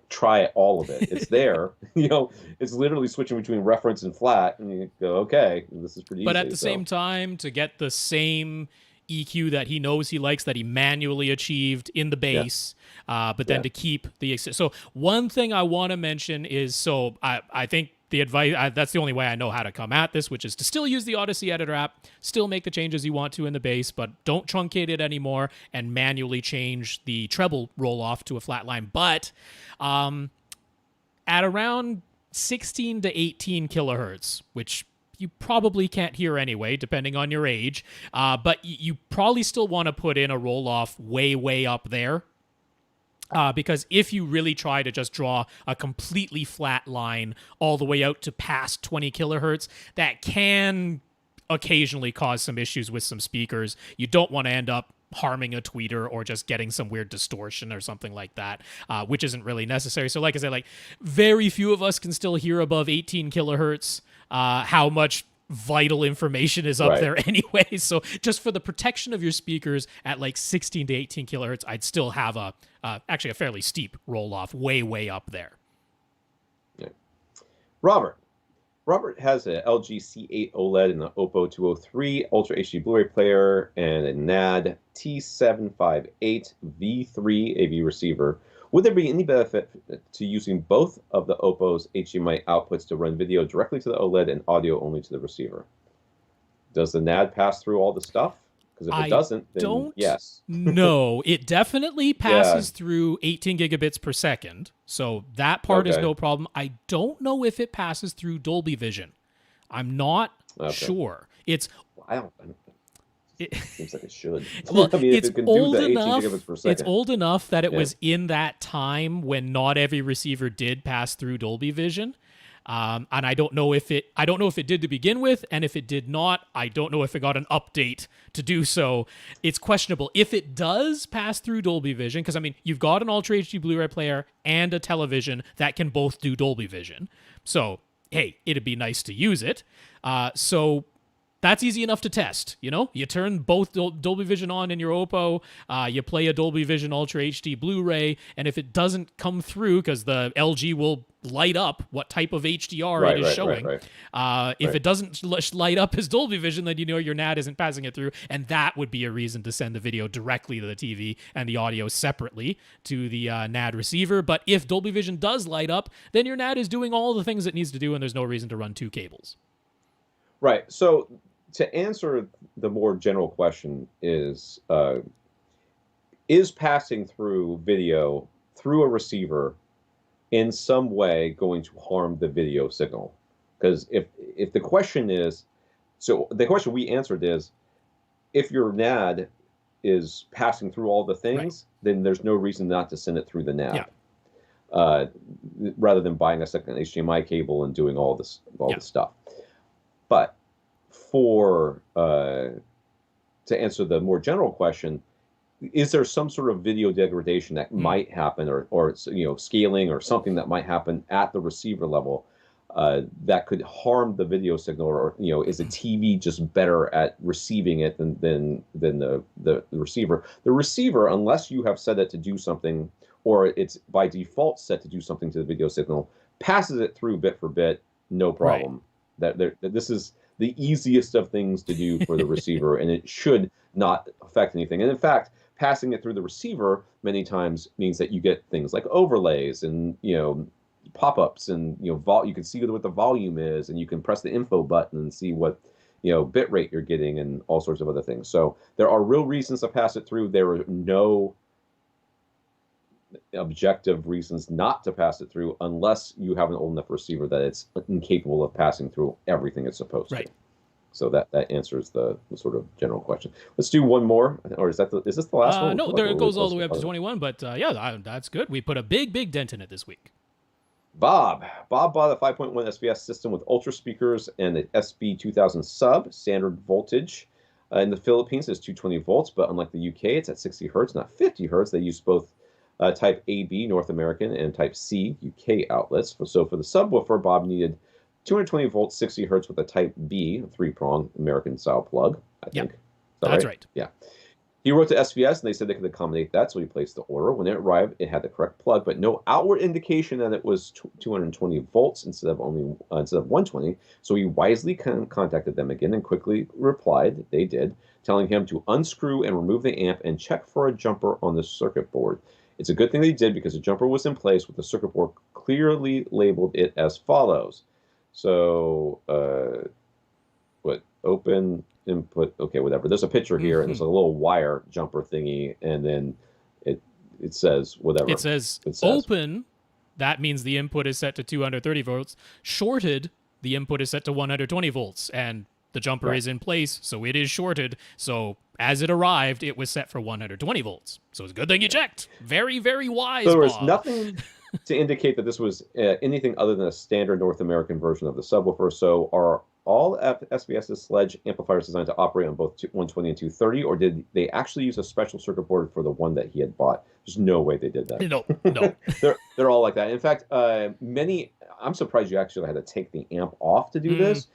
try all of it. It's there. It's literally switching between reference and flat, and you go, okay, this is pretty easy. But at the same time, to get the same EQ that he knows he likes, that he manually achieved in the bass, but then to keep the... So one thing I want to mention is, I think the advice, that's the only way I know how to come at this, which is to still use the Odyssey editor app, still make the changes you want to in the bass, but don't truncate it anymore and manually change the treble roll-off to a flat line. But at around 16 to 18 kilohertz, which you probably can't hear anyway, depending on your age. But you probably still want to put in a roll-off way, way up there. Because if you really try to just draw a completely flat line all the way out to past 20 kilohertz, that can occasionally cause some issues with some speakers. You don't want to end up harming a tweeter or just getting some weird distortion or something like that, which isn't really necessary. So like I said, very few of us can still hear above 18 kilohertz. How much vital information is up there anyway. So just for the protection of your speakers at 16 to 18 kilohertz, I'd still have actually a fairly steep roll off way, way up there. Yeah. Robert has a LG C8 OLED and an Oppo 203 Ultra HD Blu-ray player and a NAD T758 V3 AV receiver. Would there be any benefit to using both of the Oppo's HDMI outputs to run video directly to the OLED and audio only to the receiver? Does the NAD pass through all the stuff? Because if it doesn't, then yes. No, it definitely passes through 18 gigabits per second. So that part is no problem. I don't know if it passes through Dolby Vision. I'm not sure. It seems like it should. Well, I mean, it's if it can old do the 18 enough. gigabits per second. It's old enough that it was in that time when not every receiver did pass through Dolby Vision. And I don't know if it did to begin with, and if it did not, I don't know if it got an update to do so. It's questionable. If it does pass through Dolby Vision, because you've got an Ultra HD Blu-ray player and a television that can both do Dolby Vision. So, hey, it'd be nice to use it. So that's easy enough to test. You turn both Dolby Vision on in your Oppo, you play a Dolby Vision Ultra HD Blu-ray, and if it doesn't come through, because the LG will light up what type of HDR it is showing. If it doesn't light up as Dolby Vision, then your NAD isn't passing it through, and that would be a reason to send the video directly to the TV and the audio separately to the NAD receiver. But if Dolby Vision does light up, then your NAD is doing all the things it needs to do, and there's no reason to run two cables. Right. So to answer the more general question is, is passing through video through a receiver in some way going to harm the video signal? Because if the question is, so the question we answered is, if your NAD is passing through all the things, then there's no reason not to send it through the NAD. Rather than buying a second HDMI cable and doing all this stuff. But for to answer the more general question, is there some sort of video degradation that might happen, or scaling or something that might happen at the receiver level that could harm the video signal, or is a TV just better at receiving it than the receiver? The receiver, unless you have set it to do something, or it's by default set to do something to the video signal, passes it through bit for bit, no problem. This is the easiest of things to do for the receiver, and it should not affect anything. And in fact, passing it through the receiver many times means that you get things like overlays and pop-ups, and you can see what the volume is, and you can press the info button and see what bit rate you're getting, and all sorts of other things. So there are real reasons to pass it through. There are no objective reasons not to pass it through, unless you have an old enough receiver that it's incapable of passing through everything it's supposed to. So that answers the sort of general question. Let's do one more, or is this the last one? No, it goes all the way up to 21, but that's good. We put a big dent in it this week. Bob bought a 5.1 SBS system with ultra speakers and an SB2000 sub. Standard voltage in the Philippines is 220 volts, but unlike the UK, it's at 60 hertz, not 50 hertz. They use both Type AB, North American, and Type C, UK outlets. So for the subwoofer, Bob needed 220 volts, 60 hertz with a Type B, a 3-prong American-style plug, I think. That's right. Yeah. He wrote to SBS, and they said they could accommodate that, so he placed the order. When it arrived, it had the correct plug, but no outward indication that it was 220 volts instead of 120. So he wisely contacted them again and quickly replied, they did, telling him to unscrew and remove the amp and check for a jumper on the circuit board. It's a good thing they did, because the jumper was in place with the circuit board clearly labeled it as follows. So, open input, okay, whatever. There's a picture here, and there's a little wire jumper thingy, and then it says whatever. It says open, that means the input is set to 230 volts. Shorted, the input is set to 120 volts, and the jumper is in place, so it is shorted. So as it arrived, it was set for 120 volts. So it's a good thing you checked. Very, very wise, So there was Bob. nothing to indicate that this was anything other than a standard North American version of the subwoofer. So are all SBS's Sledge amplifiers designed to operate on both 120 and 230, or did they actually use a special circuit board for the one that he had bought? There's no way they did that. No. They're all like that. In fact, I'm surprised you actually had to take the amp off to do this.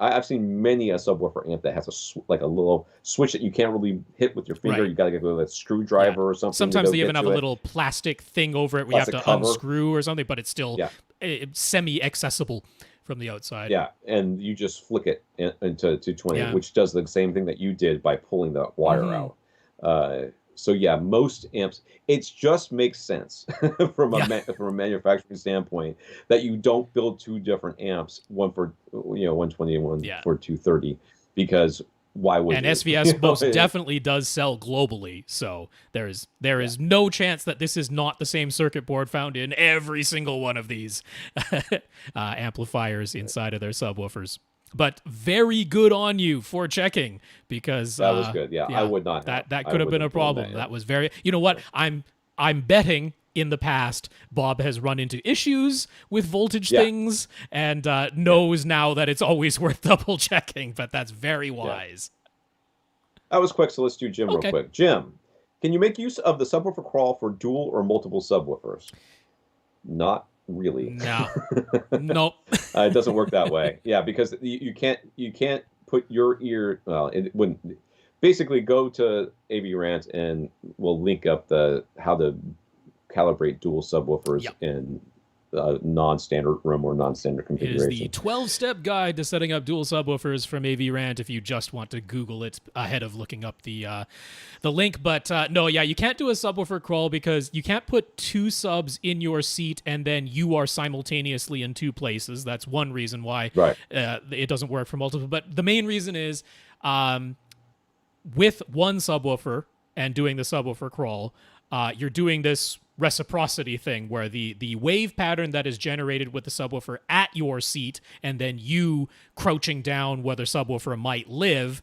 I've seen many a subwoofer amp that has a little switch that you can't really hit with your finger. You got to get a screwdriver or something. Sometimes they even have a little plastic thing over it where you have to unscrew or something, but it's still semi-accessible from the outside. Yeah, and you just flick it into 220, which does the same thing that you did by pulling the wire out. So yeah, most amps, it just makes sense from a manufacturing standpoint that you don't build two different amps, one for 120 and one for 230, because why would and SBS most definitely does sell globally, so there is no chance that this is not the same circuit board found in every single one of these amplifiers inside of their subwoofers. But very good on you for checking, because that was good. Yeah, I would not. That could have been a problem. That was very. You know what? I'm betting in the past Bob has run into issues with voltage things and knows now that it's always worth double checking. But that's very wise. That was quick. So let's do Jim real quick. Jim, can you make use of the subwoofer crawl for dual or multiple subwoofers? Not really. No. Nope. It doesn't work that way. Yeah, because you can't put your ear. Well, it wouldn't. Basically, go to AV Rant and we'll link up how to calibrate dual subwoofers in non-standard room or non-standard configuration. It is the 12-step guide to setting up dual subwoofers from AV Rant if you just want to Google it ahead of looking up the link. But you can't do a subwoofer crawl because you can't put two subs in your seat and then you are simultaneously in two places. That's one reason why it doesn't work for multiple. But the main reason is with one subwoofer and doing the subwoofer crawl, you're doing this reciprocity thing where the wave pattern that is generated with the subwoofer at your seat and then you crouching down where the subwoofer might live,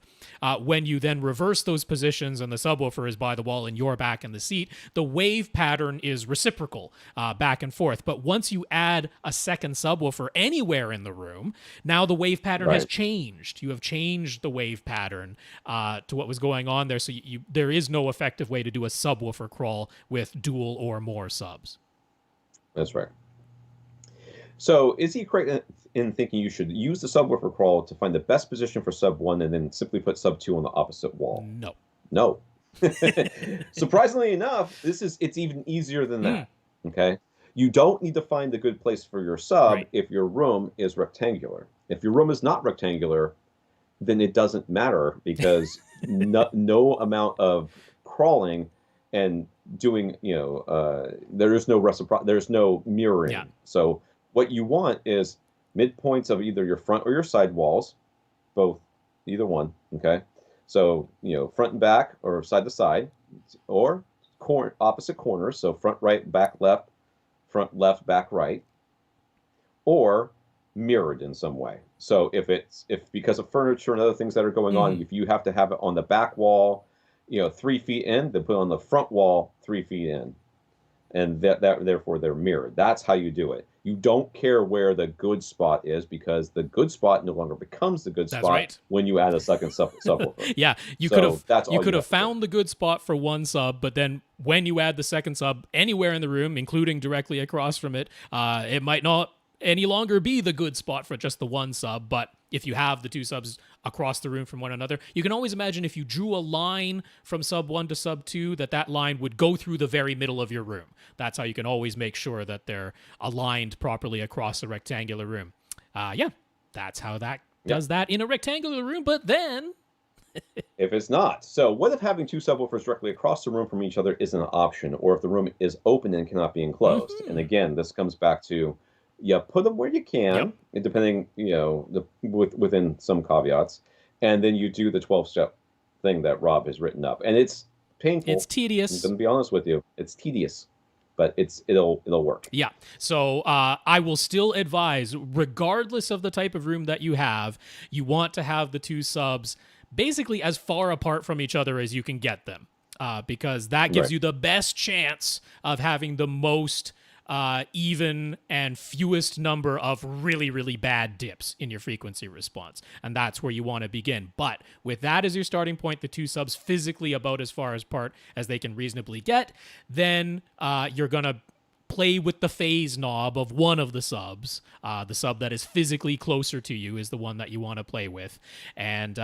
when you then reverse those positions and the subwoofer is by the wall and you're back in the seat, the wave pattern is reciprocal back and forth. But once you add a second subwoofer anywhere in the room, now the wave pattern has changed. You have changed the wave pattern to what was going on there. So there is no effective way to do a subwoofer crawl with dual or more subs. That's right. So is he correct in thinking you should use the subwoofer crawl to find the best position for sub 1 and then simply put sub 2 on the opposite wall? No. Surprisingly enough, it's even easier than that. Okay? You don't need to find a good place for your sub if your room is rectangular. If your room is not rectangular, then it doesn't matter because no amount of crawling and doing, there is no there's no mirroring. Yeah. So what you want is midpoints of either your front or your side walls, either one. Okay. So, front and back or side to side, or opposite corners. So front, right, back, left, front, left, back, right, or mirrored in some way. So if because of furniture and other things that are going on, if you have to have it on the back wall, 3 feet in, then put it on the front wall 3 feet in, and therefore they're mirrored. That's how you do it. You don't care where the good spot is because the good spot no longer becomes the good spot when you add a second subwoofer. Yeah, you could have found the good spot for one sub, but then when you add the second sub anywhere in the room, including directly across from it, it might not any longer be the good spot for just the one sub. But if you have the two subs across the room from one another, you can always imagine if you drew a line from sub 1 to sub 2, that line would go through the very middle of your room. That's how you can always make sure that they're aligned properly across a rectangular room. That's how that does that in a rectangular room. But then if it's not. So what if having two subwoofers directly across the room from each other isn't an option, or if the room is open and cannot be enclosed? And again, this comes back to put them where you can, depending, within some caveats, and then you do the 12-step thing that Rob has written up. And it's painful. It's tedious. I'm going to be honest with you. It's tedious, but it'll work. Yeah. So I will still advise, regardless of the type of room that you have, you want to have the two subs basically as far apart from each other as you can get them, because that gives you the best chance of having the most even and fewest number of really, really bad dips in your frequency response. And that's where you want to begin. But with that as your starting point, the two subs physically about as far apart as they can reasonably get, then you're going to play with the phase knob of one of the subs. The sub that is physically closer to you is the one that you want to play with. And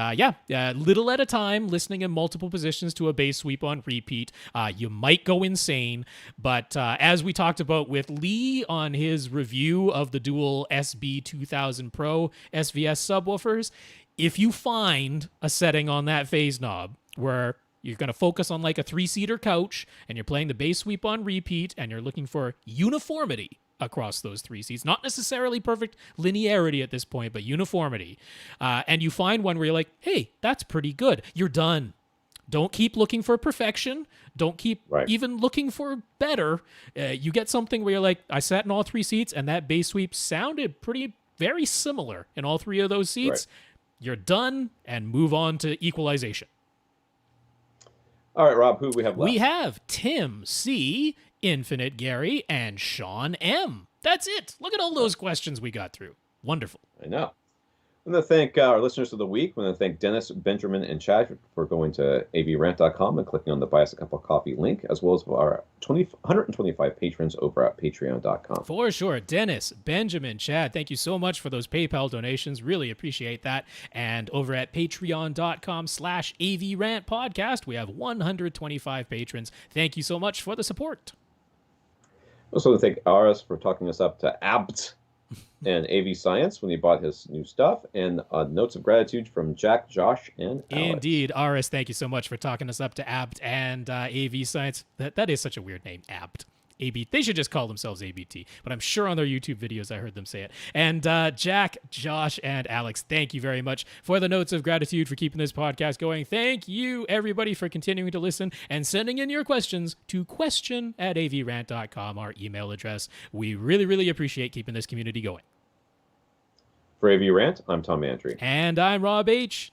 little at a time, listening in multiple positions to a bass sweep on repeat. You might go insane, but as we talked about with Lee on his review of the dual SB2000 Pro SVS subwoofers, if you find a setting on that phase knob where you're going to focus on like a 3-seater couch and you're playing the bass sweep on repeat and you're looking for uniformity across those 3 seats, not necessarily perfect linearity at this point, but uniformity. And you find one where you're like, hey, that's pretty good. You're done. Don't keep looking for perfection. Don't keep even looking for better. You get something where you're like, I sat in all 3 seats and that bass sweep sounded very similar in all 3 of those seats. You're done and move on to equalization. All right, Rob, who do we have left? We have Tim C., Infinite Gary, and Sean M. That's it. Look at all those questions we got through. Wonderful. I know. I want to thank our listeners of the week. I want to thank Dennis, Benjamin, and Chad for going to avrant.com and clicking on the Buy Us a Cup of Coffee link, as well as our 125 patrons over at patreon.com. For sure. Dennis, Benjamin, Chad, thank you so much for those PayPal donations. Really appreciate that. And over at patreon.com/AVRant Podcast, we have 125 patrons. Thank you so much for the support. I also want to thank Aris for talking us up to ABT and AV Science when he bought his new stuff, and notes of gratitude from Jack, Josh, and Alex. Indeed. Aris, thank you so much for talking us up to ABT and AV Science. That is such a weird name, ABT. AB. They should just call themselves ABT, but I'm sure on their YouTube videos I heard them say it. And Jack, Josh, and Alex, thank you very much for the notes of gratitude for keeping this podcast going. Thank you, everybody, for continuing to listen and sending in your questions to question@avrant.com, our email address. We really, really appreciate keeping this community going. For AV Rant, I'm Tom Andry. And I'm Rob H.